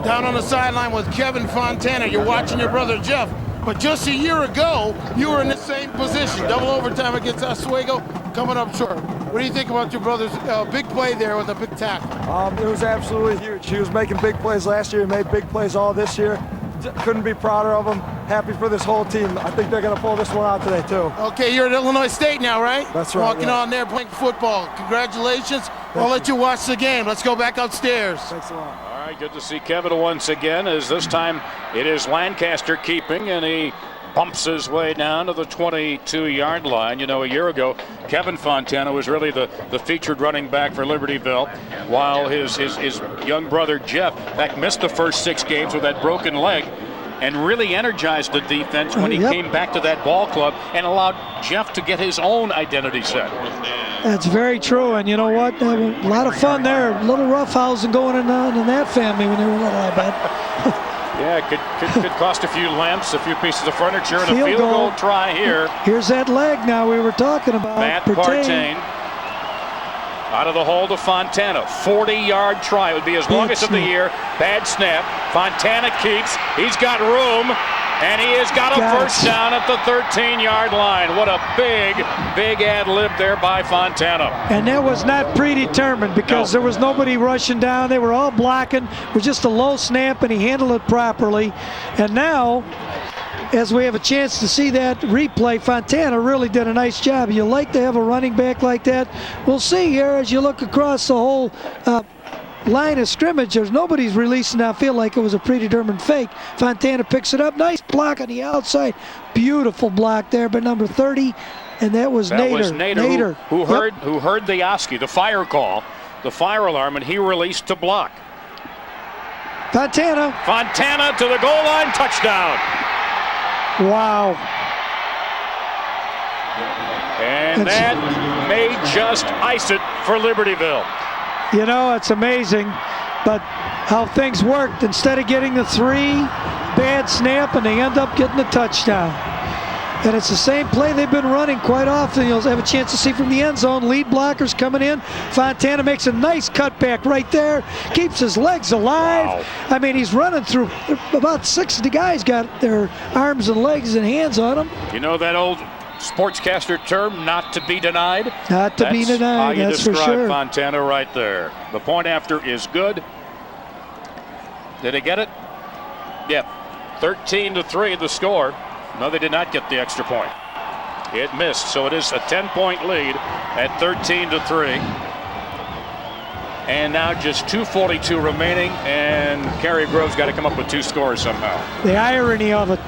Speaker 9: Down on the sideline with Kevin Fontana. You're watching your brother Jeff. But just a year ago, you were in the same position. Double overtime against Oswego, coming up short. What do you think about your brother's big play there with a big tackle?
Speaker 19: It was absolutely huge. He was making big plays last year. He made big plays all this year. Couldn't be prouder of him. Happy for this whole team. I think they're going to pull this one out today, too.
Speaker 9: Okay, you're at Illinois State now, right?
Speaker 19: That's right.
Speaker 9: Walking on there playing football. Congratulations. I'll let you watch the game. Let's go back upstairs.
Speaker 19: Thanks a lot.
Speaker 1: All right, good to see Kevin once again, as this time it is Lancaster keeping, and he bumps his way down to the 22-yard line. You know, a year ago, Kevin Fontana was really the featured running back for Libertyville, while his young brother Jeff, in fact, missed the first 6 games with that broken leg, and really energized the defense when he came back to that ball club and allowed Jeff to get his own identity set.
Speaker 2: That's very true, and you know what? A lot of fun there. A little roughhousing going on in that family when they were little, I bet.
Speaker 1: Yeah, it could cost a few lamps, a few pieces of furniture, and a field goal try here.
Speaker 2: Here's that leg now we were talking about.
Speaker 1: Matt Partain out of the hole to Fontana. 40-yard try. It would be his longest of the year. Bad snap. Fontana keeps. He's got room. And he has got a first down at the 13-yard line. What a big ad lib there by Fontana.
Speaker 2: And that was not predetermined because there was nobody rushing down. They were all blocking. It was just a low snap, and he handled it properly. And now, as we have a chance to see that replay, Fontana really did a nice job. You like to have a running back like that. We'll see here as you look across the whole line of scrimmage. There's nobody's releasing downfield like it was a predetermined fake. Fontana picks it up. Nice block on the outside. Beautiful block there by number 30, and that was Nader.
Speaker 1: Who heard the OSCE, the fire call, the fire alarm, and he released to block.
Speaker 2: Fontana
Speaker 1: to the goal line, touchdown.
Speaker 2: Wow.
Speaker 1: And that may just ice it for Libertyville.
Speaker 2: You know, it's amazing, but how things worked. Instead of getting the 3, bad snap, and they end up getting a touchdown. And it's the same play they've been running quite often. You'll have a chance to see from the end zone. Lead blockers coming in. Fontana makes a nice cutback right there. Keeps his legs alive.
Speaker 1: Wow.
Speaker 2: I mean, he's running through about 60 guys got their arms and legs and hands on him.
Speaker 1: You know that old sportscaster term, not to be denied?
Speaker 2: Not to be denied,
Speaker 1: how you
Speaker 2: that's for
Speaker 1: describe
Speaker 2: sure.
Speaker 1: Fontana right there. The point after is good. Did he get it? Yep. 13-3 the score. No, they did not get the extra point. It missed, so it is a 10-point lead at 13-3. And now just 2:42 remaining, and Cary Grove's got to come up with 2 scores somehow.
Speaker 2: The irony of it,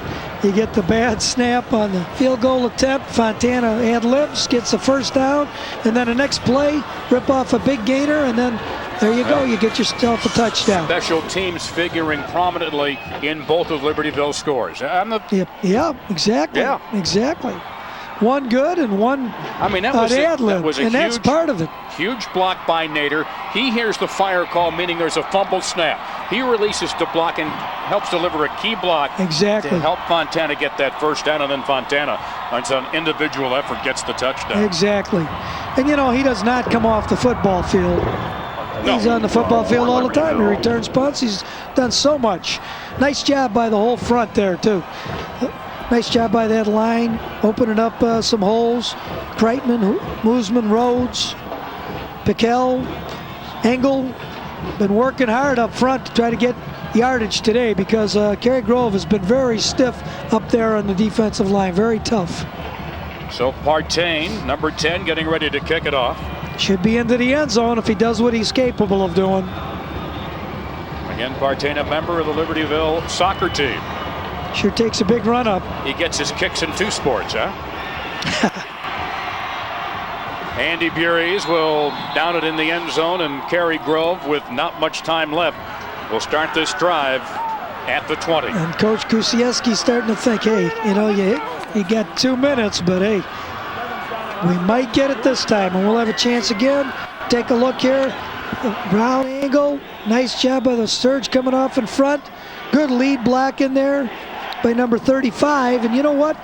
Speaker 2: you get the bad snap on the field goal attempt. Fontana ad-libs, gets the first down, and then the next play, rip off a big gainer, and then there you go. You get yourself a touchdown.
Speaker 1: Special teams figuring prominently in both of Libertyville's scores.
Speaker 2: Yeah, exactly.
Speaker 1: Yeah.
Speaker 2: Exactly. One good and one
Speaker 1: that was
Speaker 2: ad-lib,
Speaker 1: a
Speaker 2: and that's part of it.
Speaker 1: Huge block by Nader. He hears the fire call, meaning there's a fumble snap. He releases to block and helps deliver a key block to help Fontana get that first down, and then Fontana, on some individual effort, gets the touchdown.
Speaker 2: Exactly. And, you know, he does not come off the football field. No. He's on the football field all the time. He returns punts. He's done so much. Nice job by the whole front there, too. Nice job by that line, opening up some holes. Kreitman, Moosman, Rhodes, Piquel, Engel, been working hard up front to try to get yardage today because Cary Grove has been very stiff up there on the defensive line, very tough.
Speaker 1: So Partain, number 10, getting ready to kick it off.
Speaker 2: Should be into the end zone if he does what he's capable of doing.
Speaker 1: Again, Partain, a member of the Libertyville soccer team.
Speaker 2: Sure takes a big run up.
Speaker 1: He gets his kicks in 2 sports, huh? Andy Burries will down it in the end zone, and Cary Grove, with not much time left, will start this drive at the 20.
Speaker 2: And Coach Kusiewski's starting to think, hey, you know, you got 2 minutes, but hey, we might get it this time, and we'll have a chance again. Take a look here. Brown angle. Nice job by the Sturge coming off in front. Good lead block in there by number 35. And you know what?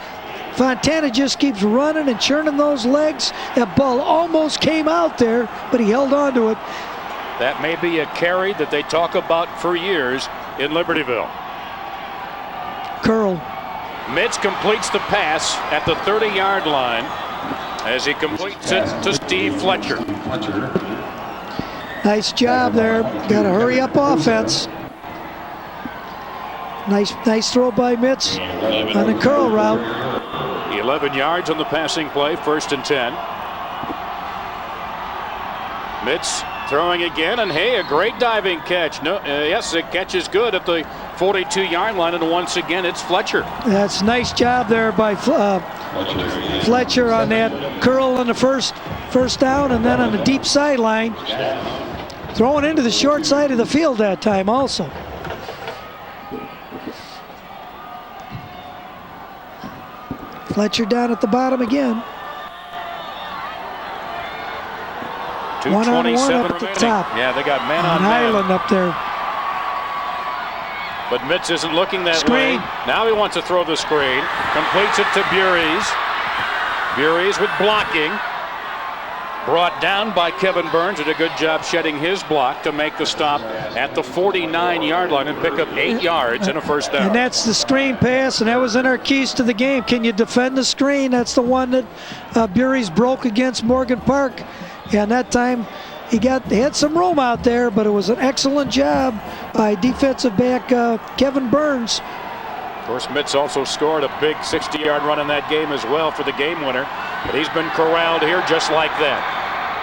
Speaker 2: Fontana just keeps running and churning those legs. That ball almost came out there, but he held on to it.
Speaker 1: That may be a carry that they talk about for years in Libertyville.
Speaker 2: Curl.
Speaker 1: Mitz completes the pass at the 30-yard line as he completes it to Steve Fletcher.
Speaker 2: Nice job there. Got to hurry up offense. Nice throw by Mitz on the curl route.
Speaker 1: 11 yards on the passing play, 1st and 10. Mitz throwing again, and hey, a great diving catch. Yes, the catch is good at the 42-yard line, and once again, it's Fletcher.
Speaker 2: That's nice job there by Fletcher on that curl on the first down, and then on the deep sideline, throwing into the short side of the field that time also. Fletcher down at the bottom again.
Speaker 1: 2:27
Speaker 2: up at the top.
Speaker 1: Yeah, they got man on
Speaker 2: Highland
Speaker 1: man
Speaker 2: up there.
Speaker 1: But Mitz isn't looking that
Speaker 2: Screen.
Speaker 1: way. Now he wants to throw the screen. Completes it to Burries. Burries with blocking. Brought down by Kevin Burns. Did a good job shedding his block to make the stop at the 49-yard line and pick up 8 yards and a first down.
Speaker 2: And that's the screen pass, and that was in our keys to the game. Can you defend the screen? That's the one that Burries broke against Morgan Park. And that time he had some room out there, but it was an excellent job by defensive back Kevin Burns.
Speaker 1: Of course, Mitz also scored a big 60-yard run in that game as well for the game winner. But he's been corralled here just like that.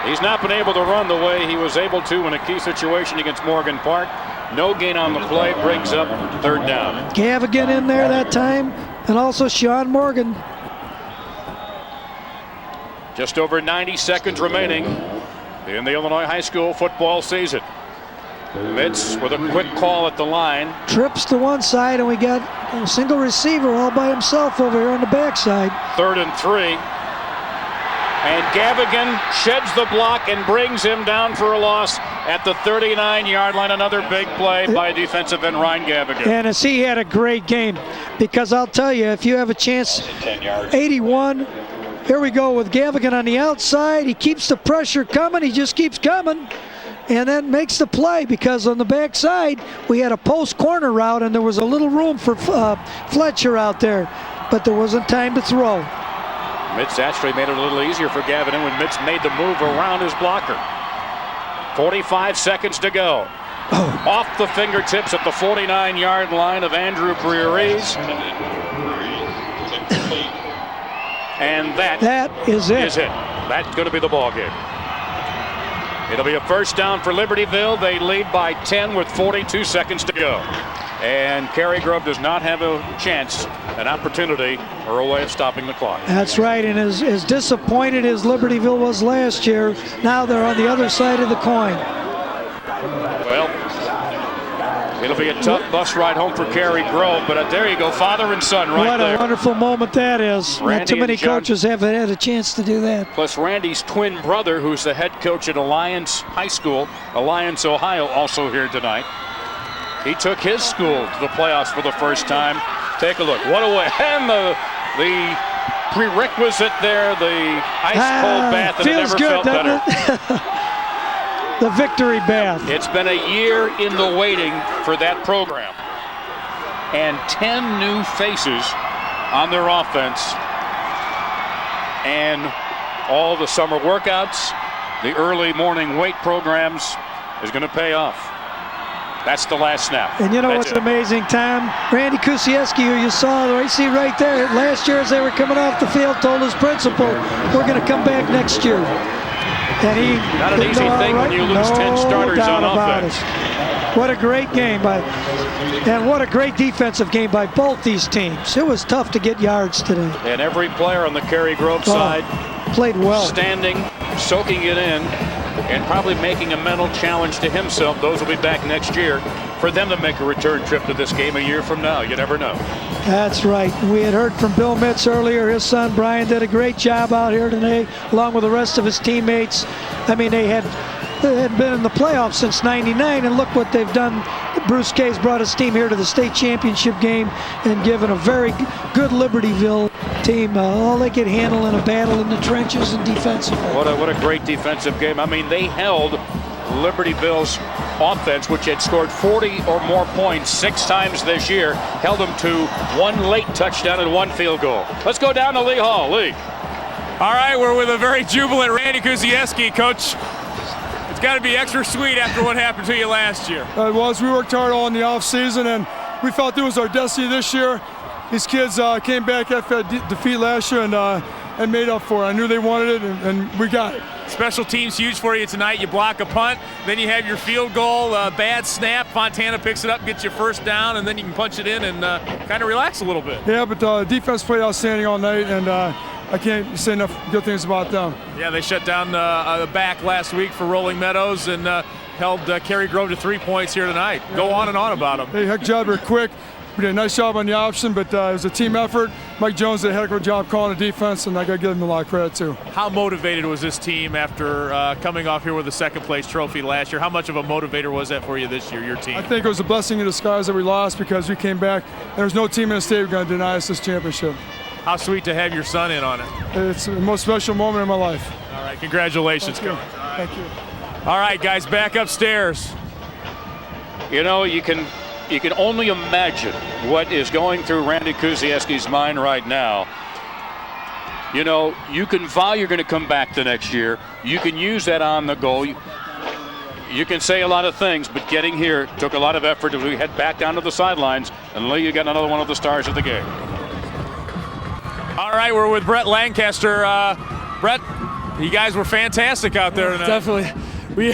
Speaker 1: He's not been able to run the way he was able to in a key situation against Morgan Park. No gain on the play, brings up 3rd down.
Speaker 2: Gavigan in there that time, and also Sean Morgan.
Speaker 1: Just over 90 seconds remaining in the Illinois high school football season. Mitz with a quick call at the line.
Speaker 2: Trips to one side, and we got a single receiver all by himself over here on the backside.
Speaker 1: 3rd and 3. And Gavigan sheds the block and brings him down for a loss at the 39-yard line. Another big play by defensive end Ryan Gavigan.
Speaker 2: And as he had a great game, because I'll tell you, if you have a chance, 81. Here we go with Gavigan on the outside. He keeps the pressure coming. He just keeps coming. And then makes the play, because on the backside we had a post corner route and there was a little room for Fletcher out there, but there wasn't time to throw.
Speaker 1: Mitz actually made it a little easier for Gavigan when Mitz made the move around his blocker. 45 seconds to go.
Speaker 2: Oh.
Speaker 1: Off the fingertips at the 49-yard line of Andrew Burries. And that
Speaker 2: is it.
Speaker 1: That's going to be the ball game. It'll be a first down for Libertyville. They lead by 10 with 42 seconds to go. And Cary Grove does not have a chance, an opportunity, or a way of stopping the clock.
Speaker 2: That's right, and as disappointed as Libertyville was last year, now they're on the other side of the coin.
Speaker 1: Well, it'll be a tough bus ride home for Cary Grove, but there you go, father and son right there.
Speaker 2: What a wonderful moment that is. Not too many coaches have had a chance to do that.
Speaker 1: Plus Randy's twin brother, who's the head coach at Alliance High School, Alliance, Ohio, also here tonight. He took his school to the playoffs for the first time. Take a look. What a way. And the prerequisite there, the ice-cold bath that
Speaker 2: feels
Speaker 1: never
Speaker 2: good,
Speaker 1: felt better.
Speaker 2: The victory bath.
Speaker 1: It's been a year in the waiting for that program. And 10 new faces on their offense. And all the summer workouts, the early morning weight programs is going to pay off. That's the last snap.
Speaker 2: And you know what's amazing, Tom? Randy Kusieski, who you saw right there, last year as they were coming off the field, told his principal, we're going to come back next year. And he
Speaker 1: not an easy thing when you lose 10 starters on offense.
Speaker 2: What a great game and what a great defensive game by both these teams. It was tough to get yards today.
Speaker 1: And every player on the Cary Grove side
Speaker 2: played well,
Speaker 1: standing, soaking it in, and probably making a mental challenge to himself. Those will be back next year for them to make a return trip to this game a year from now. You never know. That's right. We had heard from Bill Mitz earlier. His son Brian did a great job out here today, along with the rest of his teammates. I mean, they had been in the playoffs since '99, and look what they've done
Speaker 2: Bruce Kay's brought his team here to the state championship game and given a very good Libertyville team all they could handle in a battle in the trenches and defensively.
Speaker 1: What a great defensive game. I mean, they held Libertyville's offense, which had scored 40 or more points 6 times this year, held them to 1 late touchdown and 1 field goal. Let's go down to Lee Hall. Lee.
Speaker 6: All right, we're with a very jubilant Randy Kuzieski. Coach, it's got to be extra sweet after what happened to you last year.
Speaker 19: It was. We worked hard all in the off season, and we felt it was our destiny this year. These kids came back after that defeat last year and made up for it. I knew they wanted it, and we got it.
Speaker 6: Special teams huge for you tonight. You block a punt, then you have your field goal, bad snap. Fontana picks it up, gets you first down, and then you can punch it in and kind of relax a little bit.
Speaker 19: Yeah, but defense played outstanding all night, and I can't say enough good things about them.
Speaker 6: Yeah, they shut down the back last week for Rolling Meadows and held Cary Grove to 3 points here tonight. Go on and on about them.
Speaker 19: Hey, heck job, they're quick. We did a nice job on the option, but it was a team effort. Mike Jones did a heck of a job calling the defense, and I got to give him a lot of credit, too.
Speaker 6: How motivated was this team after coming off here with a second-place trophy last year? How much of a motivator was that for you this year, your team?
Speaker 19: I think it was a blessing in disguise that we lost because we came back. There was no team in the state who was going to deny us this championship.
Speaker 6: How sweet to have your son in on it.
Speaker 19: It's the most special moment in my life.
Speaker 6: All right, congratulations, Coach.
Speaker 19: Thank you.
Speaker 6: All right, guys, back upstairs.
Speaker 1: You know, you can only imagine what is going through Randy Kuzieski's mind right now. You know, you can vow you're going to come back the next year. You can use that on the goal. You can say a lot of things, but getting here took a lot of effort as we head back down to the sidelines. And Lee, you got another one of the stars of the game.
Speaker 6: All right, we're with Brett Lancaster. Brett, you guys were fantastic out there tonight.
Speaker 20: Definitely. We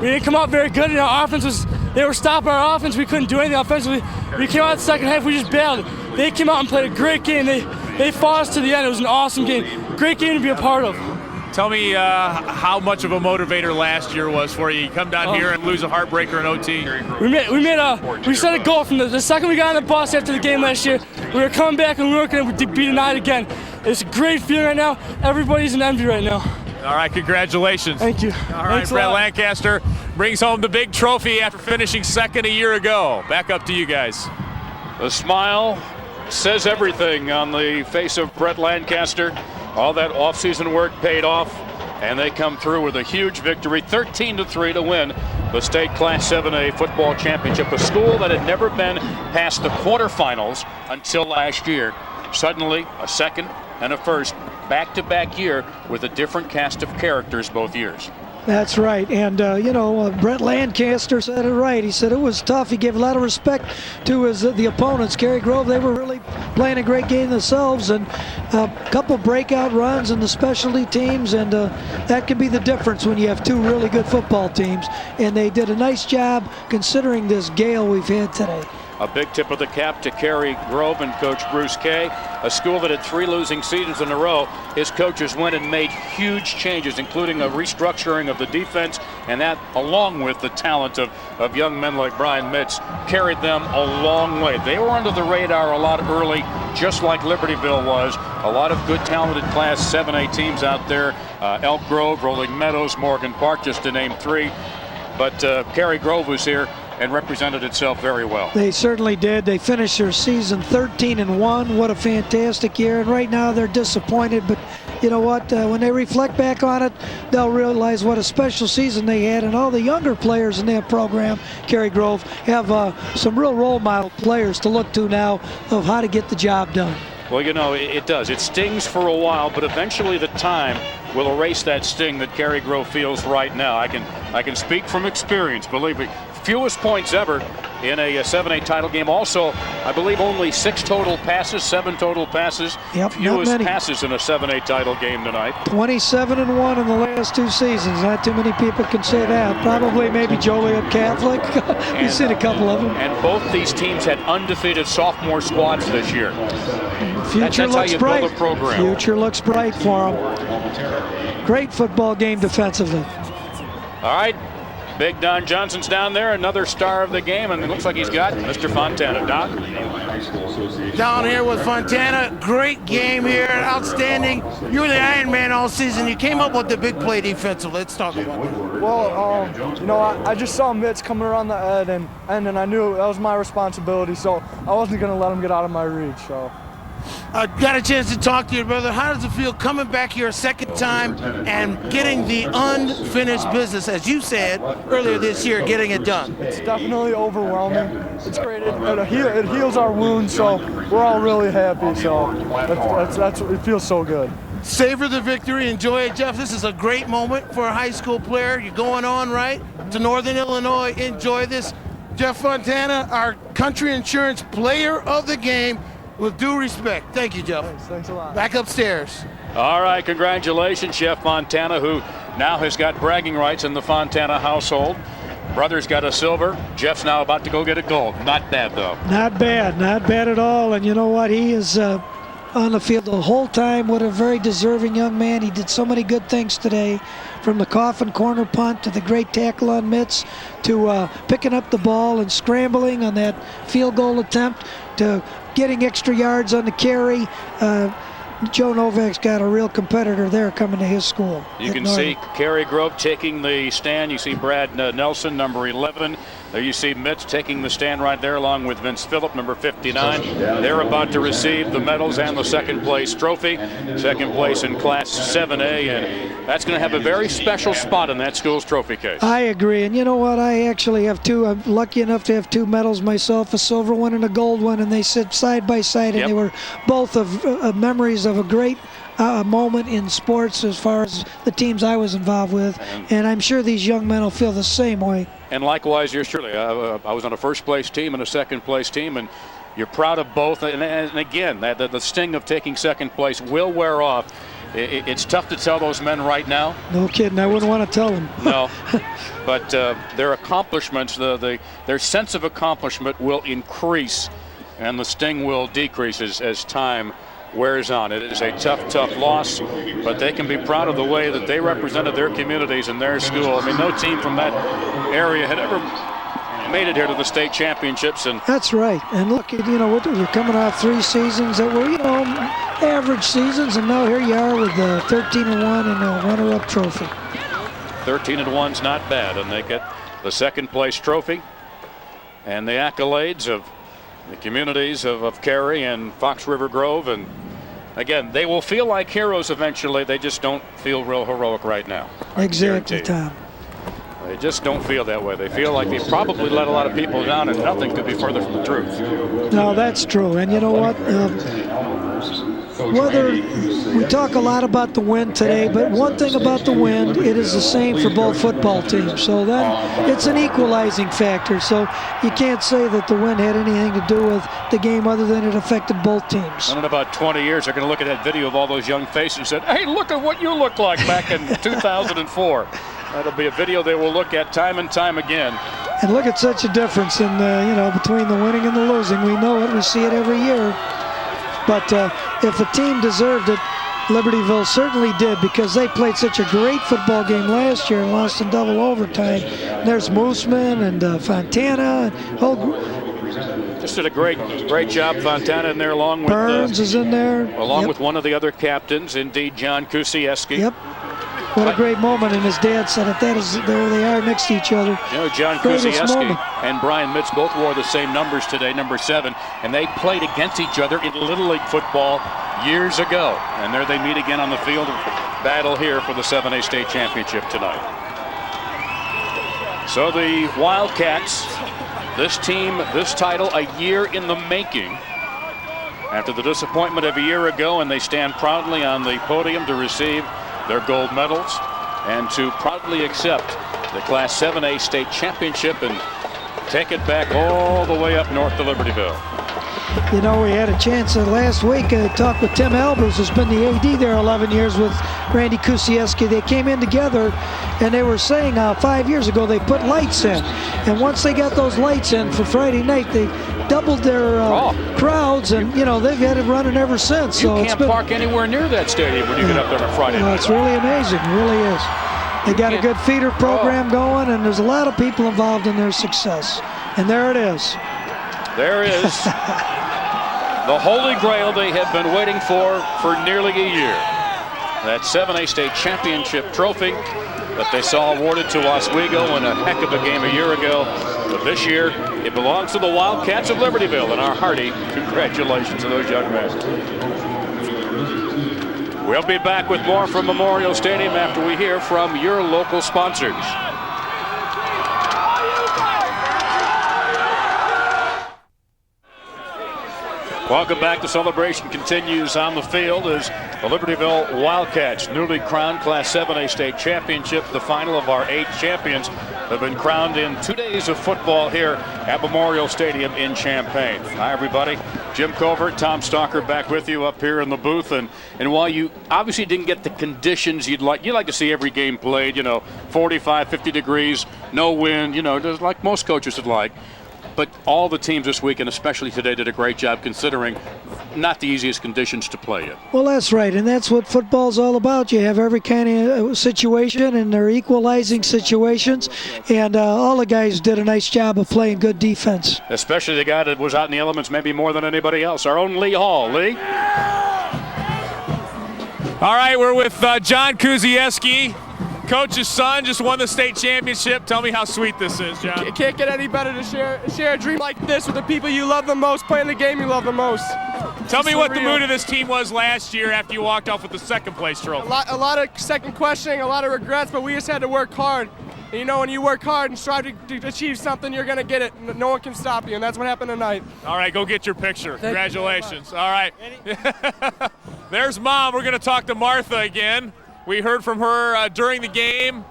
Speaker 20: didn't come out very good, and our offense was, they were stopping our offense. We couldn't do anything offensively. We came out the second half, we just bailed. They came out and played a great game. They fought us to the end. It was an awesome game. Great game to be a part of.
Speaker 6: Tell me how much of a motivator last year was for you. You come down here and lose a heartbreaker in OT.
Speaker 20: We set a goal from the second we got on the bus after the game last year. We were coming back and we were going to be denied again. It's a great feeling right now. Everybody's in envy right now.
Speaker 6: All right, congratulations.
Speaker 20: Thank you.
Speaker 6: All right, Brett Lancaster brings home the big trophy after finishing second a year ago. Back up to you guys.
Speaker 1: The smile says everything on the face of Brett Lancaster. All that offseason work paid off, and they come through with a huge victory, 13-3 to win the state Class 7A football championship. A school that had never been past the quarterfinals until last year. Suddenly, a second and a first back-to-back year with a different cast of characters both years.
Speaker 2: That's right, and Brett Lancaster said it right. He said it was tough. He gave a lot of respect to the opponents. Cary Grove, they were really playing a great game themselves, and a couple breakout runs in the specialty teams, and that can be the difference when you have two really good football teams. And they did a nice job considering this gale we've had today.
Speaker 1: A big tip of the cap to Cary Grove and Coach Bruce Kay, a school that had 3 losing seasons in a row. His coaches went and made huge changes, including a restructuring of the defense, and that, along with the talent of young men like Brian Mitz, carried them a long way. They were under the radar a lot early, just like Libertyville was. A lot of good, talented Class 7A teams out there. Elk Grove, Rolling Meadows, Morgan Park, just to name 3. But Cary Grove was here and represented itself very well.
Speaker 2: They certainly did. They finished their season 13-1. What a fantastic year. And right now they're disappointed, but you know what? When they reflect back on it, they'll realize what a special season they had, and all the younger players in that program, Cary Grove, have some real role model players to look to now of how to get the job done.
Speaker 1: Well, you know, it does. It stings for a while, but eventually the time will erase that sting that Cary Grove feels right now. I can speak from experience, believe me. Fewest points ever in a 7A title game. Also, I believe only 6 total passes, 7 total passes.
Speaker 2: Yep,
Speaker 1: fewest passes in a 7A title game tonight.
Speaker 2: 27-1 in the last 2 seasons. Not too many people can say that. Probably maybe Joliet Catholic. We've seen a couple of them.
Speaker 1: And both these teams had undefeated sophomore squads this year.
Speaker 2: Future
Speaker 1: that's
Speaker 2: looks
Speaker 1: how you
Speaker 2: bright.
Speaker 1: build a program.
Speaker 2: Future looks bright for them. Great football game defensively.
Speaker 1: All right. Big Don Johnson's down there, another star of the game, and it looks like he's got Mr. Fontana. Don?
Speaker 8: School Association.
Speaker 9: Down here with Fontana, great game here, outstanding. You were the Iron Man all season. You came up with the big play defensive. Let's talk about that.
Speaker 20: Well, you know, I just saw Mitch coming around the edge, and then I knew that was my responsibility, so I wasn't going to let him get out of my reach. So.
Speaker 9: Got a chance to talk to your brother. How does it feel coming back here a second time and getting the unfinished business, as you said earlier this year, getting it done?
Speaker 20: It's definitely overwhelming. It's great. It heals our wounds, so we're all really happy. So it feels so good.
Speaker 9: Savor the victory. Enjoy it, Jeff. This is a great moment for a high school player. You're going on, right, to Northern Illinois. Enjoy this. Jeff Fontana, our Country Insurance Player of the Game. With due respect. Thank you, Jeff.
Speaker 20: Thanks a lot.
Speaker 9: Back upstairs.
Speaker 1: All right, congratulations, Jeff Fontana, who now has got bragging rights in the Fontana household. Brother's got a silver. Jeff's now about to go get a gold. Not bad, though.
Speaker 2: Not bad at all. And you know what? He is on the field the whole time. What a very deserving young man. He did so many good things today, from the coffin corner punt to the great tackle on Mitz to picking up the ball and scrambling on that field goal attempt to getting extra yards on the carry. Joe Novak's got a real competitor there coming to his school.
Speaker 1: You can see Cary Grove taking the stand. You see Brad Nelson, number 11. There you see Mitz taking the stand right there, along with Vince Phillip, number 59. They're about to receive the medals and the second place trophy. Second place in Class 7A, and that's going to have a very special spot in that school's trophy case.
Speaker 2: I agree, and you know what? I actually have two. I'm lucky enough to have two medals myself, a silver one and a gold one, and they sit side by side, and they were both of memories of a great moment in sports as far as the teams I was involved with, and I'm sure these young men will feel the same way.
Speaker 1: And likewise, yours truly. I was on a first place team and a second place team, and you're proud of both. And again, the sting of taking second place will wear off. It's tough to tell those men right now.
Speaker 2: No kidding, I wouldn't want to tell them.
Speaker 1: No, but their accomplishments, their sense of accomplishment will increase, and the sting will decrease as time wears on. It is a tough loss, but they can be proud of the way that they represented their communities and their school. I mean, no team from that area had ever made it here to the state championships. And
Speaker 2: that's right. And look, you know, you're coming off 3 seasons that were, you know, average seasons, and now here you are with 13-1 and a runner-up trophy.
Speaker 1: 13-1's not bad, and they get the second place trophy and the accolades of the communities of Cary and Fox River Grove. And again, they will feel like heroes eventually. They just don't feel real heroic right now.
Speaker 2: Exactly, Tom.
Speaker 1: They just don't feel that way. They feel like they probably let a lot of people down, and nothing could be further from the truth.
Speaker 2: No, that's true. And you know what? Whether we talk a lot about the win today, but one thing about the win, it is the same for both football teams. So then it's an equalizing factor. So you can't say that the win had anything to do with the game other than it affected both teams.
Speaker 1: And in about 20 years, they're going to look at that video of all those young faces and say, hey, look at what you look like back in 2004. That'll be a video they will look at time and time again.
Speaker 2: And look at such a difference in, you know, between the winning and the losing. We know it. We see it every year. But if a team deserved it, Libertyville certainly did, because they played such a great football game last year and lost in double overtime. And there's Mooseman and Fontana. And whole
Speaker 1: just did a great job, Fontana, in there, along with
Speaker 2: Burns is in there,
Speaker 1: along with one of the other captains, indeed John Kusieski.
Speaker 2: Yep. What a great moment, and his dad said it. There they are next to each other.
Speaker 1: You know, John Kusieski and Brian Mitz both wore the same numbers today, number 7, and they played against each other in Little League football years ago. And there they meet again on the field of battle here for the 7A state championship tonight. So the Wildcats, this team, this title, a year in the making. After the disappointment of a year ago, and they stand proudly on the podium to receive their gold medals and to proudly accept the Class 7A state championship and take it back all the way up north to Libertyville.
Speaker 2: You know, we had a chance last week to talk with Tim Albers, who's been the AD there 11 years with Randy Kusieski. They came in together, and they were saying 5 years ago they put lights in. And once they got those lights in for Friday night, they doubled their crowds, and, you know, they've had it running ever since.
Speaker 1: You
Speaker 2: so
Speaker 1: can't park anywhere near that stadium when you get up there on a Friday night.
Speaker 2: It's really amazing. It really is. They got a good feeder program going, and there's a lot of people involved in their success. And there it is.
Speaker 1: There is the Holy Grail they have been waiting for nearly a year. That 7A state championship trophy that they saw awarded to Oswego in a heck of a game a year ago. But this year, it belongs to the Wildcats of Libertyville, and our hearty congratulations to those young men. We'll be back with more from Memorial Stadium after we hear from your local sponsors. Welcome back. The celebration continues on the field as the Libertyville Wildcats, newly crowned Class 7A state championship. The final of our 8 champions have been crowned in 2 days of football here at Memorial Stadium in Champaign. Hi, everybody. Jim Covert, Tom Stalker back with you up here in the booth. And while you obviously didn't get the conditions you'd like to see every game played, 45, 50 degrees, no wind, just like most coaches would like. But all the teams this week, and especially today, did a great job considering not the easiest conditions to play in.
Speaker 2: Well, that's right, and that's what football's all about. You have every kind of situation, and they're equalizing situations, and all the guys did a nice job of playing good defense.
Speaker 1: Especially the guy that was out in the elements maybe more than anybody else, our own Lee Hall. Lee?
Speaker 6: All right, we're with John Kuzieski. Coach's son just won the state championship. Tell me how sweet this is, John.
Speaker 21: It can't get any better to share a dream like this with the people you love the most, playing the game you love the most.
Speaker 6: Tell me what the mood of this team was last year after you walked off with the second place trophy.
Speaker 21: A lot of second questioning, a lot of regrets, but we just had to work hard. And when you work hard and strive to achieve something, you're going to get it. No one can stop you, and that's what happened tonight.
Speaker 6: All right, go get your picture. Congratulations. All right. There's Mom. We're going to talk to Martha again. We heard from her during the game.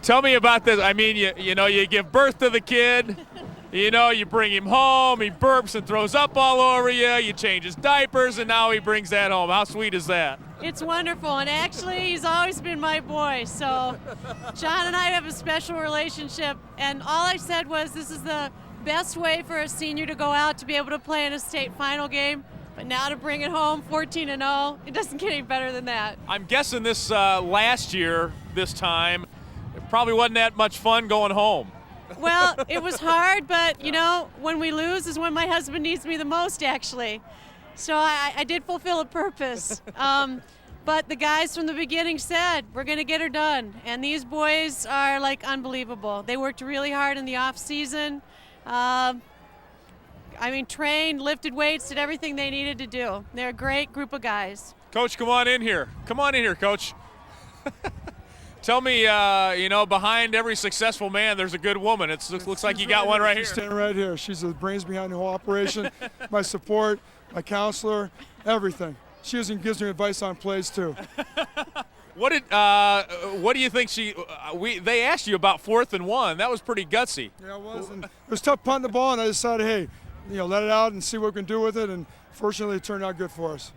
Speaker 6: Tell me about this. I mean, you give birth to the kid. You bring him home. He burps and throws up all over you. You change his diapers, and now he brings that home. How sweet is that?
Speaker 18: It's wonderful, and actually, he's always been my boy. So John and I have a special relationship, and all I said was this is the best way for a senior to go out to be able to play in a state final game. But now to bring it home 14-0, it doesn't get any better than that.
Speaker 6: I'm guessing this last year, this time, it probably wasn't that much fun going home.
Speaker 18: Well, it was hard, but, when we lose is when my husband needs me the most, actually. So I did fulfill a purpose. But the guys from the beginning said, we're going to get her done. And these boys are, unbelievable. They worked really hard in the off season. Trained, lifted weights, did everything they needed to do. They're a great group of guys.
Speaker 6: Coach, come on in here. Come on in here, Coach. Tell me, behind every successful man, there's a good woman. It looks like you got one right here.
Speaker 19: She's standing right here. She's the brains behind the whole operation, my support, my counselor, everything. She even gives me advice on plays, too.
Speaker 6: What do you think they asked you about 4th and 1. That was pretty gutsy.
Speaker 19: Yeah, it was. And it was tough punting the ball, and I decided, hey, let it out and see what we can do with it, and fortunately it turned out good for us.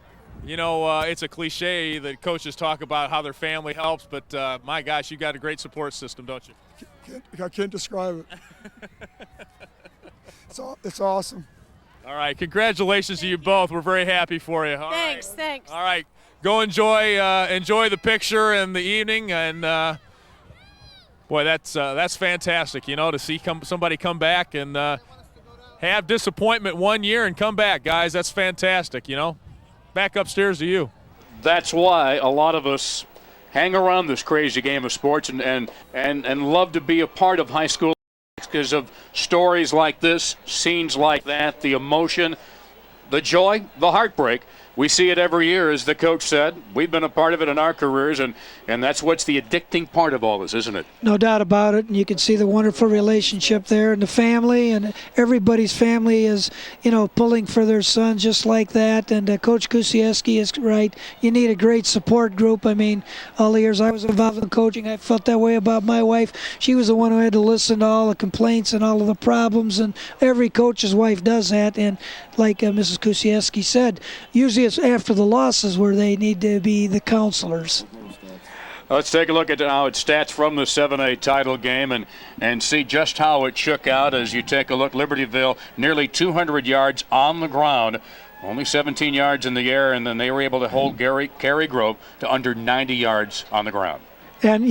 Speaker 6: It's a cliche that coaches talk about how their family helps, but my gosh, you got a great support system, don't you?
Speaker 19: I can't describe it. It's awesome.
Speaker 6: All right, congratulations to you both. We're very happy for you.
Speaker 18: Thanks.
Speaker 6: All right, go enjoy the picture and the evening, and boy, that's fantastic. To see somebody come back and have disappointment 1 year and come back, guys. That's fantastic. Back upstairs to you.
Speaker 1: That's why a lot of us hang around this crazy game of sports and love to be a part of high school because of stories like this, scenes like that, the emotion, the joy, the heartbreak. We see it every year, as the coach said. We've been a part of it in our careers, and that's what's the addicting part of all this, isn't it?
Speaker 2: No doubt about it, and you can see the wonderful relationship there, and the family, and everybody's family is, pulling for their son just like that, and Coach Kuzieski is right. You need a great support group. All the years I was involved in coaching, I felt that way about my wife. She was the one who had to listen to all the complaints and all of the problems, and every coach's wife does that, and like Mrs. Kuzieski said, usually it's after the losses where they need to be the counselors.
Speaker 1: Let's take a look at how it stats from the 7A title game and see just how it shook out as you take a look. Libertyville, nearly 200 yards on the ground, only 17 yards in the air, and then they were able to hold Cary Grove to under 90 yards on the ground.
Speaker 2: And,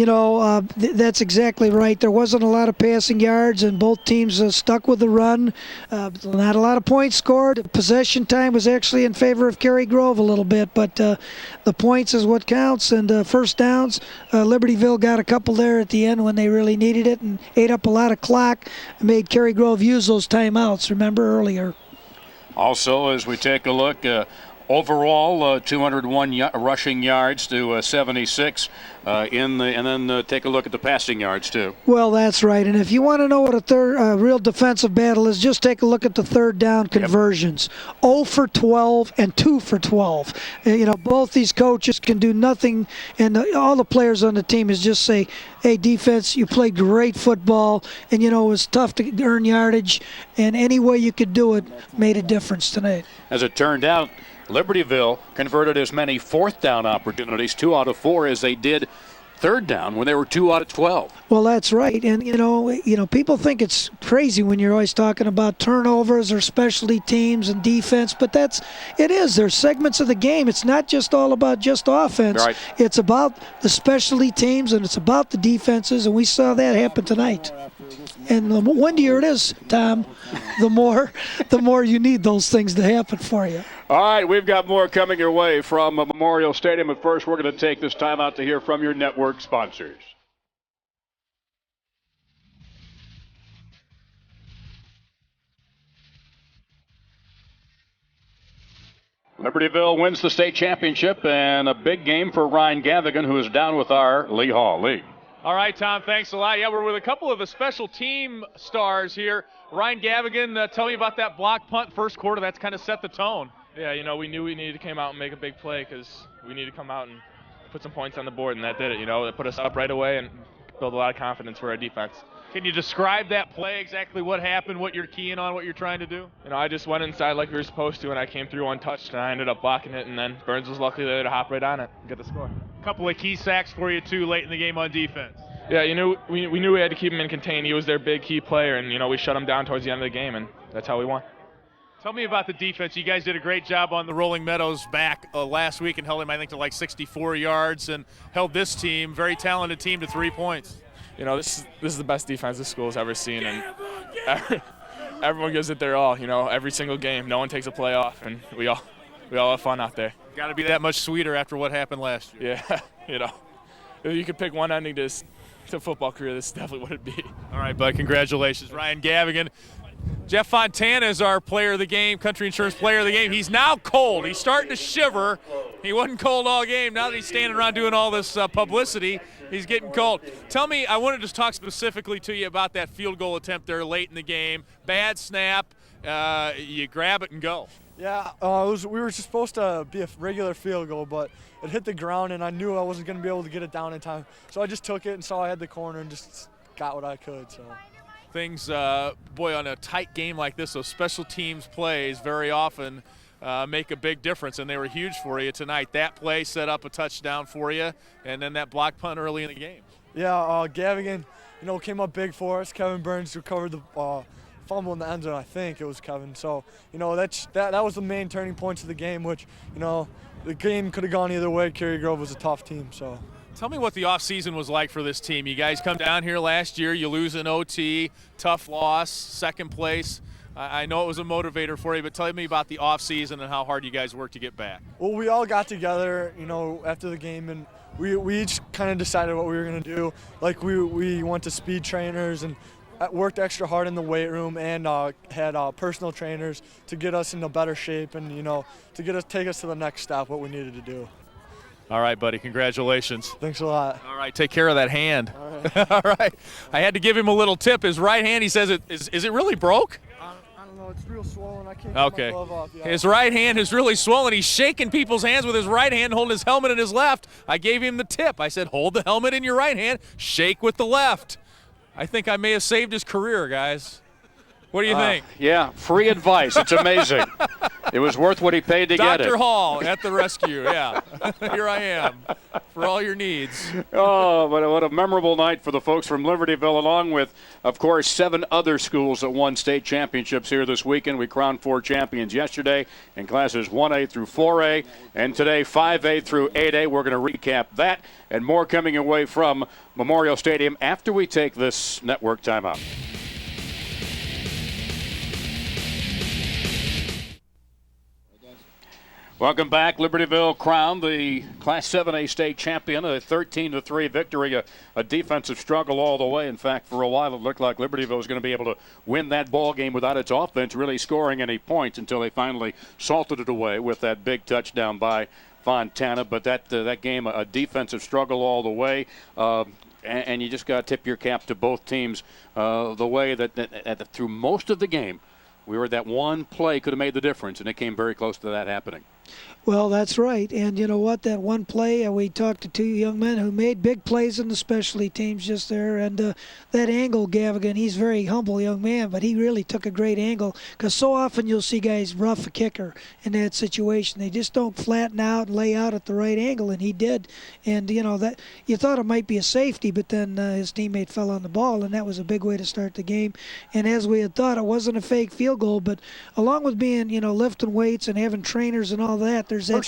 Speaker 2: that's exactly right. There wasn't a lot of passing yards, and both teams stuck with the run. Not a lot of points scored. Possession time was actually in favor of Cary Grove a little bit, but the points is what counts. And first downs, Libertyville got a couple there at the end when they really needed it and ate up a lot of clock and made Cary Grove use those timeouts, remember, earlier.
Speaker 1: Also, as we take a look, overall, 201 rushing yards to 76 and then take a look at the passing yards too.
Speaker 2: Well, that's right. And if you want to know what a third real defensive battle is, just take a look at the third down conversions. 0 for 12 and 2 for 12. Both these coaches can do nothing, and all the players on the team is just say, hey, defense, you played great football, and it was tough to earn yardage, and any way you could do it made a difference tonight.
Speaker 1: As it turned out, Libertyville converted as many fourth down opportunities, 2 out of 4, as they did third down when they were 2 out of 12.
Speaker 2: Well, that's right. And, people think it's crazy when you're always talking about turnovers or specialty teams and defense, but it is. There's segments of the game. It's not just all about just offense.
Speaker 1: Right.
Speaker 2: It's about the specialty teams, and it's about the defenses, and we saw that happen tonight. And the windier it is, Tom, the more you need those things to happen for you.
Speaker 1: All right, we've got more coming your way from Memorial Stadium. But first, we're going to take this time out to hear from your network sponsors. Libertyville wins the state championship, and a big game for Ryan Gavigan, who is down with our Lee Hall. Lee.
Speaker 6: All right, Tom, thanks a lot. Yeah, we're with a couple of the special team stars here. Ryan Gavigan, tell me about that block punt first quarter. That's kind of set the tone.
Speaker 3: Yeah, we knew we needed to come out and make a big play because we needed to come out and put some points on the board, and that did it. It put us up right away and built a lot of confidence for our defense.
Speaker 6: Can you describe that play, exactly what happened, what you're keying on, what you're trying to do?
Speaker 3: I just went inside like we were supposed to, and I came through untouched, and I ended up blocking it, and then Burns was lucky there to hop right on it and get the score.
Speaker 6: A couple of key sacks for you, too, late in the game on defense.
Speaker 3: Yeah, we knew we had to keep him in contain. He was their big key player, and, we shut him down towards the end of the game, and that's how we won.
Speaker 6: Tell me about the defense. You guys did a great job on the Rolling Meadows back last week and held him, I think, to like 64 yards and held this team, very talented team, to 3 points.
Speaker 3: This is the best defense this school has ever seen, and everyone gives it their all, every single game. No one takes a play off, and we all have fun out there.
Speaker 6: Got to be that much sweeter after what happened last year.
Speaker 3: Yeah, if you could pick one ending to a football career, this is definitely what it'd be.
Speaker 6: All right, bud, congratulations. Ryan Gavigan. Jeff Fontana is our player of the game, Country Insurance player of the game. He's now cold. He's starting to shiver. He wasn't cold all game. Now that he's standing around doing all this publicity, he's getting cold. Tell me, I wanted to talk specifically to you about that field goal attempt there late in the game. Bad snap. You grab it and go.
Speaker 22: Yeah, we were supposed to be a regular field goal, but it hit the ground, and I knew I wasn't going to be able to get it down in time. So I just took it and saw I had the corner and just got what I could. So
Speaker 6: things, boy, on a tight game like this, those special teams plays very often make a big difference, and they were huge for you tonight. That play set up a touchdown for you, and then that block punt early in the game.
Speaker 22: Yeah, Gavigan, came up big for us. Kevin Burns recovered the fumble in the end zone, I think it was Kevin. So, that was the main turning points of the game, which, the game could have gone either way. Cary Grove was a tough team, so.
Speaker 6: Tell me what the offseason was like for this team. You guys come down here last year, you lose an OT, tough loss, second place. I know it was a motivator for you, but tell me about the offseason and how hard you guys worked to get back.
Speaker 22: Well, we all got together, after the game, and we each kind of decided what we were going to do. Like, we went to speed trainers and worked extra hard in the weight room, and had personal trainers to get us into better shape and, to take us to the next step, what we needed to do.
Speaker 6: All right, buddy, congratulations.
Speaker 22: Thanks a lot.
Speaker 6: All right, take care of that hand.
Speaker 22: All right.
Speaker 6: All right. I had to give him a little tip. His right hand, he says, is it really broke?
Speaker 22: I don't know. It's real swollen. I can't
Speaker 6: get
Speaker 22: my glove off. Yeah.
Speaker 6: His right hand is really swollen. He's shaking people's hands with his right hand, holding his helmet in his left. I gave him the tip. I said, hold the helmet in your right hand, shake with the left. I think I may have saved his career, guys. What do you think?
Speaker 1: Yeah, free advice. It's amazing. It was worth what he paid to get it.
Speaker 6: Dr. Hall at the rescue, yeah. Here I am for all your needs.
Speaker 1: Oh, but what a memorable night for the folks from Libertyville, along with, of course, 7 other schools that won state championships here this weekend. We crowned 4 champions yesterday in classes 1A through 4A, and today 5A through 8A. We're going to recap that and more coming away from Memorial Stadium after we take this network timeout. Welcome back. Libertyville crowned the Class 7A state champion, a 13-3 victory, a defensive struggle all the way. In fact, for a while it looked like Libertyville was going to be able to win that ball game without its offense really scoring any points until they finally salted it away with that big touchdown by Fontana. But that game, a defensive struggle all the way. And you just got to tip your cap to both teams the way that through most of the game, we were that one play could have made the difference, and it came very close to that happening.
Speaker 2: Well, that's right. And you know what? That one play, we talked to 2 young men who made big plays in the specialty teams just there. And that angle, Gavigan, he's a very humble young man, but he really took a great angle. Because so often you'll see guys rough a kicker in that situation. They just don't flatten out and lay out at the right angle, and he did. And, you know, that you thought it might be a safety, but then his teammate fell on the ball, and that was a big way to start the game. And as we had thought, it wasn't a fake field goal, but along with being, you know, lifting weights and having trainers and all that, there's that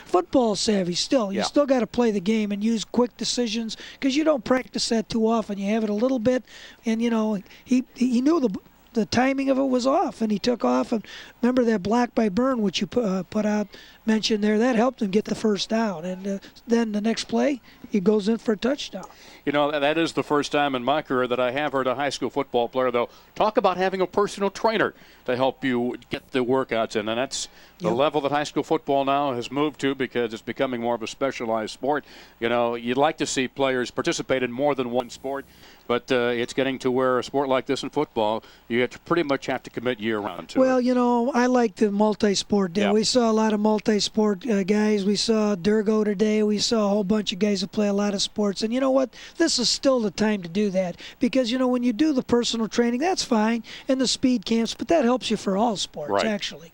Speaker 2: football savvy still. You still got to play the game and use quick decisions because you don't practice that too often. You have it a little bit, and, you know, he knew the timing of it was off, and he took off. And remember that block by Byrne, which you put out, mentioned there, that helped him get the first down. And then the next play, he goes in for a touchdown.
Speaker 1: You know, that is the first time in my career that I have heard a high school football player, though, talk about having a personal trainer to help you get the workouts in. And that's the level that high school football now has moved to because it's becoming more of a specialized sport. You know, you'd like to see players participate in more than one sport, but it's getting to where a sport like this in football, you pretty much have to commit year-round to.
Speaker 2: Well, you know, I like the multi-sport deal. We saw a lot of multi-sport guys. We saw Durgo today. We saw a whole bunch of guys that play a lot of sports. And you know what? This is still the time to do that because, you know, when you do the personal training, that's fine, and the speed camps, but that helps you for all sports, actually.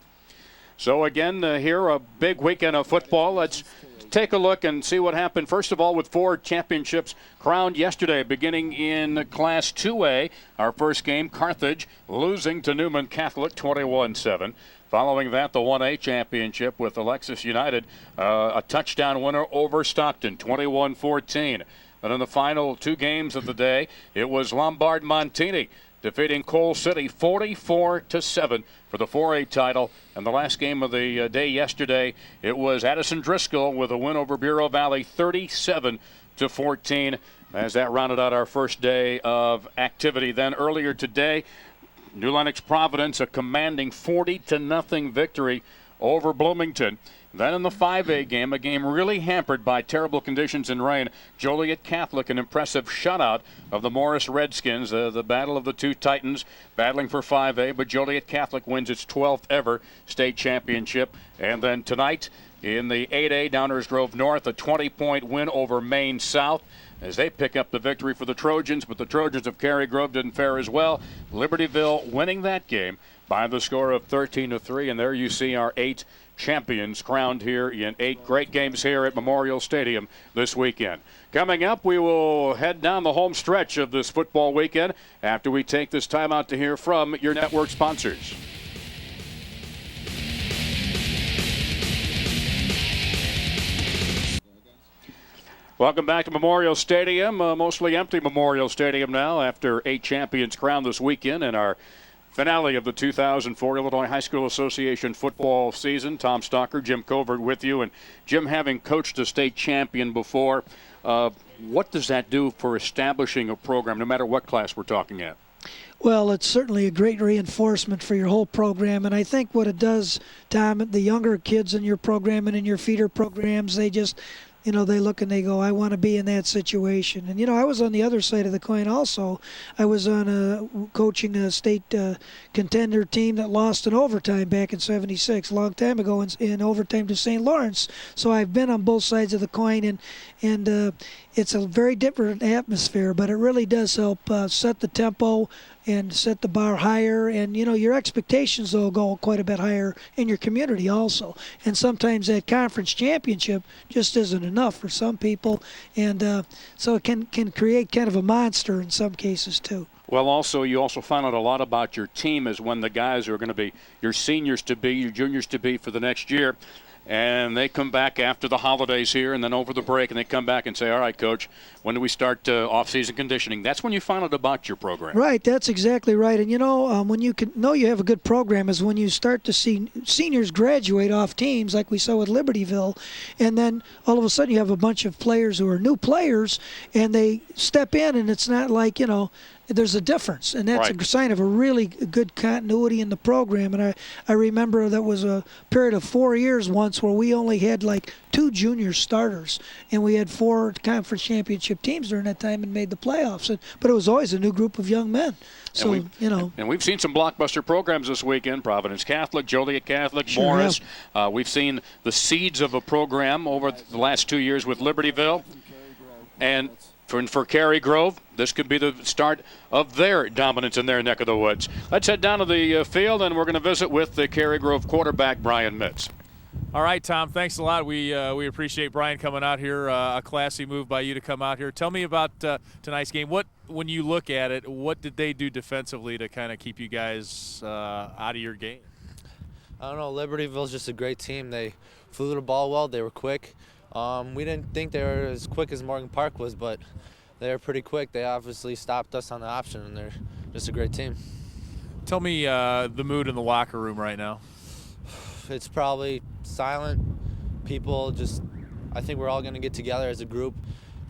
Speaker 1: So, again, here, a big weekend of football. Let's take a look and see what happened. First of all, with 4 championships crowned yesterday, beginning in Class 2A. Our first game, Carthage, losing to Newman Catholic 21-7. Following that, the 1A championship with Alexis United, a touchdown winner over Stockton, 21-14. But in the final 2 games of the day, it was Lombard Montini defeating Coal City 44-7 for the 4A title. And the last game of the day yesterday, it was Addison Driscoll with a win over Bureau Valley 37-14 as that rounded out our first day of activity. Then earlier today, New Lenox Providence, a commanding 40-0 victory over Bloomington. Then in the 5A game, a game really hampered by terrible conditions and rain, Joliet Catholic, an impressive shutout of the Morris Redskins, the battle of the 2 Titans battling for 5A, but Joliet Catholic wins its 12th ever state championship. And then tonight in the 8A, Downers Grove North, a 20-point win over Maine South as they pick up the victory for the Trojans, but the Trojans of Cary Grove didn't fare as well. Libertyville winning that game by the score of 13-3, and there you see our 8 champions crowned here in 8 great games here at Memorial Stadium this weekend. Coming up, we will head down the home stretch of this football weekend after we take this time out to hear from your network sponsors. Welcome back to Memorial Stadium, mostly empty Memorial Stadium now after 8 champions crowned this weekend in our finale of the 2004 Illinois High School Association football season. Tom Stalker, Jim Covert with you. And Jim, having coached a state champion before, what does that do for establishing a program, no matter what class we're talking at?
Speaker 2: Well, it's certainly a great reinforcement for your whole program, and I think what it does, Tom, the younger kids in your program and in your feeder programs, they look and they go, I want to be in that situation. And, I was on the other side of the coin also. I was on coaching a state contender team that lost in overtime back in '76, a long time ago in overtime to St. Lawrence. So I've been on both sides of the coin, and it's a very different atmosphere, but it really does help set the tempo and set the bar higher. And, your expectations will go quite a bit higher in your community also. And sometimes that conference championship just isn't enough for some people. And so it can create kind of a monster in some cases too.
Speaker 1: Well, you also find out a lot about your team is when the guys are going to be your seniors to be, your juniors to be for the next year. And they come back after the holidays here and then over the break, and they come back and say, all right, Coach, when do we start off-season conditioning? That's when you find out about your program.
Speaker 2: Right, that's exactly right. And, when you can know you have a good program is when you start to see seniors graduate off teams like we saw with Libertyville, and then all of a sudden you have a bunch of players who are new players, and they step in, and it's not like, there's a difference, and that's a sign of a really good continuity in the program. And I remember that was a period of 4 years once where we only had like 2 junior starters, and we had 4 conference championship teams during that time and made the playoffs. But it was always a new group of young men. So,
Speaker 1: And we've seen some blockbuster programs this weekend, Providence Catholic, Joliet Catholic,
Speaker 2: Sure
Speaker 1: Morris. We've seen the seeds of a program over the last 2 years with Libertyville. And for Cary Grove, this could be the start of their dominance in their neck of the woods. Let's head down to the field, and we're going to visit with the Cary Grove quarterback, Brian Mitz.
Speaker 6: All right, Tom, thanks a lot. We appreciate Brian coming out here. A classy move by you to come out here. Tell me about tonight's game. When you look at it, what did they do defensively to kind of keep you guys out of your game?
Speaker 5: I don't know. Libertyville's just a great team. They flew the ball well. They were quick. We didn't think they were as quick as Morgan Park was, but they were pretty quick. They obviously stopped us on the option, and they're just a great team.
Speaker 6: Tell me the mood in the locker room right now.
Speaker 5: It's probably silent. People I think we're all going to get together as a group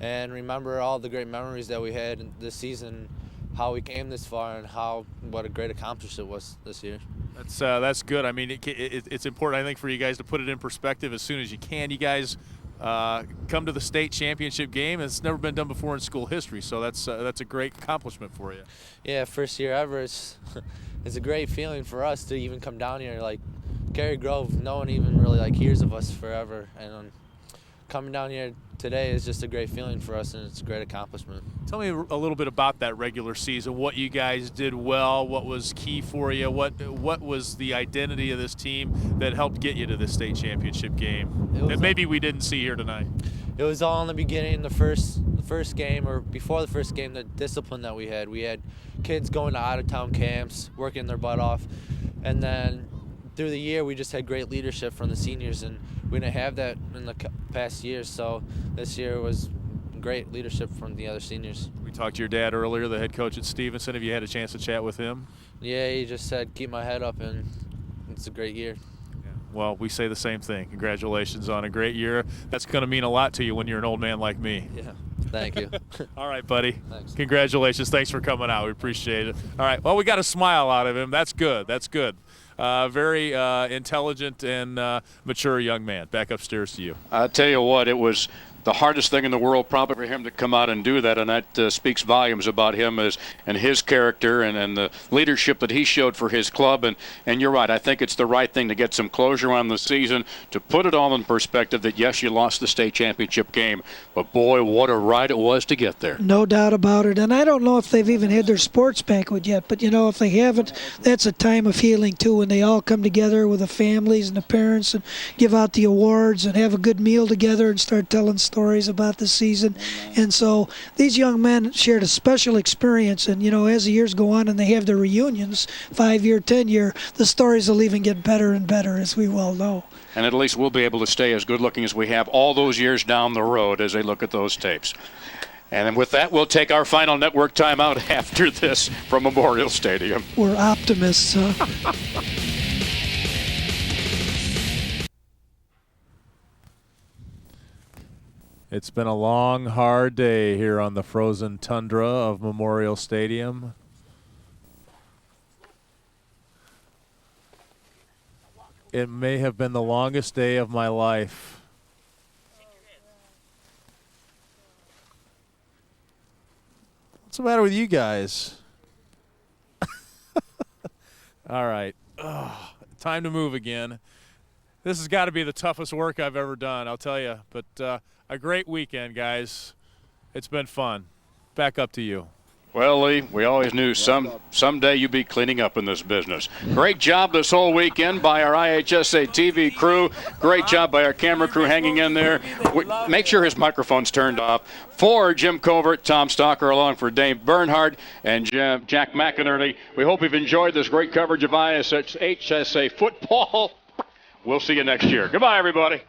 Speaker 5: and remember all the great memories that we had this season, how we came this far, and what a great accomplishment it was this year.
Speaker 6: That's good. I mean, it's important, I think, for you guys to put it in perspective as soon as you can. You guys come to the state championship game. It's never been done before in school history, so that's a great accomplishment for you.
Speaker 5: Yeah, first year ever. It's a great feeling for us to even come down here. Like Cary Grove, no one even really hears of us forever, and coming down here today is just a great feeling for us, and it's a great accomplishment.
Speaker 6: Tell me a little bit about that regular season, what you guys did well, what was key for you, what was the identity of this team that helped get you to the state championship game that maybe we didn't see here tonight?
Speaker 5: It was all in the beginning, the first game, or before the first game, the discipline that we had. We had kids going to out-of-town camps, working their butt off, and then through the year we just had great leadership from the seniors, and we didn't have that in the past years, so this year was great leadership from the other seniors.
Speaker 6: We talked to your dad earlier, the head coach at Stevenson. Have you had a chance to chat with him?
Speaker 5: Yeah, he just said keep my head up, and it's a great year.
Speaker 6: Yeah. Well, we say the same thing. Congratulations on a great year. That's going to mean a lot to you when you're an old man like me.
Speaker 5: Yeah, thank you.
Speaker 6: All right, buddy.
Speaker 5: Thanks.
Speaker 6: Congratulations. Thanks for coming out. We appreciate it. All right, well, we got a smile out of him. That's good. That's good. Very intelligent and mature young man. Back upstairs to you.
Speaker 1: I tell you what, it was the hardest thing in the world probably for him to come out and do that, and that speaks volumes about him and his character and the leadership that he showed for his club. And you're right, I think it's the right thing to get some closure on the season, to put it all in perspective that, yes, you lost the state championship game, but boy, what a ride it was to get there.
Speaker 2: No doubt about it. And I don't know if they've even had their sports banquet yet, but, if they haven't, that's a time of healing, too, when they all come together with the families and the parents and give out the awards and have a good meal together and start telling stories about the season. And so these young men shared a special experience, and as the years go on and they have their reunions, 5-year, 10-year, the stories will even get better and better, as we well know.
Speaker 1: And at least we'll be able to stay as good looking as we have all those years down the road as they look at those tapes. And with that, we'll take our final network timeout after this from Memorial Stadium.
Speaker 2: We're optimists, huh?
Speaker 6: It's been a long, hard day here on the frozen tundra of Memorial Stadium. It may have been the longest day of my life.
Speaker 7: What's the matter with you guys?
Speaker 6: All right. Time to move again. This has got to be the toughest work I've ever done, I'll tell you. But a great weekend, guys. It's been fun. Back up to you.
Speaker 1: Well, Lee, we always knew someday you'd be cleaning up in this business. Great job this whole weekend by our IHSA TV crew. Great job by our camera crew hanging in there. Make sure his microphone's turned off. For Jim Covert, Tom Stalker, along for Dave Bernhardt and Jack McInerney, we hope you've enjoyed this great coverage of IHSA football. We'll see you next year. Goodbye, everybody.